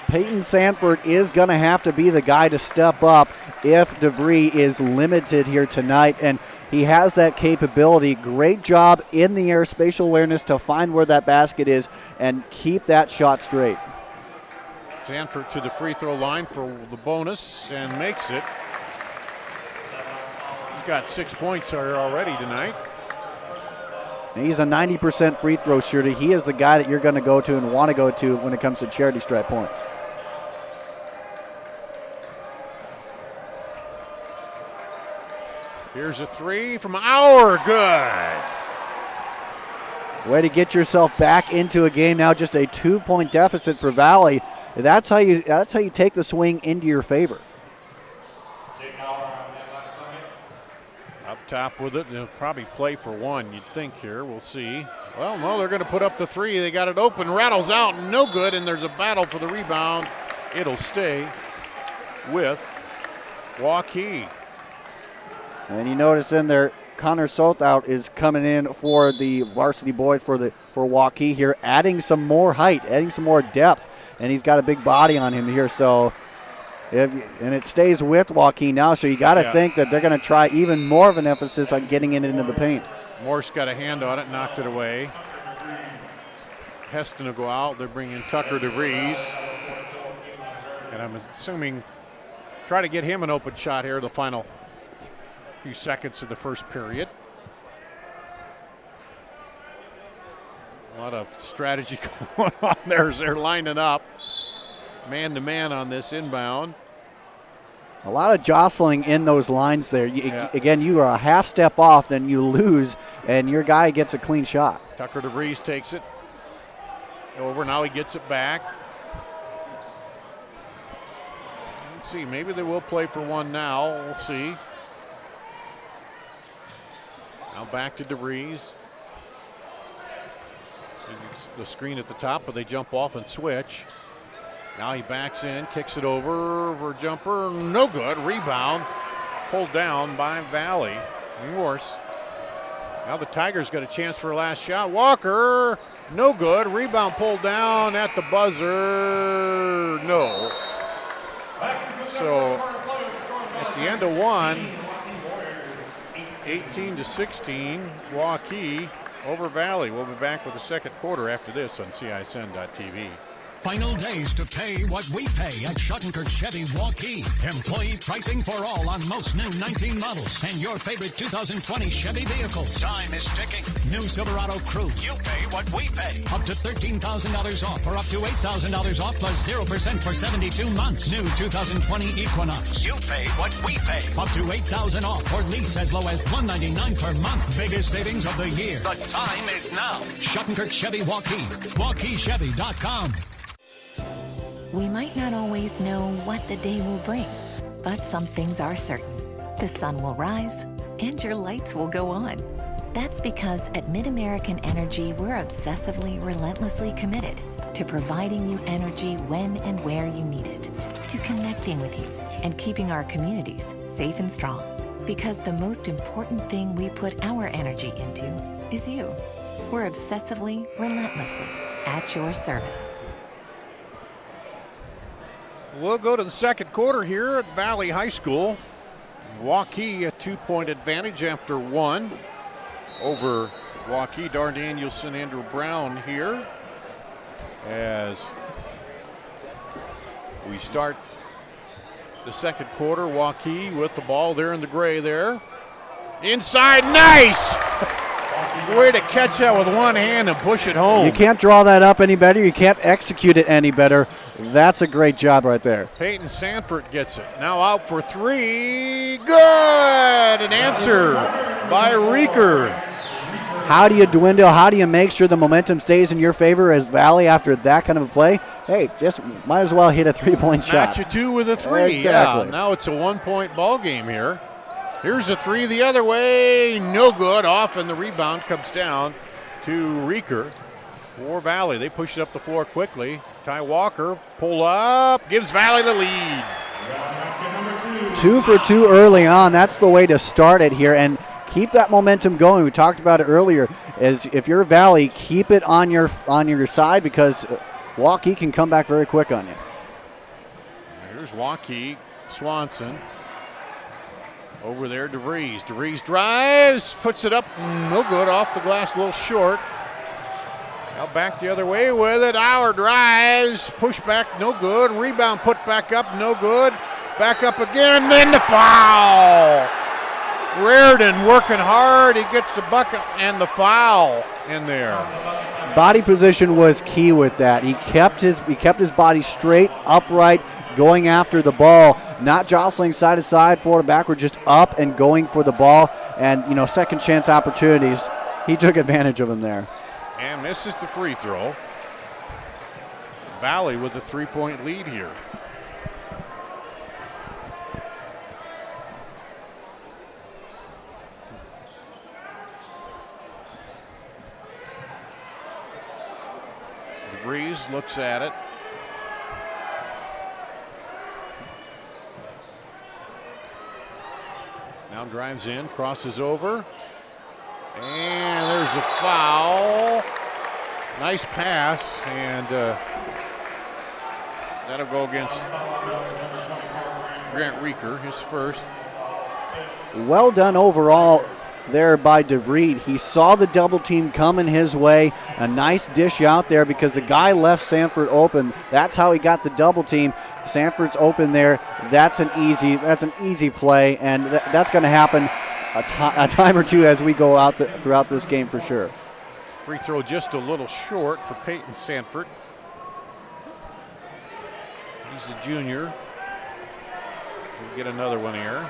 Peyton Sanford is going to have to be the guy to step up if DeVries is limited here tonight, and he has that capability. Great job in the air, spatial awareness to find where that basket is and keep that shot straight. Sanford to the free throw line for the bonus and makes it. He's got 6 points here already tonight. And he's a 90% free throw shooter. He is the guy that you're going to go to and want to go to when it comes to charity stripe points. Here's a three from Auer, good. Way to get yourself back into a game now, just a 2-point deficit for Valley. That's how you take the swing into your favor. Up top with it, they'll probably play for one, you'd think here, we'll see. Well, no, they're gonna put up the three, they got it open, rattles out, no good, and there's a battle for the rebound. It'll stay with Waukee. And you notice in there, Connor Soltout is coming in for the varsity boys for Waukee here, adding some more height, adding some more depth, and he's got a big body on him here. So, and it stays with Waukee now. So you got to think that they're going to try even more of an emphasis on getting it into the paint. Morse got a hand on it, knocked it away. Heston will go out. They're bringing Tucker DeVries, and I'm assuming try to get him an open shot here. The final few seconds of the first period. A lot of strategy going on there as they're lining up man-to-man on this inbound. A lot of jostling in those lines there. Again, you are a half step off, then you lose, and your guy gets a clean shot. Tucker DeVries takes it over. Now he gets it back. Let's see, maybe they will play for one now. We'll see. Now back to DeVries. The screen at the top, but they jump off and switch. Now he backs in, kicks it over for a jumper. No good. Rebound. Pulled down by Valley. Morse. Now the Tigers got a chance for a last shot. Walker. No good. Rebound pulled down at the buzzer. No. So at the end of one, 18-16, Waukee over Valley. We'll be back with the second quarter after this on CISN.TV. Final days to pay what we pay at Schottenkirk Chevy Waukee. Employee pricing for all on most new 19 models and your favorite 2020 Chevy vehicles. Time is ticking. New Silverado Crew. You pay what we pay. Up to $13,000 off or up to $8,000 off plus 0% for 72 months. New 2020 Equinox. You pay what we pay. Up to $8,000 off or lease as low as $199 per month. Biggest savings of the year. The time is now. Schottenkirk Chevy Waukee. WaukeeChevy.com. We might not always know what the day will bring, but some things are certain. The sun will rise and your lights will go on. That's because at MidAmerican Energy, we're obsessively, relentlessly committed to providing you energy when and where you need it, to connecting with you and keeping our communities safe and strong. Because the most important thing we put our energy into is you. We're obsessively, relentlessly at your service. We'll go to the second quarter here at Valley High School. Waukee a 2-point advantage after one over Waukee. Dar Danielson, Andrew Brown here as we start the second quarter. Waukee with the ball there in the gray there. Inside, nice! Way to catch that with one hand and push it home. You can't draw that up any better. You can't execute it any better. That's a great job right there. Peyton Sanford gets it. Now out for three. Good! An answer by Reeker. How do you dwindle? How do you make sure the momentum stays in your favor as Valley after that kind of a play? Hey, just might as well hit a three-point shot. Match you two with a three. Exactly. Yeah, now it's a one-point ball game here. Here's a three the other way. No good. Off, and the rebound comes down to Reeker for Valley. They push it up the floor quickly. Ty Walker, pull up, gives Valley the lead. 2 for 2 early on. That's the way to start it here, and keep that momentum going. We talked about it earlier. As if you're Valley, keep it on your side because Waukee can come back very quick on you. Here's Waukee, Swanson. Over there, DeVries. DeVries drives, puts it up, no good, off the glass, a little short. Now back the other way with it. Auer drives, push back, no good. Rebound put back up, no good. Back up again, then the foul. Reardon working hard. He gets the bucket and the foul in there. Body position was key with that. He kept his body straight, upright, going after the ball, not jostling side to side, forward to backward, just up and going for the ball. And, second chance opportunities, he took advantage of them there. And misses the free throw. Valley with a 3-point lead here. DeVries looks at it. Now drives in, crosses over. And there's a foul. Nice pass, and that'll go against Grant Reeker, his first. Well done overall there by DeVries. He saw the double team coming his way. A nice dish out there because the guy left Sanford open. That's how he got the double team. Sanford's open there. That's an easy play, and that's going to happen a time or two as we go out throughout this game for sure. Free throw just a little short for Peyton Sanford. He's a junior. We'll get another one here.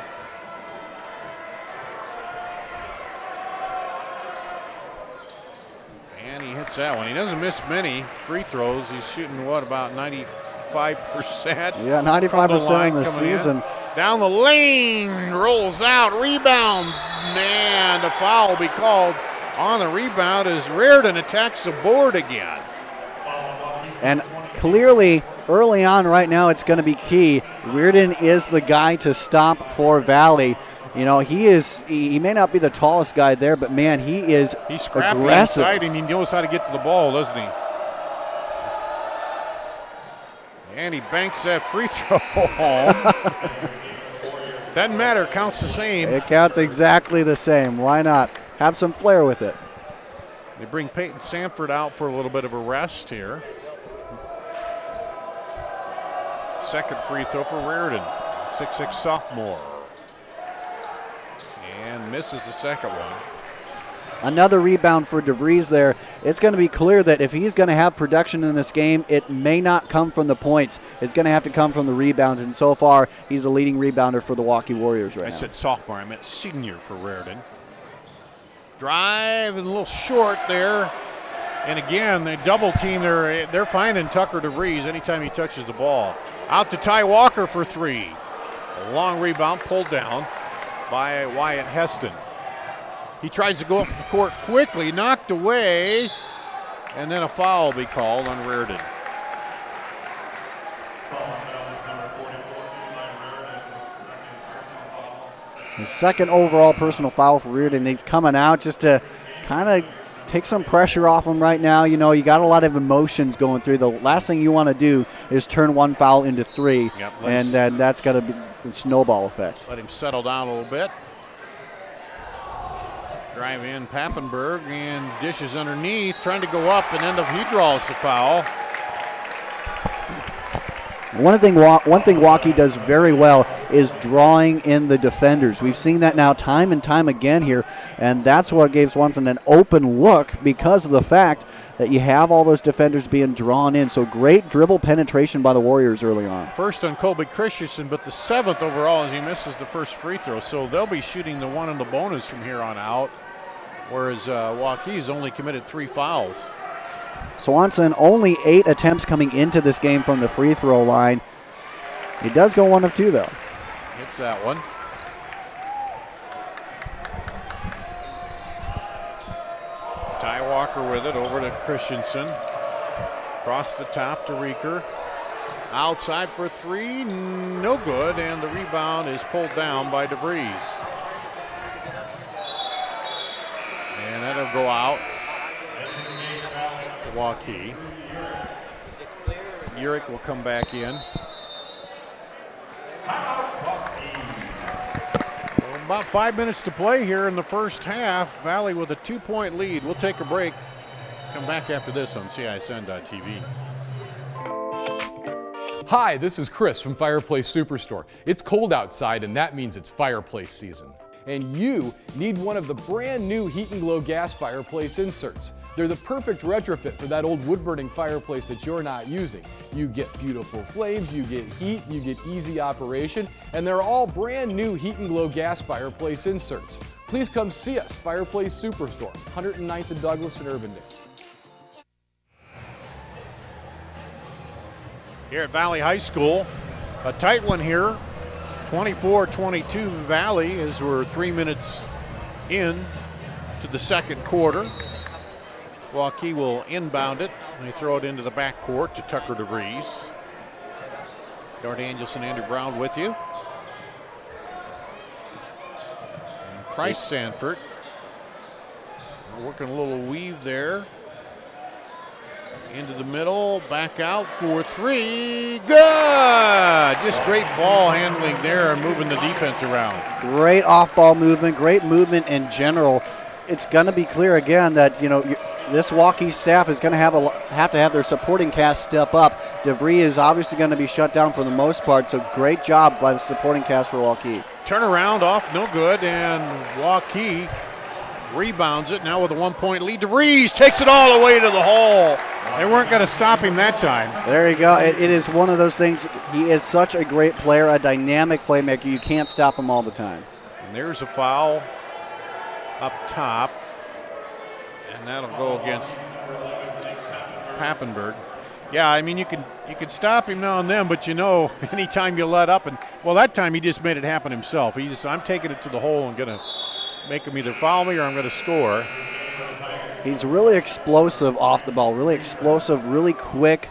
And he hits that one. He doesn't miss many free throws. He's shooting, about 95%? Yeah, 95% in the season. Down the lane, rolls out, rebound. Man, the foul will be called on the rebound as Reardon attacks the board again. And clearly, early on right now, it's going to be key. Reardon is the guy to stop for Valley. He may not be the tallest guy there, but man, he's scrappy aggressive. Inside, and he knows how to get to the ball, doesn't he? And he banks that free throw home. Doesn't matter, counts the same. It counts exactly the same. Why not? Have some flair with it. They bring Peyton Sanford out for a little bit of a rest here. Second free throw for Reardon, 6'6" sophomore. And misses the second one. Another rebound for DeVries there. It's going to be clear that if he's going to have production in this game, it may not come from the points. It's going to have to come from the rebounds, and so far, he's the leading rebounder for the Waukee Warriors right now. I said sophomore, I meant senior for Reardon. Drive and a little short there. And again, they double team. They're finding Tucker DeVries anytime he touches the ball. Out to Ty Walker for three. A long rebound pulled down by Wyatt Heston. He tries to go up the court quickly, knocked away, and then a foul will be called on Reardon. The second overall personal foul for Reardon. He's coming out just to kind of take some pressure off him right now. You got a lot of emotions going through. The last thing you want to do is turn one foul into three, and then that's got to be a snowball effect. Let him settle down a little bit. Drive in Pappenberg and dishes underneath, trying to go up, and he draws the foul. One thing Waukee does very well is drawing in the defenders. We've seen that now time and time again here, and that's what gave Swanson an open look because of the fact that you have all those defenders being drawn in. So great dribble penetration by the Warriors early on. First on Colby Christensen, but the 7th overall as he misses the first free throw. So they'll be shooting the one in the bonus from here on out. whereas Waukee's only committed 3 fouls. Swanson only 8 attempts coming into this game from the free throw line. He does go 1 of 2 though. Hits that one. Ty Walker with it over to Christensen. Across the top to Reeker. Outside for 3, no good, and the rebound is pulled down by DeVries. And that'll go out to Waukee. Urick will come back in. About 5 minutes to play here in the first half. Valley with a 2-point lead. We'll take a break. Come back after this on CISN.TV. Hi, this is Chris from Fireplace Superstore. It's cold outside, and that means it's fireplace season. And you need one of the brand new Heat and Glow gas fireplace inserts. They're the perfect retrofit for that old wood-burning fireplace that you're not using. You get beautiful flames, you get heat, you get easy operation, and they're all brand new Heat and Glow gas fireplace inserts. Please come see us, Fireplace Superstore, 109th and Douglas in Urbandale. Here at Valley High School, a tight one here, 24-22 Valley, as we're 3 minutes in to the second quarter. Waukee will inbound it. They throw it into the backcourt to Tucker DeVries. Dart Danielson, Andrew Brown with you. And Price Sanford working a little weave there. Into the middle, back out for 3. Good! Just great ball handling there and moving the defense around. Great off-ball movement, great movement in general. It's going to be clear again that, you know, this Waukee staff is going to have to have their supporting cast step up. DeVries is obviously going to be shut down for the most part, so great job by the supporting cast for Waukee. Turnaround off, no good, and Waukee rebounds it now with a 1-point lead. DeVries takes it all the way to the hole. They weren't going to stop him that time. There you go. It is one of those things. He is such a great player, a dynamic playmaker. You can't stop him all the time. And there's a foul up top. And that'll go against Pappenberg. Yeah, I mean, you can stop him now and then, but you know, anytime you let up, and well, that time he just made it happen himself. I'm taking it to the hole and going to make him either foul me or I'm going to score. He's really explosive off the ball, really explosive, really quick,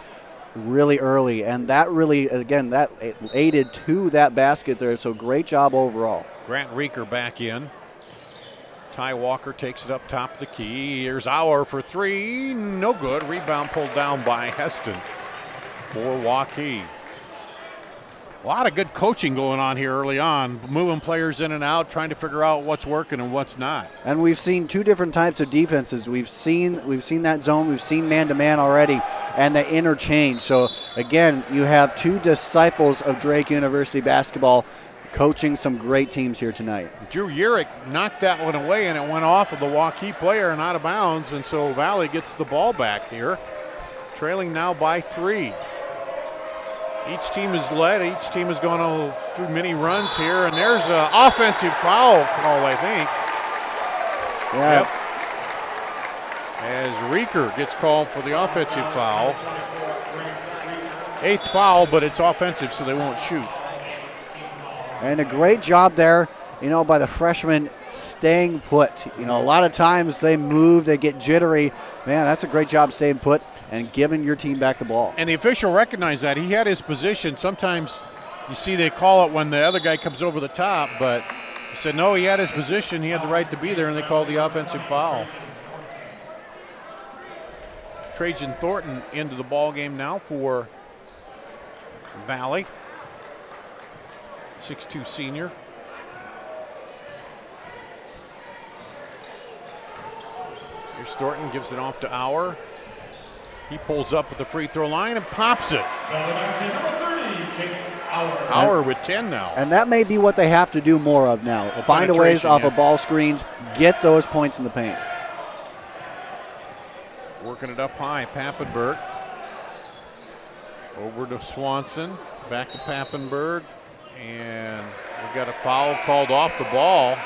really early. And that really, again, that aided to that basket there. So great job overall. Grant Reeker back in. Ty Walker takes it up top of the key. Here's Auer for 3. No good. Rebound pulled down by Heston for Waukee. A lot of good coaching going on here early on, moving players in and out, trying to figure out what's working and what's not. And we've seen 2 different types of defenses. We've seen that zone, we've seen man-to-man already, and the interchange. So again, you have 2 disciples of Drake University basketball coaching some great teams here tonight. Drew Urick knocked that one away, and it went off of the Waukee player and out of bounds, and so Valley gets the ball back here, trailing now by 3. Each team is led. Each team has gone through many runs here, and there's an offensive foul call, I think. Yeah. Yep. As Reeker gets called for the offensive foul. 8th foul, but it's offensive, so they won't shoot. And a great job there, you know, by the freshman staying put. You know, a lot of times they move, they get jittery. Man, that's a great job staying put and giving your team back the ball. And the official recognized that. He had his position. Sometimes you see they call it when the other guy comes over the top, but he said no, he had his position. He had the right to be there, and they called the offensive foul. Trajan Thornton into the ball game now for Valley. 6'2" senior. Here's Thornton, gives it off to Auer. He pulls up at the free throw line and pops it. Auer with 10 now. And that may be what they have to do more of now. Find a ways off of ball screens, get those points in the paint. Working it up high, Pappenberg. Over to Swanson, back to Pappenberg, and we've got a foul called off the ball.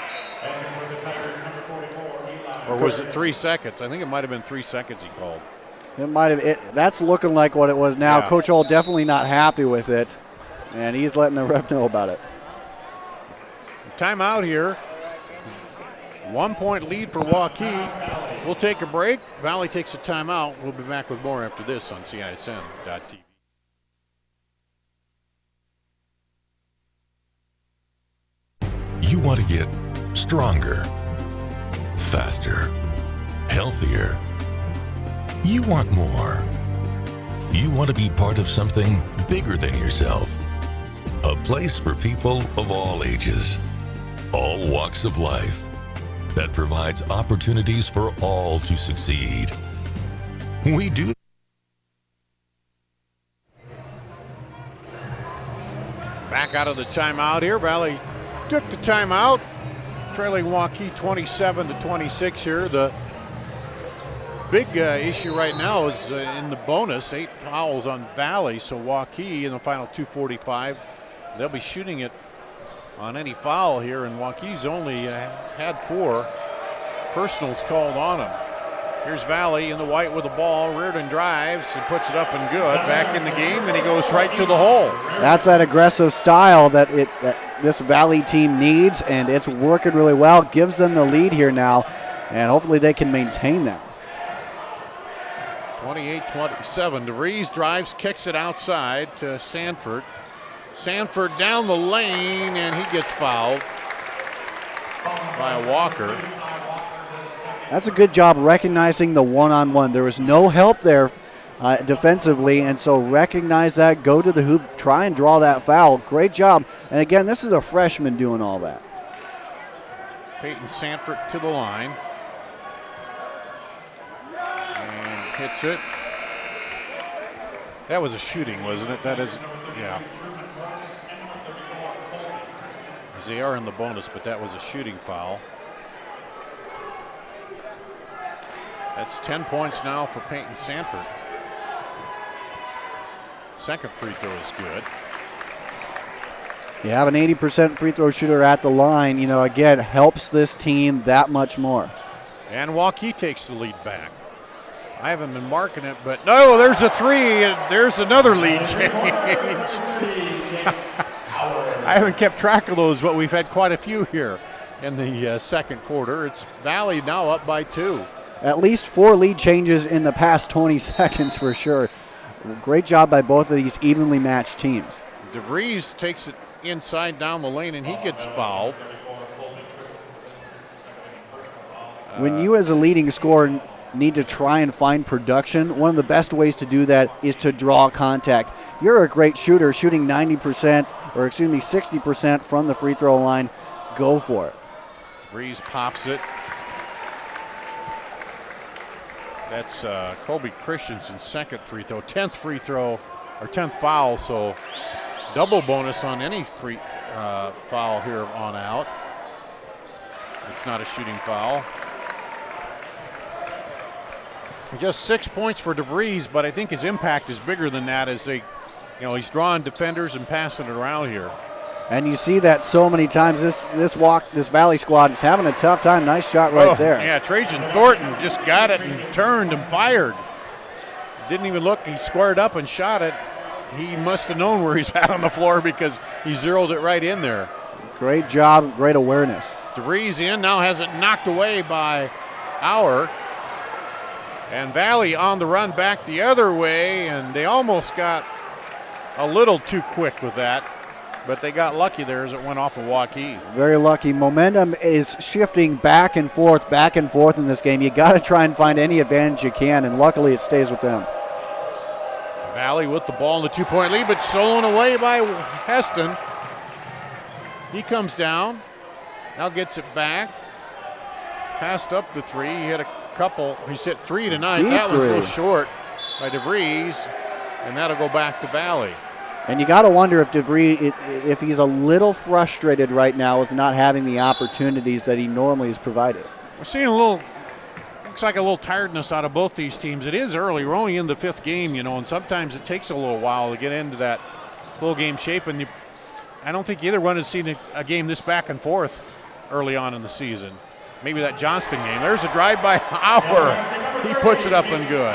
Or was it 3 seconds? I think it might have been 3 seconds he called. It might have. That's looking like what it was now. Yeah. Coach Hull definitely not happy with it, and he's letting the ref know about it. Timeout here. 1 point lead for Waukee. We'll take a break. Valley takes a timeout. We'll be back with more after this on CISN.TV. You want to get stronger, faster, healthier. You want more. You want to be part of something bigger than yourself. A place for people of all ages, all walks of life, that provides opportunities for all to succeed. We do. Back out of the timeout here. Valley took the timeout, trailing Waukee 27-26 here. The big issue right now is in the bonus, 8 fouls on Valley. So Waukee in the final 2:45, they'll be shooting it on any foul here, and Waukee's only had 4 personals called on him. Here's Valley in the white with the ball. Reardon drives and puts it up and good. Back in the game, and he goes right to the hole. That's that aggressive style that this Valley team needs, and it's working really well. Gives them the lead here now, and hopefully they can maintain that. 28-27. DeVries drives, kicks it outside to Sanford. Sanford down the lane, and he gets fouled by a Walker. That's a good job recognizing the one-on-one. There was no help there defensively, and so recognize that, go to the hoop, try and draw that foul. Great job. And again, this is a freshman doing all that. Peyton Sanford to the line. And hits it. That was a shooting, wasn't it? That is, yeah. As they are in the bonus, but that was a shooting foul. That's 10 points now for Peyton Sanford. Second free throw is good. You have an 80% free throw shooter at the line, again, helps this team that much more. And Waukee takes the lead back. I haven't been marking it, but no, there's a 3, and there's another lead change. I haven't kept track of those, but we've had quite a few here in the second quarter. It's Valley now up by 2. At least 4 lead changes in the past 20 seconds for sure. Great job by both of these evenly matched teams. DeVries takes it inside down the lane, and he gets fouled. When you as a leading scorer need to try and find production, one of the best ways to do that is to draw contact. You're a great shooter, shooting 60% from the free throw line. Go for it. DeVries pops it. That's Colby Christensen's second free throw, 10th free throw, or 10th foul, so double bonus on any free foul here on out. It's not a shooting foul. Just 6 points for DeVries, but I think his impact is bigger than that as he's drawing defenders and passing it around here. And you see that so many times. This Valley squad is having a tough time. Nice shot right there. Yeah, Trajan Thornton just got it and turned and fired. Didn't even look. He squared up and shot it. He must have known where he's at on the floor because he zeroed it right in there. Great job, great awareness. DeVries in, now has it knocked away by Auer. And Valley on the run back the other way, and they almost got a little too quick with that. But they got lucky there as it went off of Waukee. Very lucky. Momentum is shifting back and forth in this game. You got to try and find any advantage you can, and luckily it stays with them. Valley with the ball in the 2-point lead, but stolen away by Heston. He comes down, now gets it back. Passed up the 3. He had a couple. He's hit 3 tonight. That was a little short by DeVries, and that'll go back to Valley. And you got to wonder if DeVries, if he's a little frustrated right now with not having the opportunities that he normally has provided. We're seeing looks like a little tiredness out of both these teams. It is early. We're only in the 5th game, and sometimes it takes a little while to get into that full game shape. And I don't think either one has seen a game this back and forth early on in the season. maybe that Johnston game. There's a drive by Auer. He puts it up and good.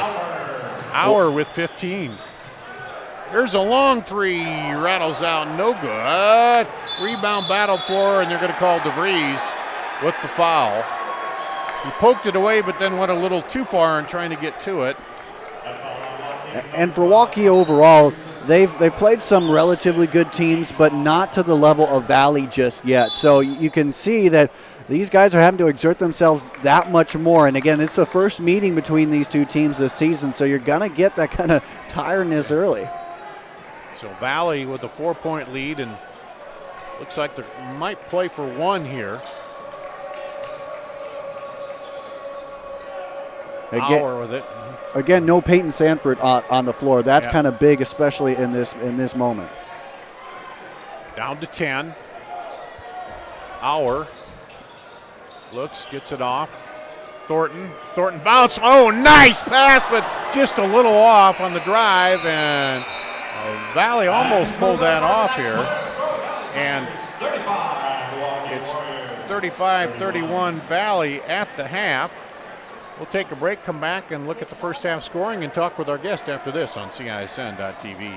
Auer with 15. There's a long three, rattles out, no good. Rebound battle for, and they're going to call DeVries with the foul. He poked it away, but then went a little too far in trying to get to it. And for Waukee overall, they've played some relatively good teams, but not to the level of Valley just yet. So you can see that these guys are having to exert themselves that much more. And again, it's the first meeting between these two teams this season, so you're going to get that kind of tiredness early. So Valley with a 4-point lead, and looks like they might play for one here. Auer with it. Again, no Peyton Sanford on the floor. That's kind of big, especially in this moment. Down to 10. Auer looks, gets it off. Thornton bounce. Oh, nice pass, but just a little off on the drive, and Valley almost pulled that off here. And it's 35-31 Valley at the half. We'll take a break, come back, and look at the first half scoring and talk with our guest after this on CISN.TV.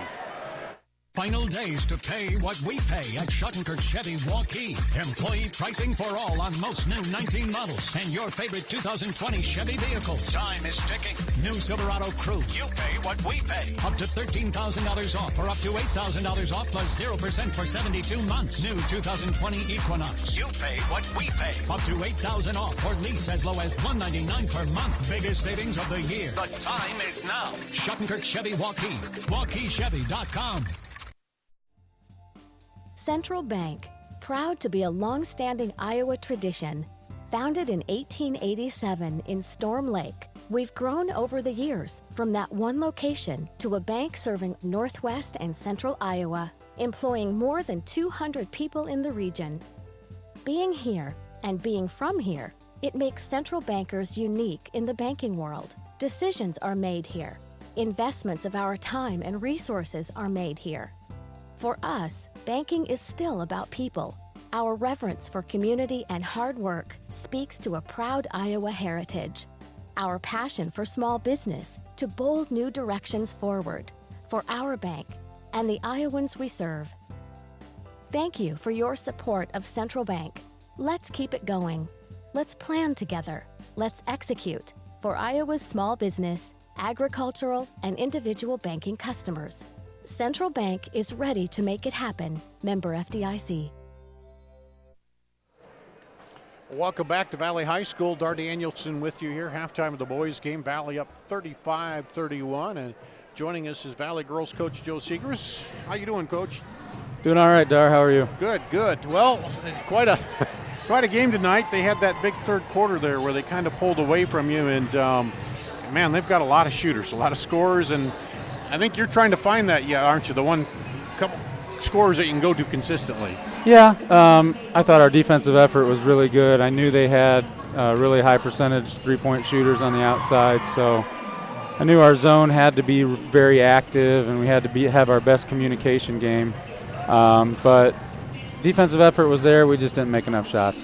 Final days to pay what we pay at Schottenkirk Chevy Waukee. Employee pricing for all on most new 19 models and your favorite 2020 Chevy vehicles. Time is ticking. New Silverado Crew. You pay what we pay. Up to $13,000 off or up to $8,000 off plus 0% for 72 months. New 2020 Equinox. You pay what we pay. Up to $8,000 off or lease as low as $199 per month. Biggest savings of the year. The time is now. Schottenkirk Chevy Waukee. WaukeeChevy.com. Central Bank, proud to be a long-standing Iowa tradition. Founded in 1887 in Storm Lake, we've grown over the years from that one location to a bank serving northwest and central Iowa, employing more than 200 people in the region. Being here and being from here, it makes central bankers unique in the banking world. Decisions are made here. Investments of our time and resources are made here. For us, banking is still about people. Our reverence for community and hard work speaks to a proud Iowa heritage. Our passion for small business to bold new directions forward for our bank and the Iowans we serve. Thank you for your support of Central Bank. Let's keep it going. Let's plan together. Let's execute for Iowa's small business, agricultural, and individual banking customers. Central Bank is ready to make it happen. Member FDIC. Welcome back to Valley High School. Dar Danielson with you here. Halftime of the boys game. Valley up 35-31. And joining us is Valley girls coach Joe Segrist. How you doing, Coach? Doing all right, Dar. How are you? Good, good. Well, it's quite a game tonight. They had that big third quarter there where they kind of pulled away from you. And, man, they've got a lot of shooters, a lot of scorers. And I think you're trying to find that, aren't you? The one couple scorers that you can go to consistently. Yeah, I thought our defensive effort was really good. I knew they had really high percentage three-point shooters on the outside, so I knew our zone had to be very active and we had to have our best communication game. But defensive effort was there. We just didn't make enough shots.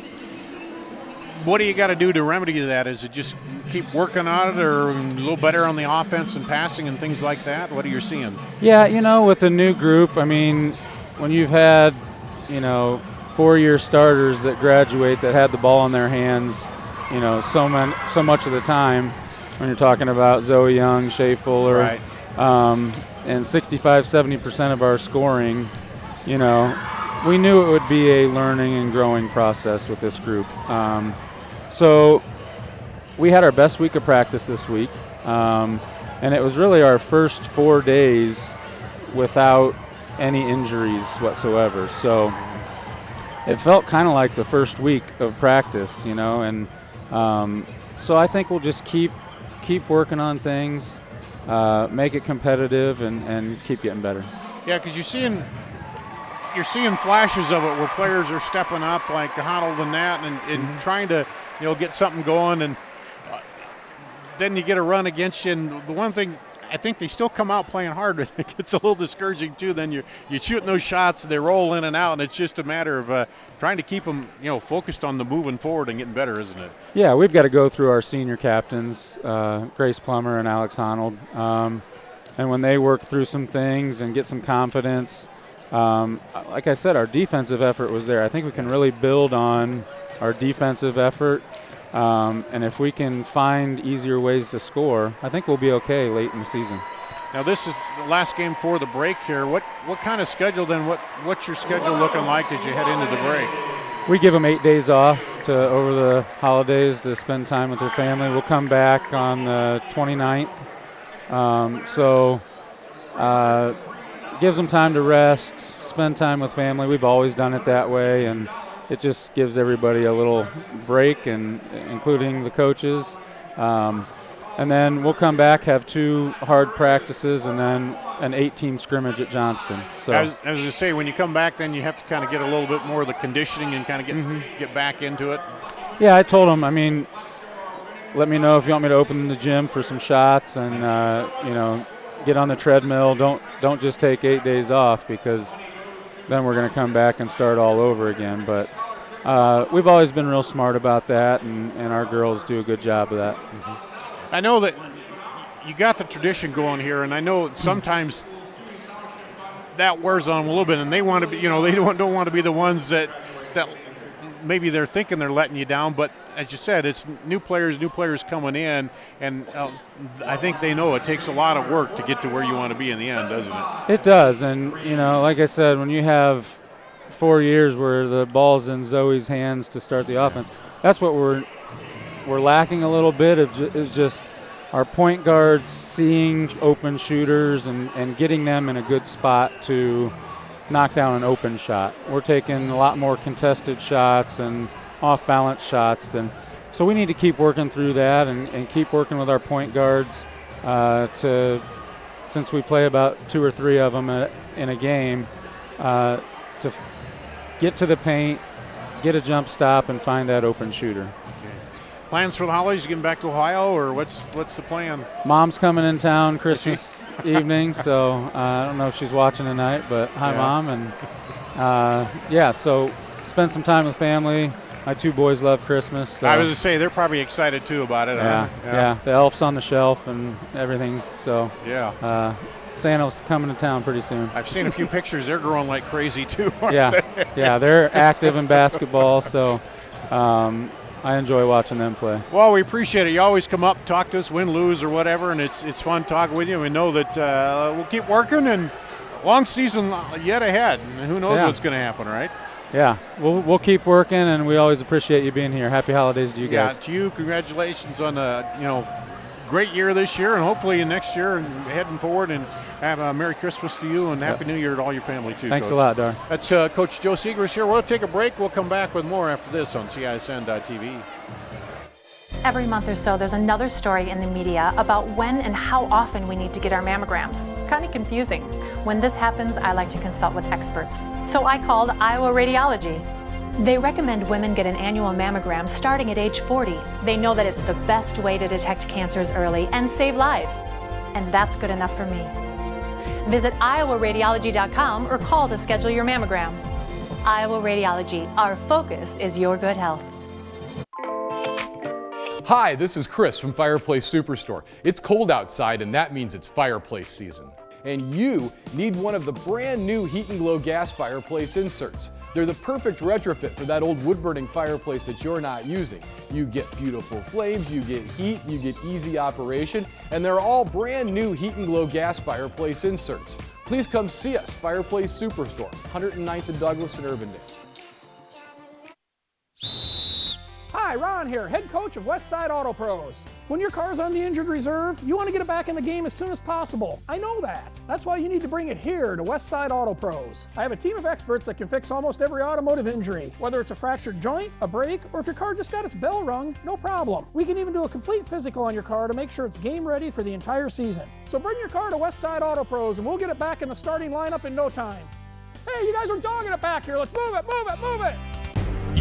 What do you got to do to remedy that? Is it just keep working on it, or a little better on the offense and passing and things like that? What are you seeing? Yeah, with the new group, I mean, when you've had, 4-year starters that graduate that had the ball in their hands, so much of the time, when you're talking about Zoe Young, Shea Fuller, right. And 65-70% of our scoring, we knew it would be a learning and growing process with this group. So we had our best week of practice this week, and it was really our first 4 days without any injuries whatsoever. So it felt kind of like the first week of practice, and so I think we'll just keep working on things, make it competitive, and keep getting better. Yeah, because you're seeing flashes of it where players are stepping up like Honnold and that and trying to get something going, and then you get a run against you. And the one thing I think they still come out playing hard, but it gets a little discouraging too. Then you're shooting those shots, and they roll in and out, and it's just a matter of trying to keep them, focused on the moving forward and getting better, isn't it? Yeah, we've got to go through our senior captains, Grace Plummer and Alex Honnold, and when they work through some things and get some confidence, like I said, our defensive effort was there. I think we can really build on our defensive effort. And if we can find easier ways to score, I think we'll be okay late in the season. Now this is the last game for the break here. What kind of schedule then? What's your schedule looking like as you head into the break? We give them 8 days off over the holidays to spend time with their family. We'll come back on the 29th. Gives them time to rest, spend time with family. We've always done it that way, and it just gives everybody a little break, and including the coaches. And then we'll come back, have 2 hard practices, and then an 8-team scrimmage at Johnston. So I was going to say, when you come back, then you have to kind of get a little bit more of the conditioning and kind of get back into it. Yeah, I told them, let me know if you want me to open the gym for some shots, and get on the treadmill. Don't just take 8 days off, because then we're going to come back and start all over again. But we've always been real smart about that, and our girls do a good job of that. I know that you got the tradition going here, and I know sometimes that wears on them a little bit, and they want to be, they don't want to be the ones that maybe they're thinking they're letting you down. But as you said, it's new players coming in, and I think they know it takes a lot of work to get to where you want to be in the end, doesn't it? It does, and like I said, when you have 4 years where the ball's in Zoe's hands to start the offense, that's what we're lacking a little bit is just our point guards seeing open shooters and getting them in a good spot to knock down an open shot. We're taking a lot more contested shots and off-balance shots so we need to keep working through that and keep working with our point guards since we play about 2 or 3 of them in a game, to get to the paint, get a jump stop, and find that open shooter. Plans for the holidays? You getting back to Ohio, or what's the plan? Mom's coming in town Christmas evening, so I don't know if she's watching tonight, but hi, Mom. And so spend some time with family. My 2 boys love Christmas. So. I was going to say, they're probably excited too about it. Yeah. The elf's on the shelf and everything. So Santa's coming to town pretty soon. I've seen a few pictures. They're growing like crazy too. Yeah, they're active in basketball, so I enjoy watching them play. Well, we appreciate it. You always come up, talk to us, win, lose, or whatever, and it's fun talking with you. We know that we'll keep working, and long season yet ahead. And who knows what's going to happen, right? Yeah, we'll keep working, and we always appreciate you being here. Happy holidays to you guys. Yeah, to you, congratulations on great year this year, and hopefully next year and heading forward. And have a Merry Christmas to you and Happy New Year to all your family too. Thanks Coach. a lot, Dar. That's Coach Joe Segrist here. We'll take a break. We'll come back with more after this on CISN.TV. Every month or so, there's another story in the media about when and how often we need to get our mammograms. Kind of confusing. When this happens, I like to consult with experts. So I called Iowa Radiology. They recommend women get an annual mammogram starting at age 40. They know that it's the best way to detect cancers early and save lives. And that's good enough for me. Visit iowaradiology.com or call to schedule your mammogram. Iowa Radiology, our focus is your good health. Hi, this is Chris from Fireplace Superstore. It's cold outside, and that means it's fireplace season. And you need one of the brand new Heat and Glow gas fireplace inserts. They're the perfect retrofit for that old wood-burning fireplace that you're not using. You get beautiful flames, you get heat, you get easy operation, and they're all brand new Heat and Glow gas fireplace inserts. Please come see us, Fireplace Superstore, 109th and Douglas in Urbandale. Hi, Ron here, head coach of West Side Auto Pros. When your car's on the injured reserve, you want to get it back in the game as soon as possible. I know that. That's why you need to bring it here to West Side Auto Pros. I have a team of experts that can fix almost every automotive injury. Whether it's a fractured joint, a brake, or if your car just got its bell rung, no problem. We can even do a complete physical on your car to make sure it's game ready for the entire season. So bring your car to West Side Auto Pros and we'll get it back in the starting lineup in no time. Hey, you guys are dogging it back here. Let's move it, move it, move it.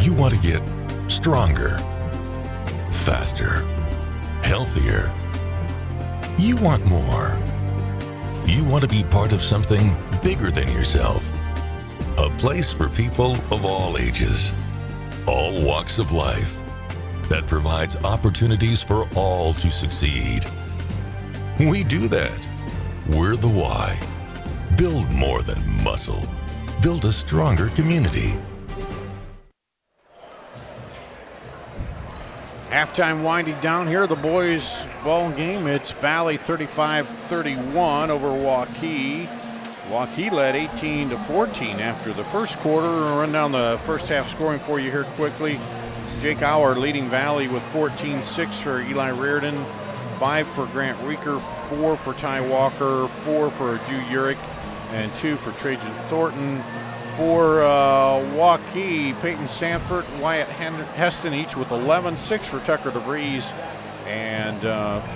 You want to get stronger, faster, healthier. You want more. You want to be part of something bigger than yourself. A place for people of all ages, all walks of life, that provides opportunities for all to succeed. We do that. We're the why. Build more than muscle. Build a stronger community. Halftime winding down here, the boys' ball game. It's Valley 35-31 over Waukee. Waukee led 18-14 after the first quarter. I'll run down the first half scoring for you here quickly. Jake Auer leading Valley with 14-6 for Eli Reardon, 5 for Grant Reeker, 4 for Ty Walker, 4 for Drew Urick, and 2 for Trajan Thornton. For Waukee, Peyton Sanford, Wyatt Heston each with 11, 6 for Tucker DeVries, and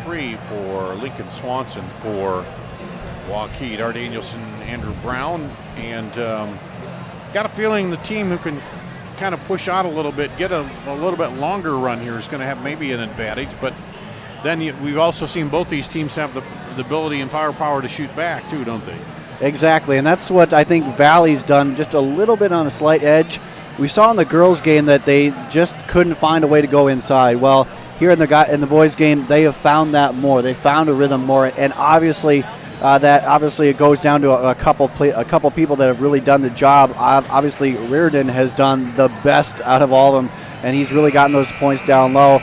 3 for Lincoln Swanson for Waukee. Dar Danielson, Andrew Brown, and got a feeling the team who can kind of push out a little bit, get a little bit longer run here is going to have maybe an advantage, but then we've also seen both these teams have the ability and power to shoot back too, don't they? Exactly, and that's what I think Valley's done, just a little bit on a slight edge. We saw in the girls' game that they just couldn't find a way to go inside. Well, here in the boys' game, they have found that more. They found a rhythm more, and obviously it goes down to a couple people that have really done the job. Obviously, Reardon has done the best out of all of them, and he's really gotten those points down low.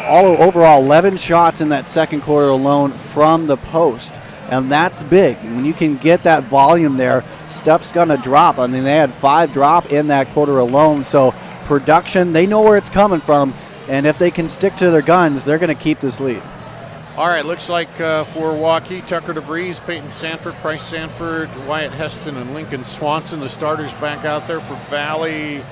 Overall, 11 shots in that second quarter alone from the post. And that's big. When you can get that volume there, stuff's going to drop. I mean, they had 5 drop in that quarter alone. So production, they know where it's coming from. And if they can stick to their guns, they're going to keep this lead. All right, looks like for Waukee, Tucker DeVries, Peyton Sanford, Price Sanford, Wyatt Heston, and Lincoln Swanson, the starters back out there for Valley.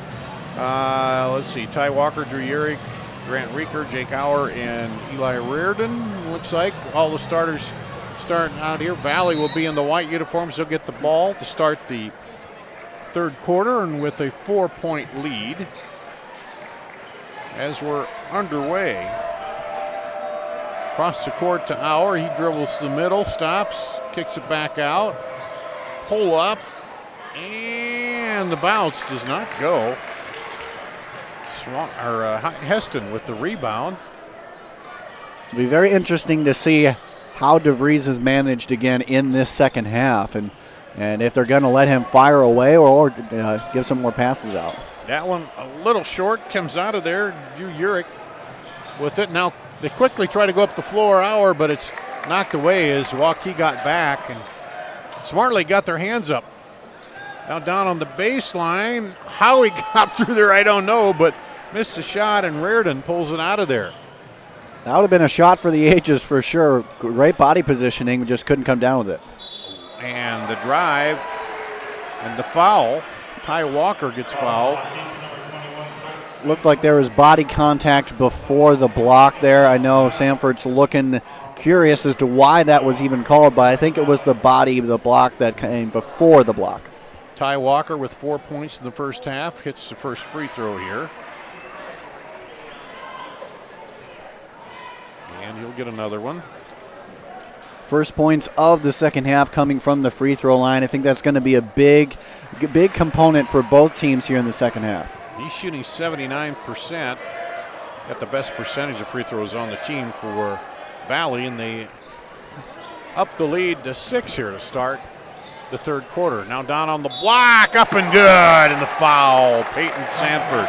Let's see, Ty Walker, Drew Urick, Grant Reeker, Jake Auer, and Eli Reardon. Looks like all the starters starting out here. Valley will be in the white uniforms. They'll get the ball to start the third quarter, and with a 4-point lead as we're underway. Across the court to Auer. He dribbles to the middle, stops, kicks it back out. Pull up, and the bounce does not go. Heston with the rebound. It'll be very interesting to see how DeVries has managed again in this second half, and if they're going to let him fire away or give some more passes out. That one a little short, comes out of there. Drew Urick with it. Now they quickly try to go up the floor, Auer, but it's knocked away as Waukee got back and smartly got their hands up. Now down on the baseline. How he got through there, I don't know, but missed the shot, and Reardon pulls it out of there. That would have been a shot for the ages for sure. Great body positioning, just couldn't come down with it. And the drive and the foul. Ty Walker gets fouled. Looked like there was body contact before the block there. I know Sanford's looking curious as to why that was even called, but I think it was the block that came before the block. Ty Walker with 4 points in the first half, hits the first free throw here. And he'll get another one. First points of the second half coming from the free throw line. I think that's going to be a big component for both teams here in the second half. He's shooting 79%. Got the best percentage of free throws on the team for Valley, and they up the lead to 6 here to start the third quarter. Now down on the block, up and good, and the foul, Peyton Sanford.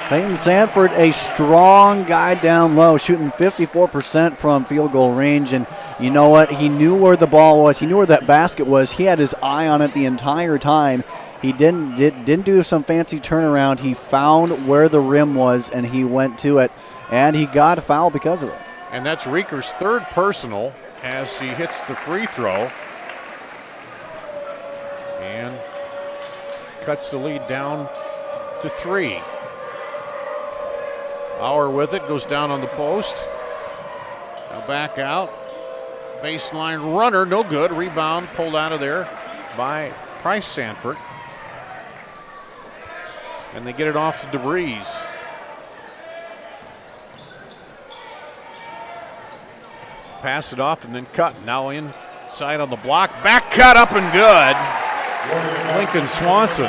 Peyton Sanford, a strong guy down low, shooting 54% from field goal range. And you know what? He knew where the ball was. He knew where that basket was. He had his eye on it the entire time. He didn't do some fancy turnaround. He found where the rim was, and he went to it. And he got a foul because of it. And that's Reeker's third personal as he hits the free throw. And cuts the lead down to 3. Auer with it, goes down on the post. Now back out. Baseline runner, no good. Rebound pulled out of there by Price Sanford. And they get it off to DeVries. Pass it off and then cut. Now in Outside on the block. Back cut up and good. Lincoln Swanson.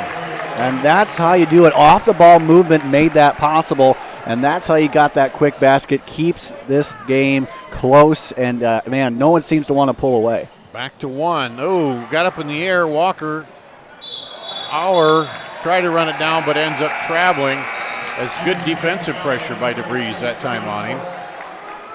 And that's how you do it. Off the ball movement made that possible. And that's how you got that quick basket. Keeps this game close. And, man, no one seems to want to pull away. Back to one. Oh, got up in the air. Walker. Auer tried to run it down, but ends up traveling. As good defensive pressure by DeVries that time on him.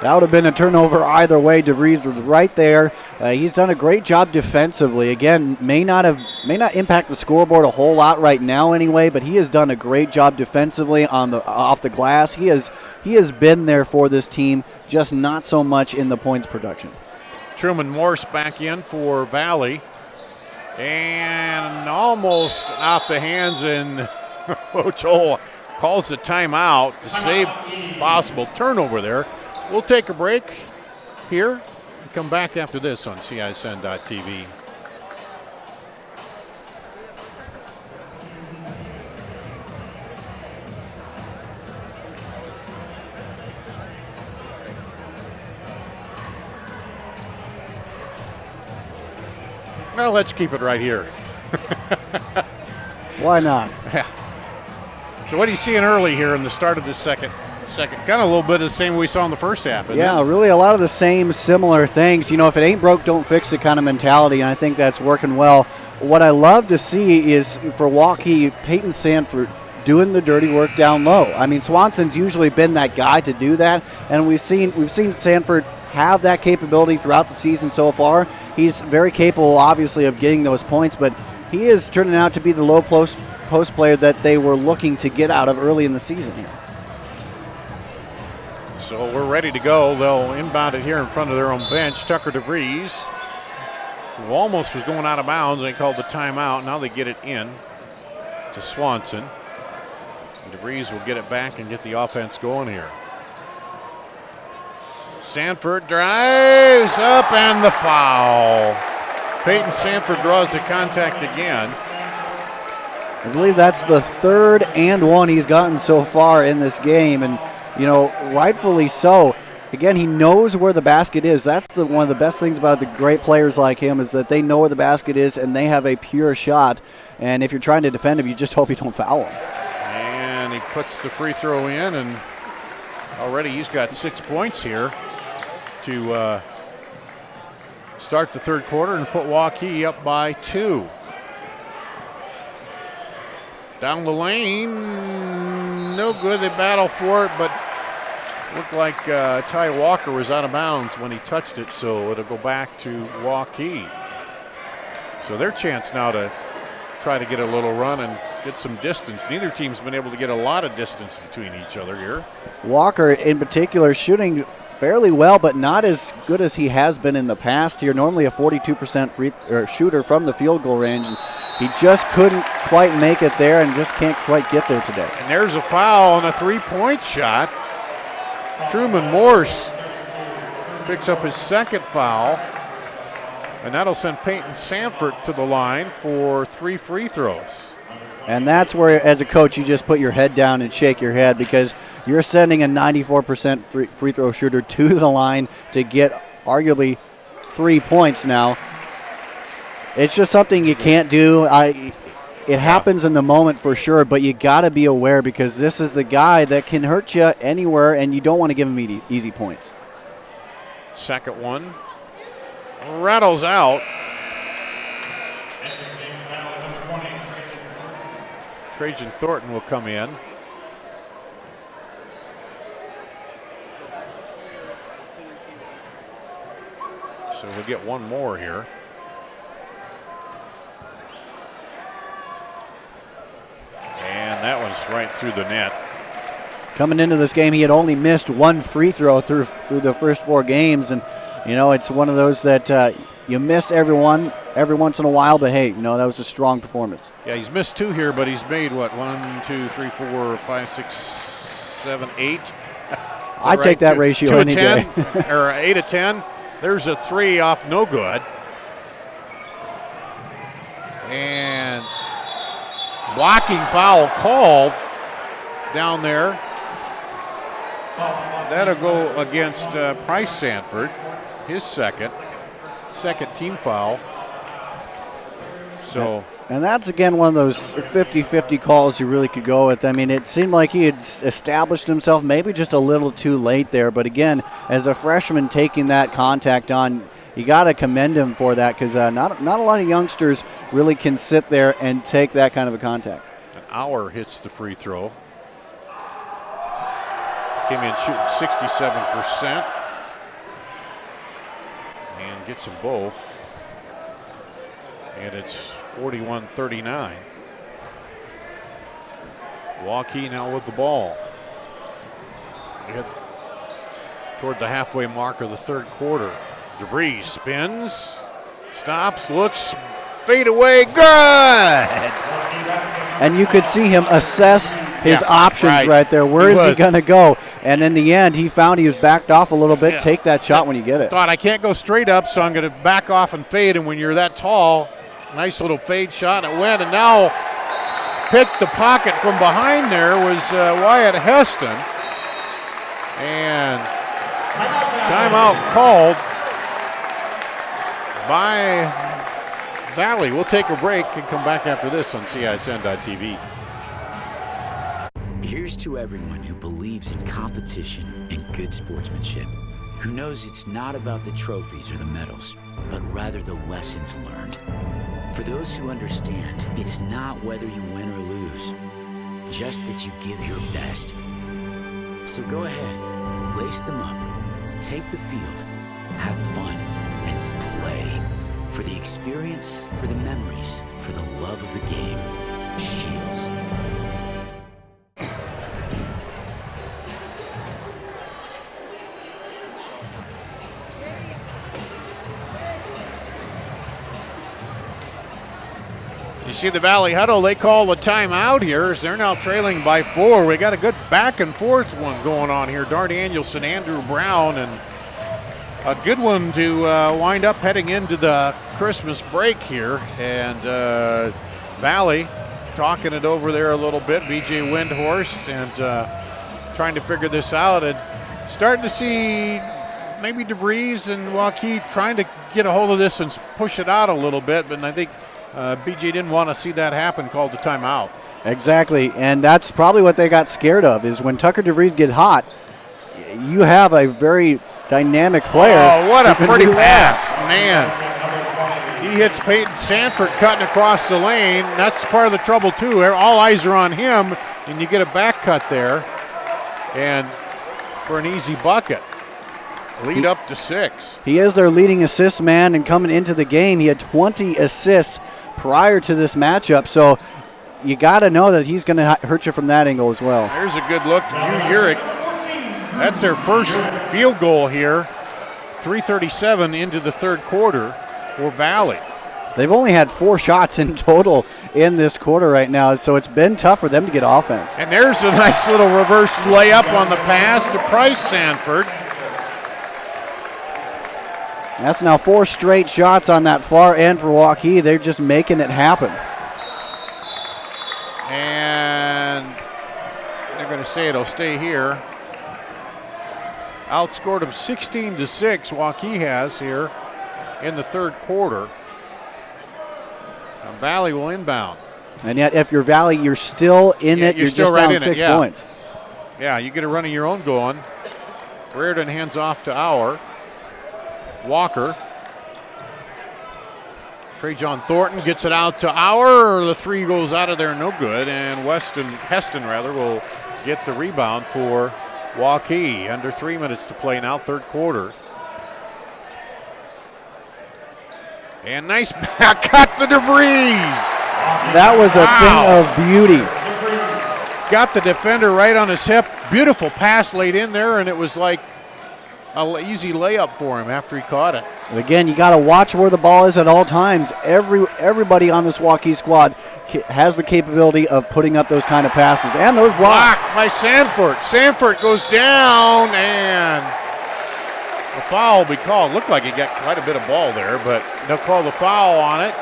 That would have been a turnover either way. DeVries was right there. He's done a great job defensively. Again, may not impact the scoreboard a whole lot right now anyway, but he has done a great job defensively off the glass. He has been there for this team, just not so much in the points production. Truman Morse back in for Valley. And almost off the hands, and Ochoa calls the timeout to save possible turnover there. We'll take a break here and come back after this on CISN.TV. Well, let's keep it right here. Why not? Yeah. So what are you seeing early here in the start of this second? Kind of a little bit of the same we saw in the first half. Yeah, really a lot of the same similar things. You know, if it ain't broke, don't fix it kind of mentality, and I think that's working well. What I love to see is for Waukee, Peyton Sanford doing the dirty work down low. I mean, Swanson's usually been that guy to do that, and we've seen Sanford have that capability throughout the season so far. He's very capable, obviously, of getting those points, but he is turning out to be the low post player that they were looking to get out of early in the season here. So we're ready to go. They'll inbound it here in front of their own bench. Tucker DeVries, who almost was going out of bounds. They called the timeout. Now they get it in to Swanson. And DeVries will get it back and get the offense going here. Sanford drives up and the foul. Peyton Sanford draws the contact again. I believe that's the third and one he's gotten so far in this game, and you know, rightfully so. Again, he knows where the basket is. That's one of the best things about the great players like him is that they know where the basket is and they have a pure shot. And if you're trying to defend him, you just hope you don't foul him. And he puts the free throw in, and already he's got 6 points here to start the third quarter and put Waukee up by 2. Down the lane, no good. They battle for it, but looked like Ty Walker was out of bounds when he touched it, so it'll go back to Waukee. So their chance now to try to get a little run and get some distance. Neither team's been able to get a lot of distance between each other here. Walker, in particular, shooting fairly well, but not as good as he has been in the past here. Normally a 42% shooter from the field goal range. And he just couldn't quite make it there and just can't quite get there today. And there's a foul on a three-point shot. Truman Morse picks up his second foul, and that'll send Peyton Sanford to the line for 3 free throws. And that's where, as a coach, you just put your head down and shake your head because you're sending a 94% free throw shooter to the line to get arguably 3 points now. It's just something you can't do. It happens in the moment for sure, but you got to be aware because this is the guy that can hurt you anywhere, and you don't want to give him easy points. Second one rattles out. Trajan Thornton will come in. So we'll get one more here. And that one's right through the net. Coming into this game, he had only missed 1 free throw through the first 4 games, and you know it's one of those that you miss every once in a while. But hey, that was a strong performance. Yeah, he's missed 2 here, but he's made what 1, 2, 3, 4, 5, 6, 7, 8. I'd take that ratio any day. Or 8 of 10. There's a 3 off, no good. And blocking foul called down there. That'll go against Price Sanford, his second. second team foul. So. And that's, again, one of those 50-50 calls you really could go with. I mean, it seemed like he had established himself maybe just a little too late there. But, again, as a freshman taking that contact on, you got to commend him for that because not a lot of youngsters really can sit there and take that kind of a contact. An hour hits the free throw. Came in shooting 67%. And gets them both. And it's 41-39. Waukee now with the ball. We head toward the halfway mark of the third quarter. DeVries spins, stops, looks, fade away, good! And you could see him assess his options right there. Where is he going to go? And in the end, he found he was backed off a little bit. Take that shot when you get it. Thought I can't go straight up, so I'm going to back off and fade. And when you're that tall, nice little fade shot, and it went. And now picked the pocket from behind there was Wyatt Heston. And timeout called by Valley. We'll take a break and come back after this on CISN.TV. Here's to everyone who believes in competition and good sportsmanship, who knows it's not about the trophies or the medals, but rather the lessons learned. For those who understand, it's not whether you win or lose, just that you give your best. So go ahead, lace them up, take the field, have fun, and play. For the experience, for the memories, for the love of the game. Shields. You see the Valley Huddle, they call a timeout here as they're now trailing by 4. We got a good back and forth one going on here. Dar Danielson, Andrew Brown, and a good one to wind up heading into the Christmas break here. And Valley talking it over there a little bit, BJ Windhorst, and trying to figure this out. And starting to see maybe DeVries and Waukee trying to get a hold of this and push it out a little bit, but I think BJ didn't want to see that happen, called the timeout. Exactly, and that's probably what they got scared of, is when Tucker DeVries get hot, you have a very dynamic player. Oh, what a pretty pass, man. He hits Peyton Sanford cutting across the lane. That's part of the trouble, too. All eyes are on him, and you get a back cut there, and for an easy bucket. Lead up to 6. He is their leading assist man, and coming into the game, he had 20 assists prior to this matchup. So you got to know that he's going to hurt you from that angle as well. There's a good look to Uric. That's their first field goal here. 3:37 into the third quarter for Valley. They've only had 4 shots in total in this quarter right now, so it's been tough for them to get offense. And there's a nice little reverse layup on the pass to Price Sanford. That's now 4 straight shots on that far end for Waukee. They're just making it happen. And they're going to say it'll stay here. Outscored them 16-6, Waukee has here in the third quarter. Now Valley will inbound. And yet if you're Valley, you're still in it. You're just right down 6 points. Yeah, you get a run of your own going. Reardon hands off to Auer. Walker. Trajon Thornton gets it out to Auer. The 3 goes out of there, no good. And Heston will get the rebound for Waukee. Under 3 minutes to play now, third quarter. And nice back cut to DeVries. That was a thing of beauty. Got the defender right on his hip. Beautiful pass laid in there, and it was like an easy layup for him after he caught it. But again, you got to watch where the ball is at all times. Everybody on this Waukee squad has the capability of putting up those kind of passes and those blocks. Blocked by Sanford. Sanford goes down, and a foul will be called. Looked like he got quite a bit of ball there, but they'll call the foul on it.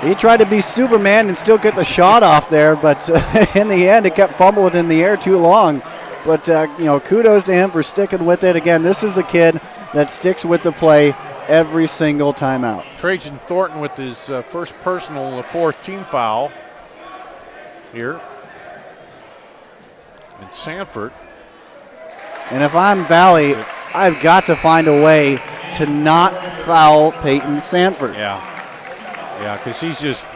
He tried to be Superman and still get the shot off there, but in the end, it kept fumbling in the air too long. But, kudos to him for sticking with it. Again, this is a kid that sticks with the play, every single timeout. Trajan Thornton with his first personal, fourth team foul here. And Sanford. And if I'm Valley, I've got to find a way to not foul Peyton Sanford. Yeah, because he's just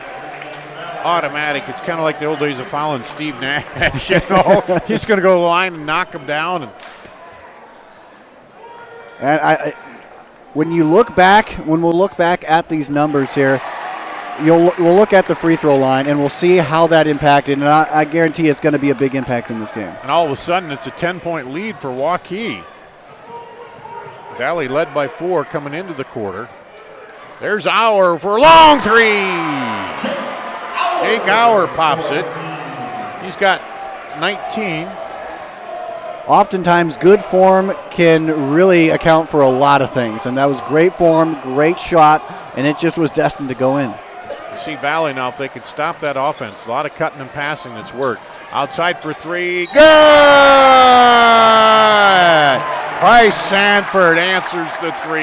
automatic. It's kind of like the old days of fouling Steve Nash. You know, he's going to go to the line and knock him down. And I when we'll look back at these numbers here, we'll look at the free throw line and we'll see how that impacted. And I guarantee it's going to be a big impact in this game. And all of a sudden, it's a 10-point lead for Waukee. Valley led by 4 coming into the quarter. There's Auer for a long three. Jake Auer pops it. He's got 19. Oftentimes, good form can really account for a lot of things, and that was great form, great shot, and it just was destined to go in. You see Valley now, if they could stop that offense. A lot of cutting and passing that's worked. Outside for 3. Good! Bryce Sanford answers the 3.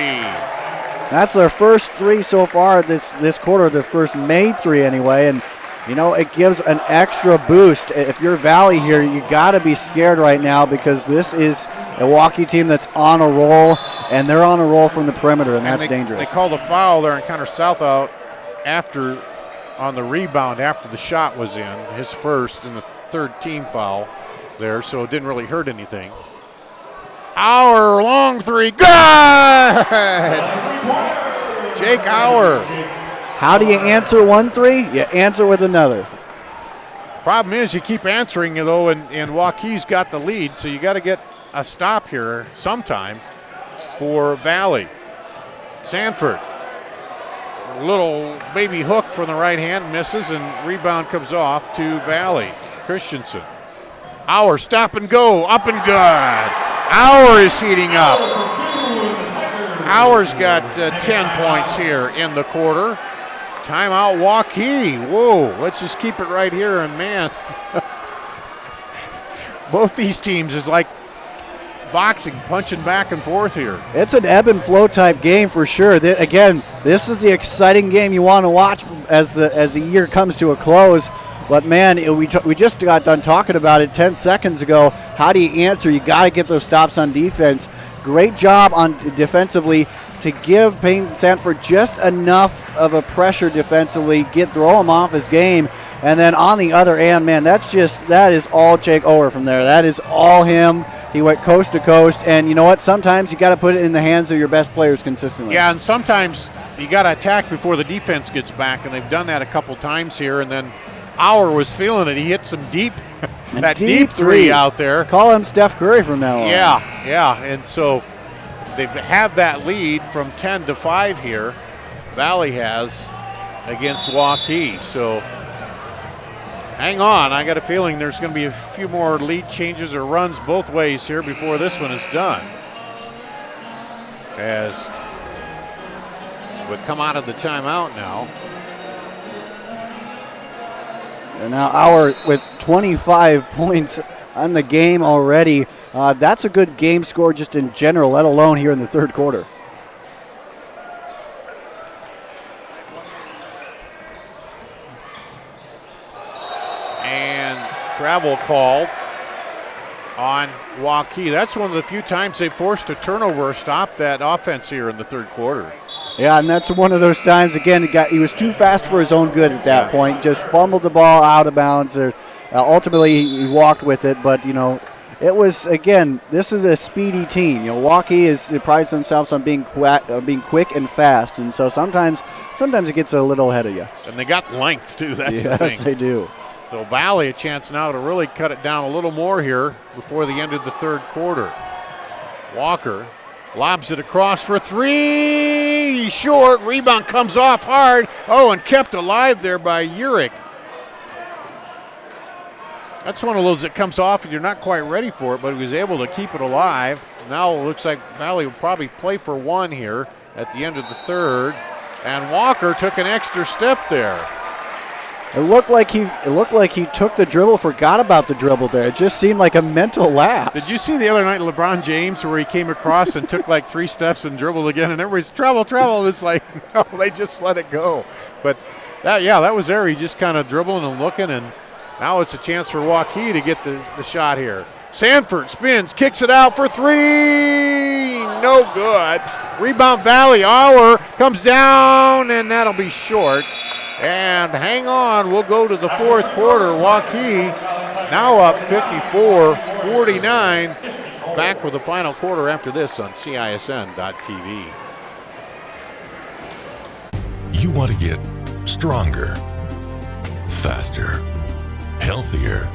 That's their first 3 so far this quarter, their first made 3 anyway, and you know, it gives an extra boost. If you're Valley here, you got to be scared right now because this is a Waukee team that's on a roll, and they're on a roll from the perimeter, and that's dangerous. They called a foul there on Connor Southout on the rebound after the shot was in, his first and the third team foul there, so it didn't really hurt anything. Auer, long 3, good! Jake Auer. How do you answer 1-3? You answer with another. Problem is you keep answering, though, and Waukee's got the lead, so you got to get a stop here sometime for Valley. Sanford, little baby hook from the right hand, misses, and rebound comes off to Valley. Christensen. Auer, stop and go, up and good. Auer is heating up. Auer's got 10 points here in the quarter. Timeout Waukee. Whoa, let's just keep it right here. And man, both these teams is like boxing, punching back and forth here. It's an ebb and flow type game for sure. Again, this is the exciting game you want to watch as the year comes to a close. But man, we just got done talking about it 10 seconds ago. How do you answer? You got to get those stops on defense. Great job on defensively to give Payne Sanford just enough of a pressure defensively, throw him off his game. And then on the other end, man, that is all Jake Auer from there. That is all him. He went coast to coast. And you know what? Sometimes you got to put it in the hands of your best players consistently. Yeah, and sometimes you got to attack before the defense gets back, and they've done that a couple times here. And then Auer was feeling it. He hit some deep deep three out there. Call him Steph Curry from now on. Yeah, and so they have that lead from 10 to 5 here. Valley has against Waukee. So hang on. I got a feeling there's going to be a few more lead changes or runs both ways here before this one is done. As we come out of the timeout now. And now Auer with 25 points on the game already. That's a good game score just in general, let alone here in the third quarter. And travel called on Waukee. That's one of the few times they forced a turnover or stopped that offense here in the third quarter. Yeah, and that's one of those times, again, he was too fast for his own good at that point. Just fumbled the ball out of bounds. Ultimately, he walked with it, but, you know, it was, again, this is a speedy team. You know, Waukee prides themselves on being quick and fast, and so sometimes it gets a little ahead of you. And they got length, too. That's the thing. Yes, they do. So Valley a chance now to really cut it down a little more here before the end of the third quarter. Walker lobs it across for 3. He's short. Rebound comes off hard. Oh, and kept alive there by Urich. That's one of those that comes off and you're not quite ready for it, but he was able to keep it alive. Now it looks like Valley will probably play for 1 here at the end of the third. And Walker took an extra step there. It looked like he took the dribble, forgot about the dribble there. It just seemed like a mental lapse. Did you see the other night LeBron James where he came across and took like 3 steps and dribbled again, and everybody's travel. It's like, no, they just let it go. But that was there. He just kind of dribbling and looking, and now it's a chance for Waukee to get the shot here. Sanford spins, kicks it out for 3. No good. Rebound Valley. Auer comes down, and that'll be short. And hang on, we'll go to the fourth quarter. Waukee now up 54-49. Back with the final quarter after this on CISN.TV. You want to get stronger, faster, healthier.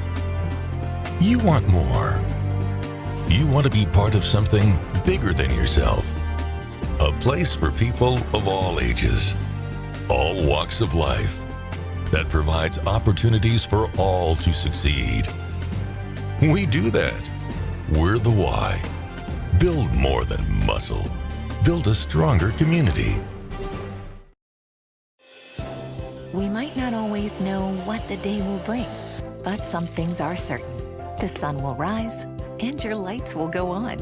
You want more. You want to be part of something bigger than yourself. A place for people of all ages, all walks of life, that provides opportunities for all to succeed. We do that. We're the why. Build more than muscle. Build a stronger community. We might not always know what the day will bring, but some things are certain. The sun will rise and your lights will go on.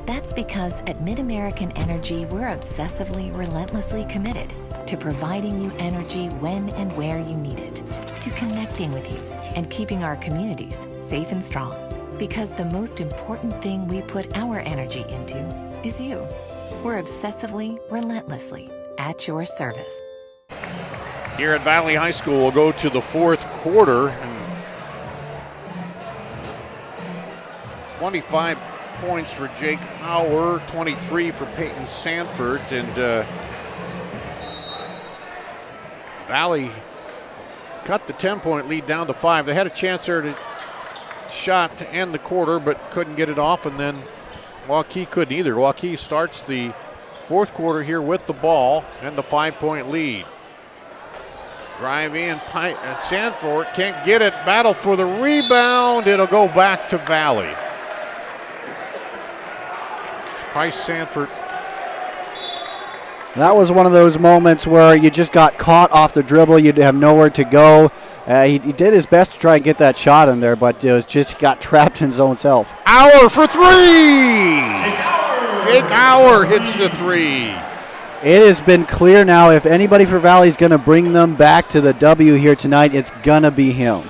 That's because at MidAmerican Energy, we're obsessively, relentlessly committed to providing you energy when and where you need it, to connecting with you and keeping our communities safe and strong. Because the most important thing we put our energy into is you. We're obsessively, relentlessly at your service. Here at Valley High School, we'll go to the fourth quarter. 25 points for Jake Auer, 23 for Peyton Sanford, and Valley cut the 10-point lead down to 5. They had a chance there to shot to end the quarter, but couldn't get it off, and then Waukee couldn't either. Waukee starts the fourth quarter here with the ball and the 5-point lead. Drive in, and Sanford can't get it. Battle for the rebound. It'll go back to Valley. Price Sanford. That was one of those moments where you just got caught off the dribble. You'd have nowhere to go. He did his best to try and get that shot in there, but it was just got trapped in his own self. Auer for 3! Jake Auer hits the 3. It has been clear now, if anybody for Valley is going to bring them back to the W here tonight, it's going to be him.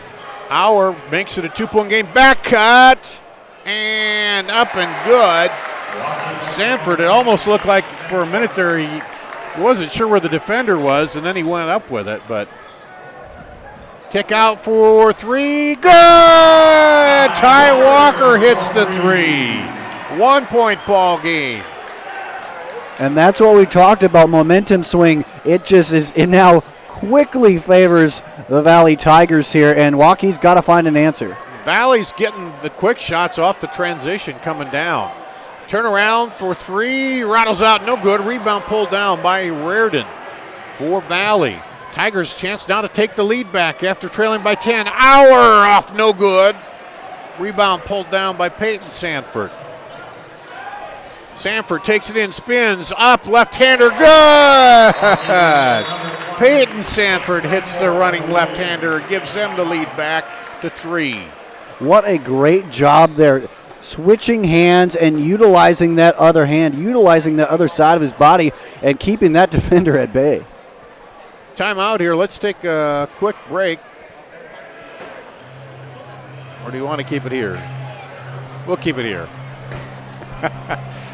Auer makes it a 2-point game. Back cut, and up and good. Sanford, it almost looked like for a minute there he wasn't sure where the defender was, and then he went up with it, but kick out for 3, good! Ty Walker hits the 3. 1-point ball game. And that's what we talked about, momentum swing. It now quickly favors the Valley Tigers here, and Waukee's got to find an answer. Valley's getting the quick shots off the transition coming down. Turn around for 3, rattles out, no good. Rebound pulled down by Reardon for Valley. Tigers chance now to take the lead back after trailing by 10. Auer off, no good. Rebound pulled down by Peyton Sanford. Sanford takes it in, spins, up, left-hander, good! Peyton Sanford hits the running left-hander, gives them the lead back to 3. What a great job there. Switching hands and utilizing that other hand, utilizing the other side of his body, and keeping that defender at bay. Timeout here. Let's take a quick break. Or do you want to keep it here? We'll keep it here.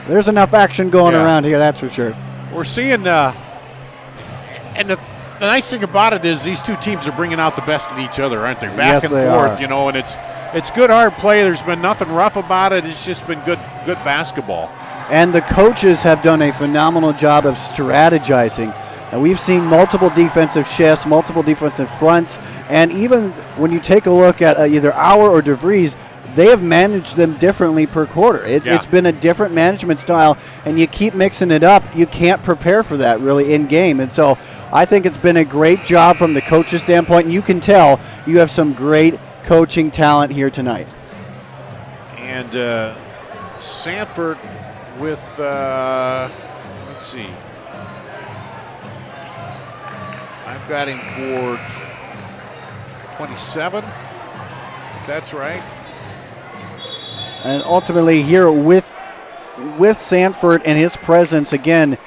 There's enough action going around here, that's for sure. We're seeing, and the nice thing about it is these two teams are bringing out the best in each other, aren't they? Back and forth, and it's good hard play. There's been nothing rough about it. It's just been good basketball. And the coaches have done a phenomenal job of strategizing. And we've seen multiple defensive shifts, multiple defensive fronts, and even when you take a look at either Auer or DeVries, they have managed them differently per quarter. It's been a different management style, and you keep mixing it up. You can't prepare for that really in game. And so I think it's been a great job from the coach's standpoint, and you can tell you have some great coaching talent here tonight. And Sanford with, let's see. I've got him for 27. That's right. And ultimately here with Sanford and his presence again,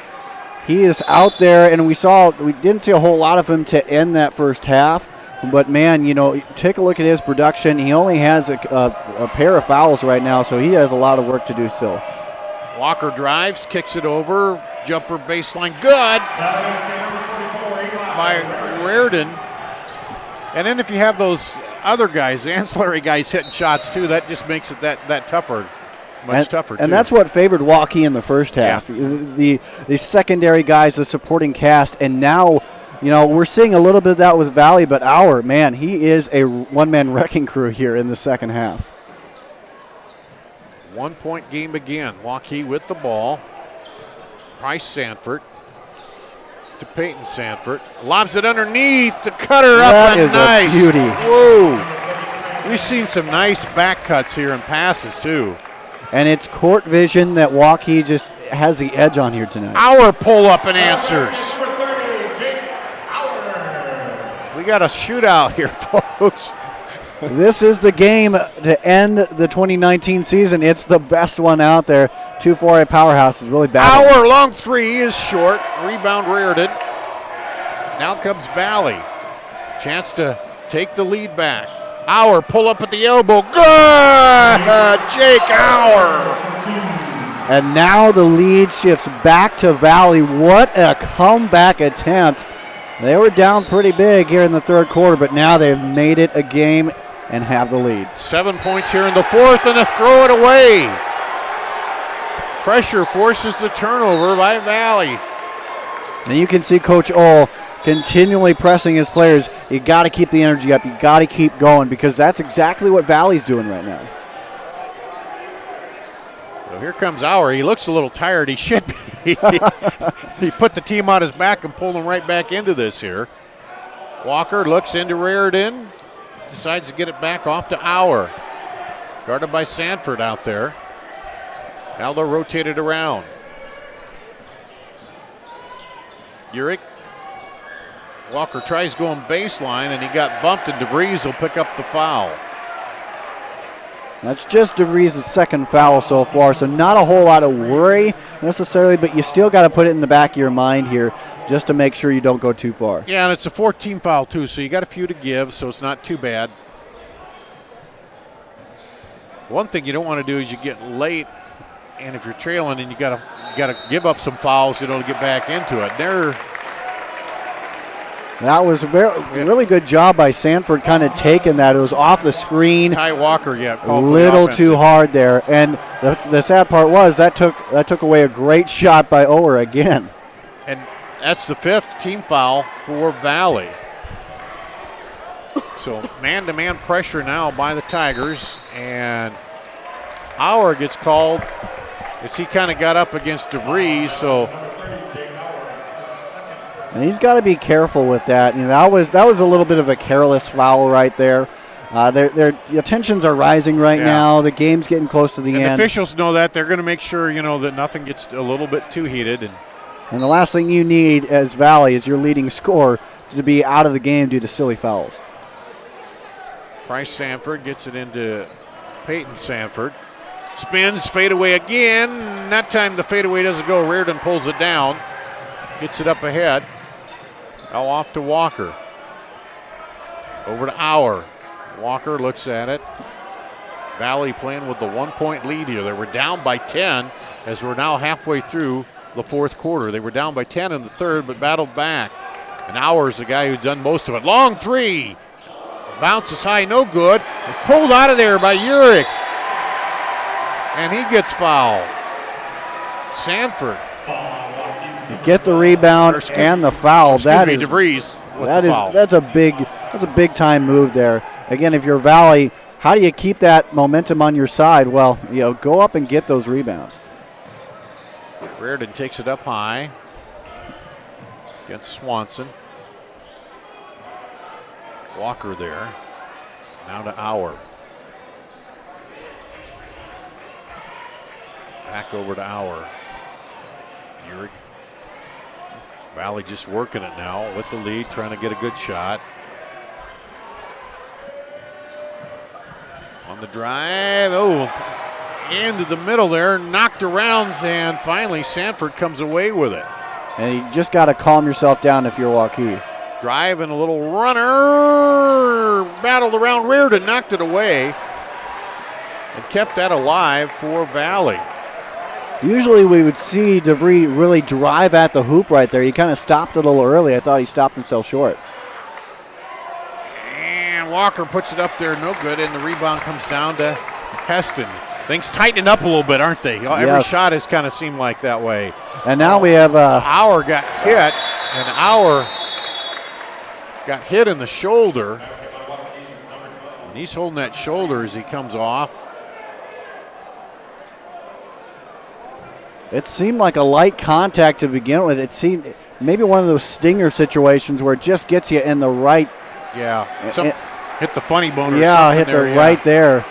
he is out there, and we didn't see a whole lot of him to end that first half. But man, take a look at his production. He only has a pair of fouls right now, so he has a lot of work to do still. Walker drives, kicks it over, jumper baseline, good by Reardon. And then if you have those other guys, the ancillary guys hitting shots too, that just makes it that tougher. Much tougher, too. And that's what favored Waukee in the first half. Yeah. The secondary guys, the supporting cast, and now, we're seeing a little bit of that with Valley, but he is a one-man wrecking crew here in the second half. 1 point game again. Waukee with the ball. Price Sanford to Peyton Sanford. Lobs it underneath. The cutter up and nice. That is a beauty. Whoa. We've seen some nice back cuts here and passes, too. And it's court vision that Waukee just has the edge on here tonight. Our pull up and answers. We got a shootout here, folks. This is the game to end the 2019 season. It's the best one out there. 2-4A Powerhouse is really bad. Our long three is short. Rebound Reardon. Now comes Valley. Chance to take the lead back. Our pull up at the elbow. Good! Jake Our. And now the lead shifts back to Valley. What a comeback attempt. They were down pretty big here in the third quarter, but now they've made it a game and have the lead. 7 points here in the fourth, and a throw it away. Pressure forces the turnover by Valley. And you can see Coach Ohl continually pressing his players. You got to keep the energy up. You got to keep going, because that's exactly what Valley's doing right now. So here comes Our. He looks a little tired. He should be. He put the team on his back and pulled them right back into this here. Walker looks into Reardon. Decides to get it back off to Our. Guarded by Sanford out there. Now they'll rotate it around. Urich. Walker tries going baseline, and he got bumped, and DeVries will pick up the foul. That's just DeVries' second foul so far, so not a whole lot of worry necessarily, but you still got to put it in the back of your mind here just to make sure you don't go too far. Yeah, and it's a 14 foul too, so you got a few to give, so it's not too bad. One thing you don't want to do is you get late, and if you're trailing, and you got to give up some fouls, to get back into it. That was a really good job by Sanford kind of taking that. It was off the screen. Ty Walker, a little too hard there. And the sad part was that took away a great shot by Ower again. And that's the fifth team foul for Valley. So man-to-man pressure now by the Tigers. And Our gets called as he kind of got up against DeVries. So. And he's got to be careful with that. That was a little bit of a careless foul right there. The tensions are rising now. The game's getting close to the end. The officials know that. They're going to make sure that nothing gets a little bit too heated. And the last thing you need as Valley is your leading scorer to be out of the game due to silly fouls. Price Sanford gets it into Peyton Sanford. Spins, fadeaway again. That time the fadeaway doesn't go. Reardon pulls it down. Gets it up ahead. Now off to Walker. Over to Our. Walker looks at it. Valley playing with the 1 point lead here. They were down by 10 as we're now halfway through the fourth quarter. They were down by 10 in the third, but battled back. And Auer's the guy who's done most of it. Long three. Bounces high, no good. And pulled out of there by Urich. And he gets fouled. Sanford. You get the rebound and the foul. DeVries. That's a big time move there. Again, if you're Valley, how do you keep that momentum on your side? Well, go up and get those rebounds. Reardon takes it up high against Swanson. Walker there. Now to Our. Back over to Our. Urich. Valley just working it now with the lead, trying to get a good shot. The drive, into the middle there, knocked around, and finally Sanford comes away with it. And you just got to calm yourself down if you're Waukee. Drive and a little runner, battled around Reardon, knocked it away, and kept that alive for Valley. Usually we would see DeVries really drive at the hoop right there. He kind of stopped a little early. I thought he stopped himself short. And Walker puts it up there, no good, and the rebound comes down to Heston. Things tightening up a little bit, aren't they? Every shot has kind of seemed like that way. And now we have Auer got hit, and Auer got hit in the shoulder. And he's holding that shoulder as he comes off. It seemed like a light contact to begin with. It seemed maybe one of those stinger situations where it just gets you in the right. Yeah, hit the funny bone. Yeah, hit there, right there.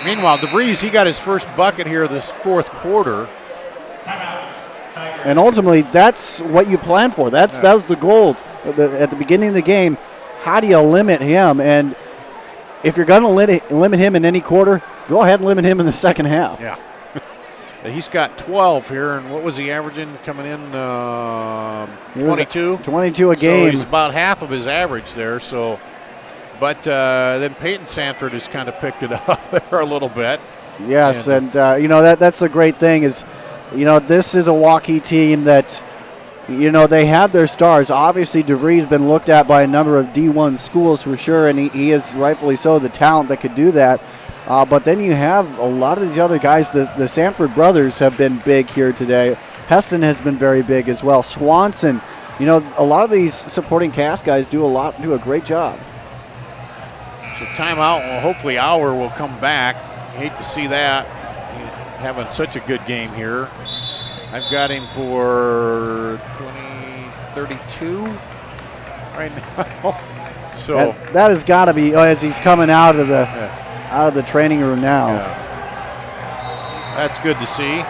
Meanwhile, DeVries, he got his first bucket here this fourth quarter. And ultimately, that's what you plan for. That was the goal at the beginning of the game. How do you limit him? And if you're going to limit him in any quarter, go ahead and limit him in the second half. Yeah. He's got 12 here, and what was he averaging coming in? 22? 22 a game. So he's about half of his average there. So, but then Peyton Sanford has kind of picked it up there a little bit. Yes, and that's the great thing is, this is a Waukee team that, they have their stars. Obviously, DeVries been looked at by a number of D1 schools for sure, and he is rightfully so the talent that could do that. But then you have a lot of these other guys. The Sanford brothers have been big here today. Heston has been very big as well. Swanson, a lot of these supporting cast guys do a great job. So timeout. Well, hopefully Auer will come back. Hate to see that. Having such a good game here. I've got him for 32 right now. So that has got to be as he's coming out of the training room now. Yeah. That's good to see.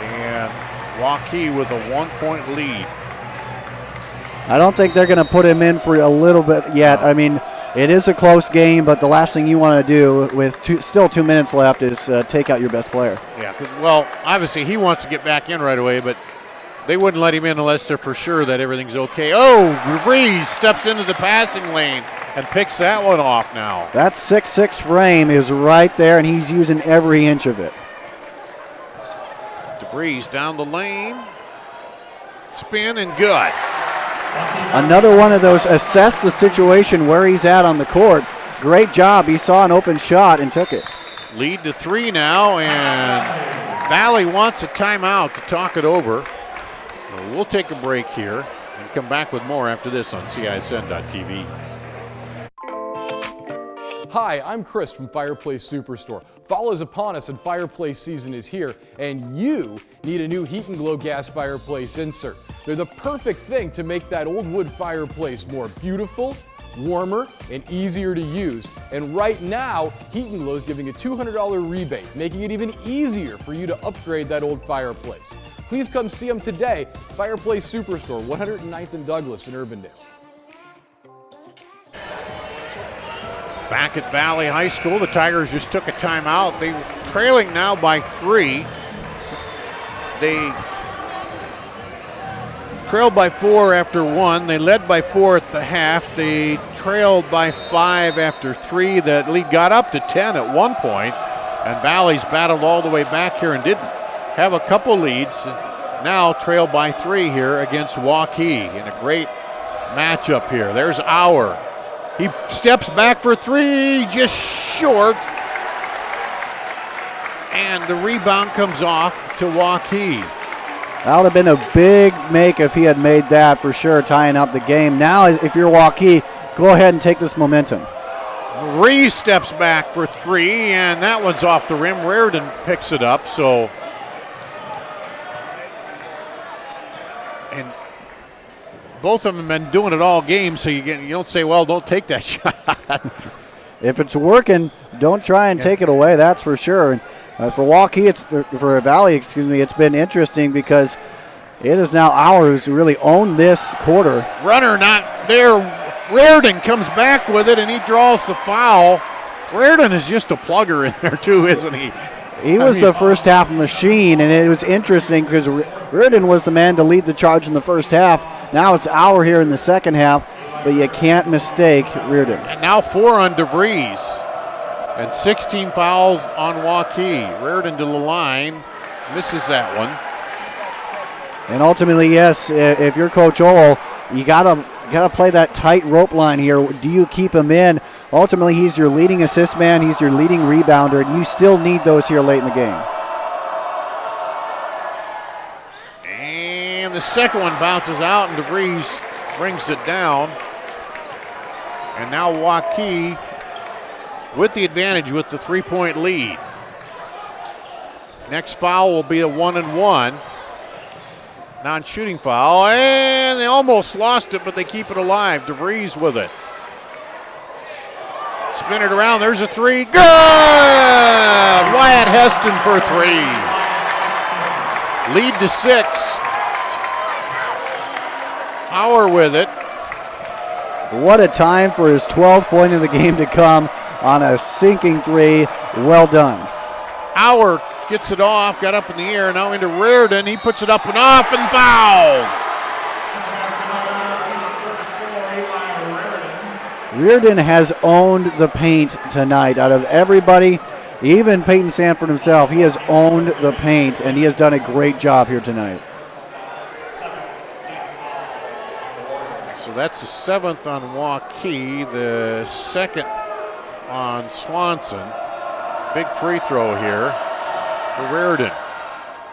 And Waukee with a 1-point lead. I don't think they're going to put him in for a little bit yet. I mean, it is a close game, but the last thing you want to do with still 2 minutes left is take out your best player. Yeah, well, obviously he wants to get back in right away, but they wouldn't let him in unless they're for sure that everything's okay. DeVries steps into the passing lane and picks that one off now. That 6'6" frame is right there, and he's using every inch of it. DeVries down the lane. Spin and good. Another one of those assess the situation where he's at on the court. Great job. He saw an open shot and took it. Lead to 3 now, and Valley wants a timeout to talk it over. So we'll take a break here and come back with more after this on CISN.TV. Hi, I'm Chris from Fireplace Superstore. Fall is upon us and fireplace season is here, and you need a new Heat and Glow gas fireplace insert. They're the perfect thing to make that old wood fireplace more beautiful, warmer, and easier to use. And right now, Heat and Glow is giving a $200 rebate, making it even easier for you to upgrade that old fireplace. Please come see them today, Fireplace Superstore, 109th and Douglas in Urbandale. Back at Valley High School, the Tigers just took a timeout. They were trailing now by 3. They trailed by 4 after 1. They led by 4 at the half. They trailed by 5 after 3. That lead got up to 10 at one point. And Valley's battled all the way back here and did have a couple leads. Now trailed by 3 here against Waukee in a great matchup here. There's Auer. He steps back for 3, just short. And the rebound comes off to Waukee. That would have been a big make if he had made that for sure, tying up the game. Now, if you're Waukee, go ahead and take this momentum. Reese steps back for 3, and that one's off the rim. Reardon picks it up, so. And both of them have been doing it all game, so you don't say, well, don't take that shot. If it's working, don't try and take it away, that's for sure. And for Waukee, for Valley, it's been interesting because it is now Auer who's really owned this quarter. Runner not there. Reardon comes back with it, and he draws the foul. Reardon is just a plugger in there, too, isn't he? He was the first half machine, and it was interesting because Reardon was the man to lead the charge in the first half. Now it's Auer here in the second half, but you can't mistake Reardon. And now 4 on DeVries, and 16 fouls on Waukee. Reardon to the line, misses that one. And ultimately, yes, if you're Coach Ohl, you gotta play that tight rope line here. Do you keep him in? Ultimately, he's your leading assist man. He's your leading rebounder, and you still need those here late in the game. And the second one bounces out, and DeVries brings it down. And now Waukee with the advantage with the 3-point lead. Next foul will be a 1-and-1. Non-shooting foul, and they almost lost it, but they keep it alive. DeVries with it. Spin it around, there's a three, good! Wyatt Heston for 3. Lead to 6. Auer with it. What a time for his 12th point of the game to come on a sinking 3. Well done. Auer gets it off, got up in the air, now into Reardon. He puts it up and off and foul. Reardon has owned the paint tonight. Out of everybody, even Peyton Sanford himself, he has owned the paint, and he has done a great job here tonight. So that's the 7th on Waukee, the 2nd on Swanson. Big free throw here for Reardon,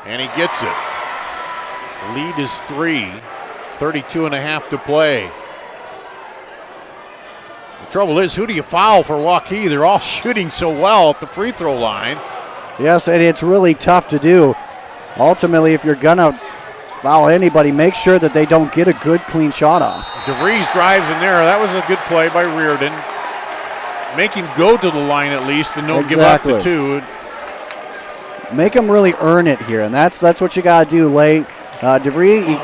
and he gets it. Lead is 3, 32.5 to play. The trouble is, who do you foul for Waukee? They're all shooting so well at the free throw line. Yes, and it's really tough to do. Ultimately, if you're gonna foul anybody, make sure that they don't get a good, clean shot off. DeVries drives in there. That was a good play by Reardon. Make him go to the line at least and don't give up the 2. Make him really earn it here, and that's what you got to do late. DeVries,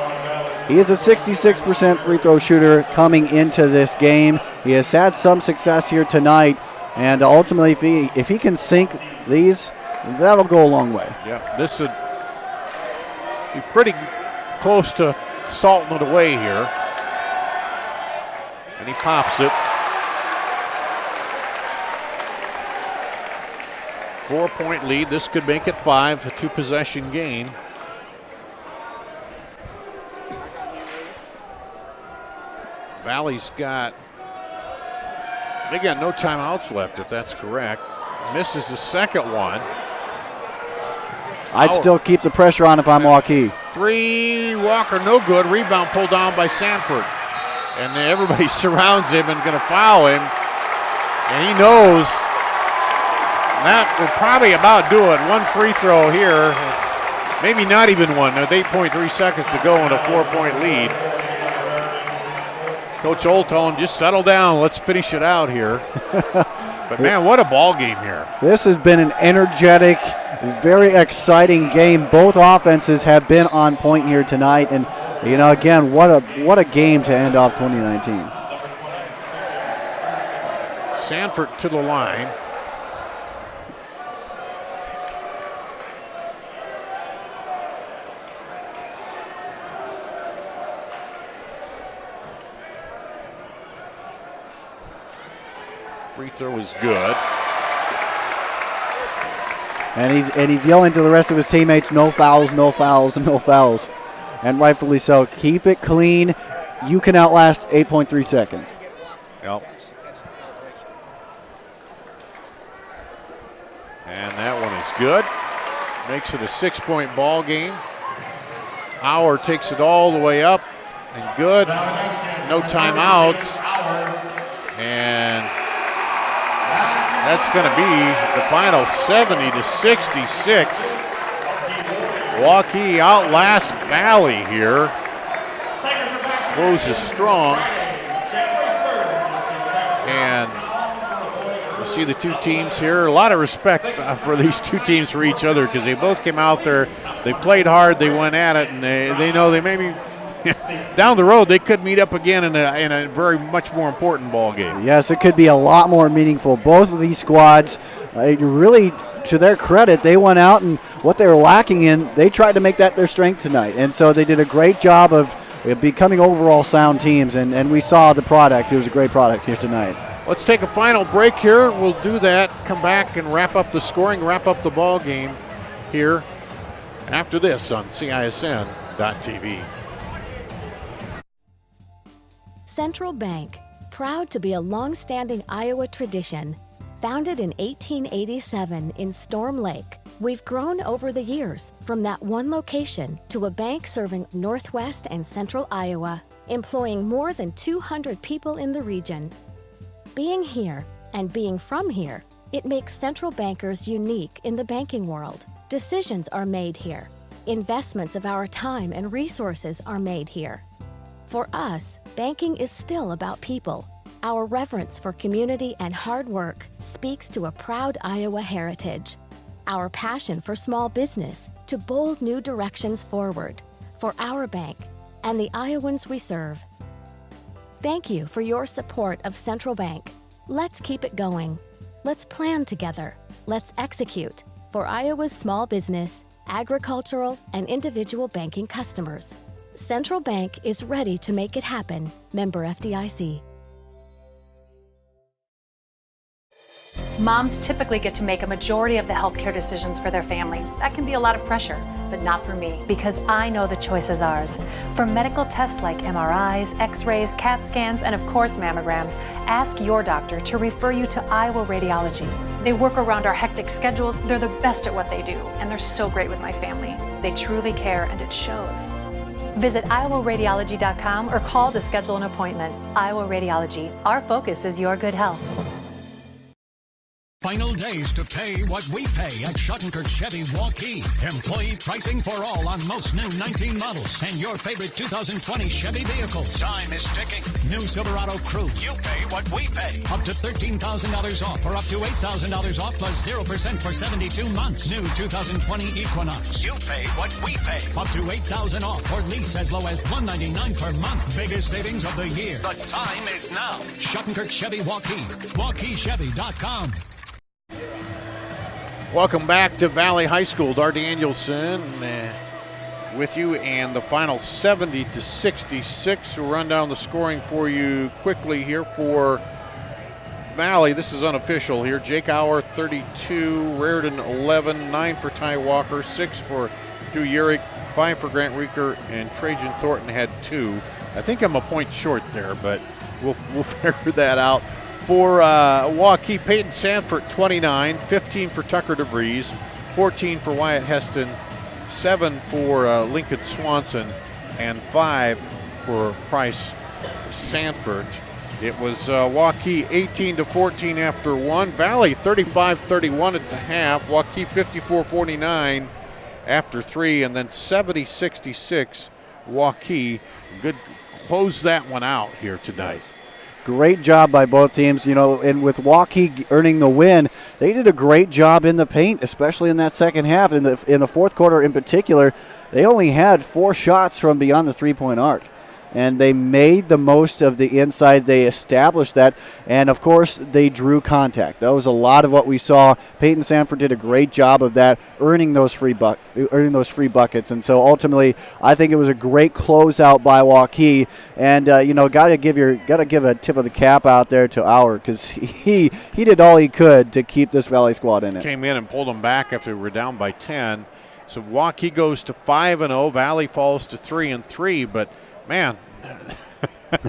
he is a 66% free throw shooter coming into this game. He has had some success here tonight, and ultimately, if he can sink these, that'll go a long way. Yeah, this would be pretty close to salting it away here. And he pops it. 4-point lead. This could make it 5, a 2-possession game. Valley's got, they got no timeouts left, if that's correct. Misses the second one. I'd still keep the pressure on if I'm Waukee. 3, Walker no good. Rebound pulled down by Sanford. And everybody surrounds him and going to foul him. And he knows that will probably about do it. One free throw here. Maybe not even one. With 8.3 seconds to go and a 4-point lead. Coach Ohl told him, just settle down. Let's finish it out here. But, man, what a ball game here. This has been an energetic, very exciting game. Both offenses have been on point here tonight. And, you know, again, what a game to end off 2019. Sanford to the line. Free throw is good. And he's yelling to the rest of his teammates, no fouls, no fouls, no fouls. And rightfully so. Keep it clean. You can outlast 8.3 seconds. Yep. And that one is good. Makes it a 6-point ball game. Auer takes it all the way up and good. No timeouts. And that's going to be the final 70-66. Waukee outlasts Valley here. Closes strong. And you see the two teams here. A lot of respect for these two teams for each other because they both came out there. They played hard. They went at it, and they know they maybe down the road they could meet up again in a very much more important ball game. Yes, it could be a lot more meaningful. Both of these squads, really, to their credit, they went out and what they were lacking in, they tried to make that their strength tonight. And so they did a great job of becoming overall sound teams, and we saw the product. It was a great product here tonight. Let's take a final break here. We'll do that, come back and wrap up the scoring, wrap up the ball game here after this on CISN.TV. Central Bank, proud to be a long-standing Iowa tradition. Founded in 1887 in Storm Lake, we've grown over the years from that one location to a bank serving northwest and central Iowa, employing more than 200 people in the region. Being here and being from here, it makes central bankers unique in the banking world. Decisions are made here. Investments of our time and resources are made here. For us, banking is still about people. Our reverence for community and hard work speaks to a proud Iowa heritage. Our passion for small business to bold new directions forward for our bank and the Iowans we serve. Thank you for your support of Central Bank. Let's keep it going. Let's plan together. Let's execute for Iowa's small business, agricultural, and individual banking customers. Central Bank is ready to make it happen. Member FDIC. Moms typically get to make a majority of the healthcare decisions for their family. That can be a lot of pressure, but not for me, because I know the choice is ours. For medical tests like MRIs, X-rays, CAT scans, and of course mammograms, ask your doctor to refer you to Iowa Radiology. They work around our hectic schedules, they're the best at what they do, and they're so great with my family. They truly care, and it shows. Visit iowaradiology.com or call to schedule an appointment. Iowa Radiology, our focus is your good health. Final days to pay what we pay at Schottenkirk Chevy Waukee. Employee pricing for all on most new 19 models and your favorite 2020 Chevy vehicles. Time is ticking. New Silverado Crew. You pay what we pay. Up to $13,000 off or up to $8,000 off plus 0% for 72 months. New 2020 Equinox. You pay what we pay. Up to $8,000 off or lease as low as $199 per month. Biggest savings of the year. The time is now. Schottenkirk Chevy Waukee. WaukeeChevy.com. Welcome back to Valley High School. Dar Danielson with you, and the final 70-66. We'll run down the scoring for you quickly here for Valley. This is unofficial here. Jake Auer, 32, Raritan, 11, 9 for Ty Walker, 6 for Drew Urich, 5 for Grant Reeker, and Trajan Thornton had 2. I think I'm a point short there, but we'll figure that out. For Waukee, Peyton Sanford, 29, 15 for Tucker DeVries, 14 for Wyatt Heston, 7 for Lincoln Swanson, and 5 for Price Sanford. It was Waukee 18-14 after 1. Valley 35-31 at the half. Waukee 54-49 after 3, and then 70-66 Waukee. Good, close that one out here tonight. Great job by both teams, and with Waukee earning the win, they did a great job in the paint, especially in that second half. In the fourth quarter in particular, they only had 4 shots from beyond the three-point arc. And they made the most of the inside. They established that. And, of course, they drew contact. That was a lot of what we saw. Peyton Sanford did a great job of that, earning those free buckets. And so, ultimately, I think it was a great closeout by Waukee. And, got to give a tip of the cap out there to Auer, because he did all he could to keep this Valley squad in it. Came in and pulled them back after we were down by 10. So, Waukee goes to 5-0. Valley falls to 3-3. But, man,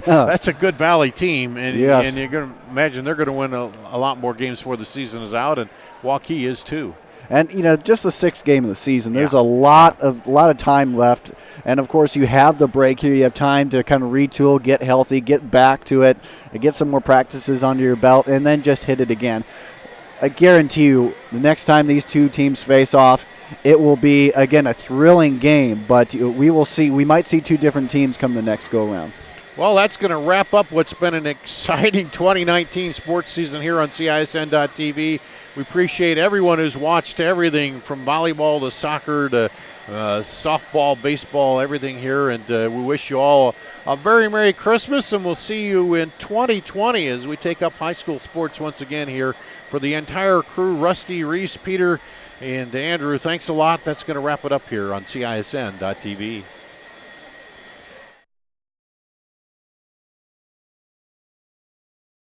that's a good Valley team, and you're going to imagine they're going to win a lot more games before the season is out, and Waukee is too. And just the 6th game of the season, there's a lot of time left, and of course you have the break here. You have time to kind of retool, get healthy, get back to it, and get some more practices under your belt, and then just hit it again. I guarantee you, the next time these two teams face off, it will be, again, a thrilling game, but we might see 2 different teams come the next go-around. Well, that's going to wrap up what's been an exciting 2019 sports season here on CISN.TV. We appreciate everyone who's watched everything from volleyball to soccer to softball, baseball, everything here. And we wish you all a very Merry Christmas, and we'll see you in 2020 as we take up high school sports once again here. For the entire crew, Rusty, Reese, Peter, and Andrew, thanks a lot. That's going to wrap it up here on CISN.TV.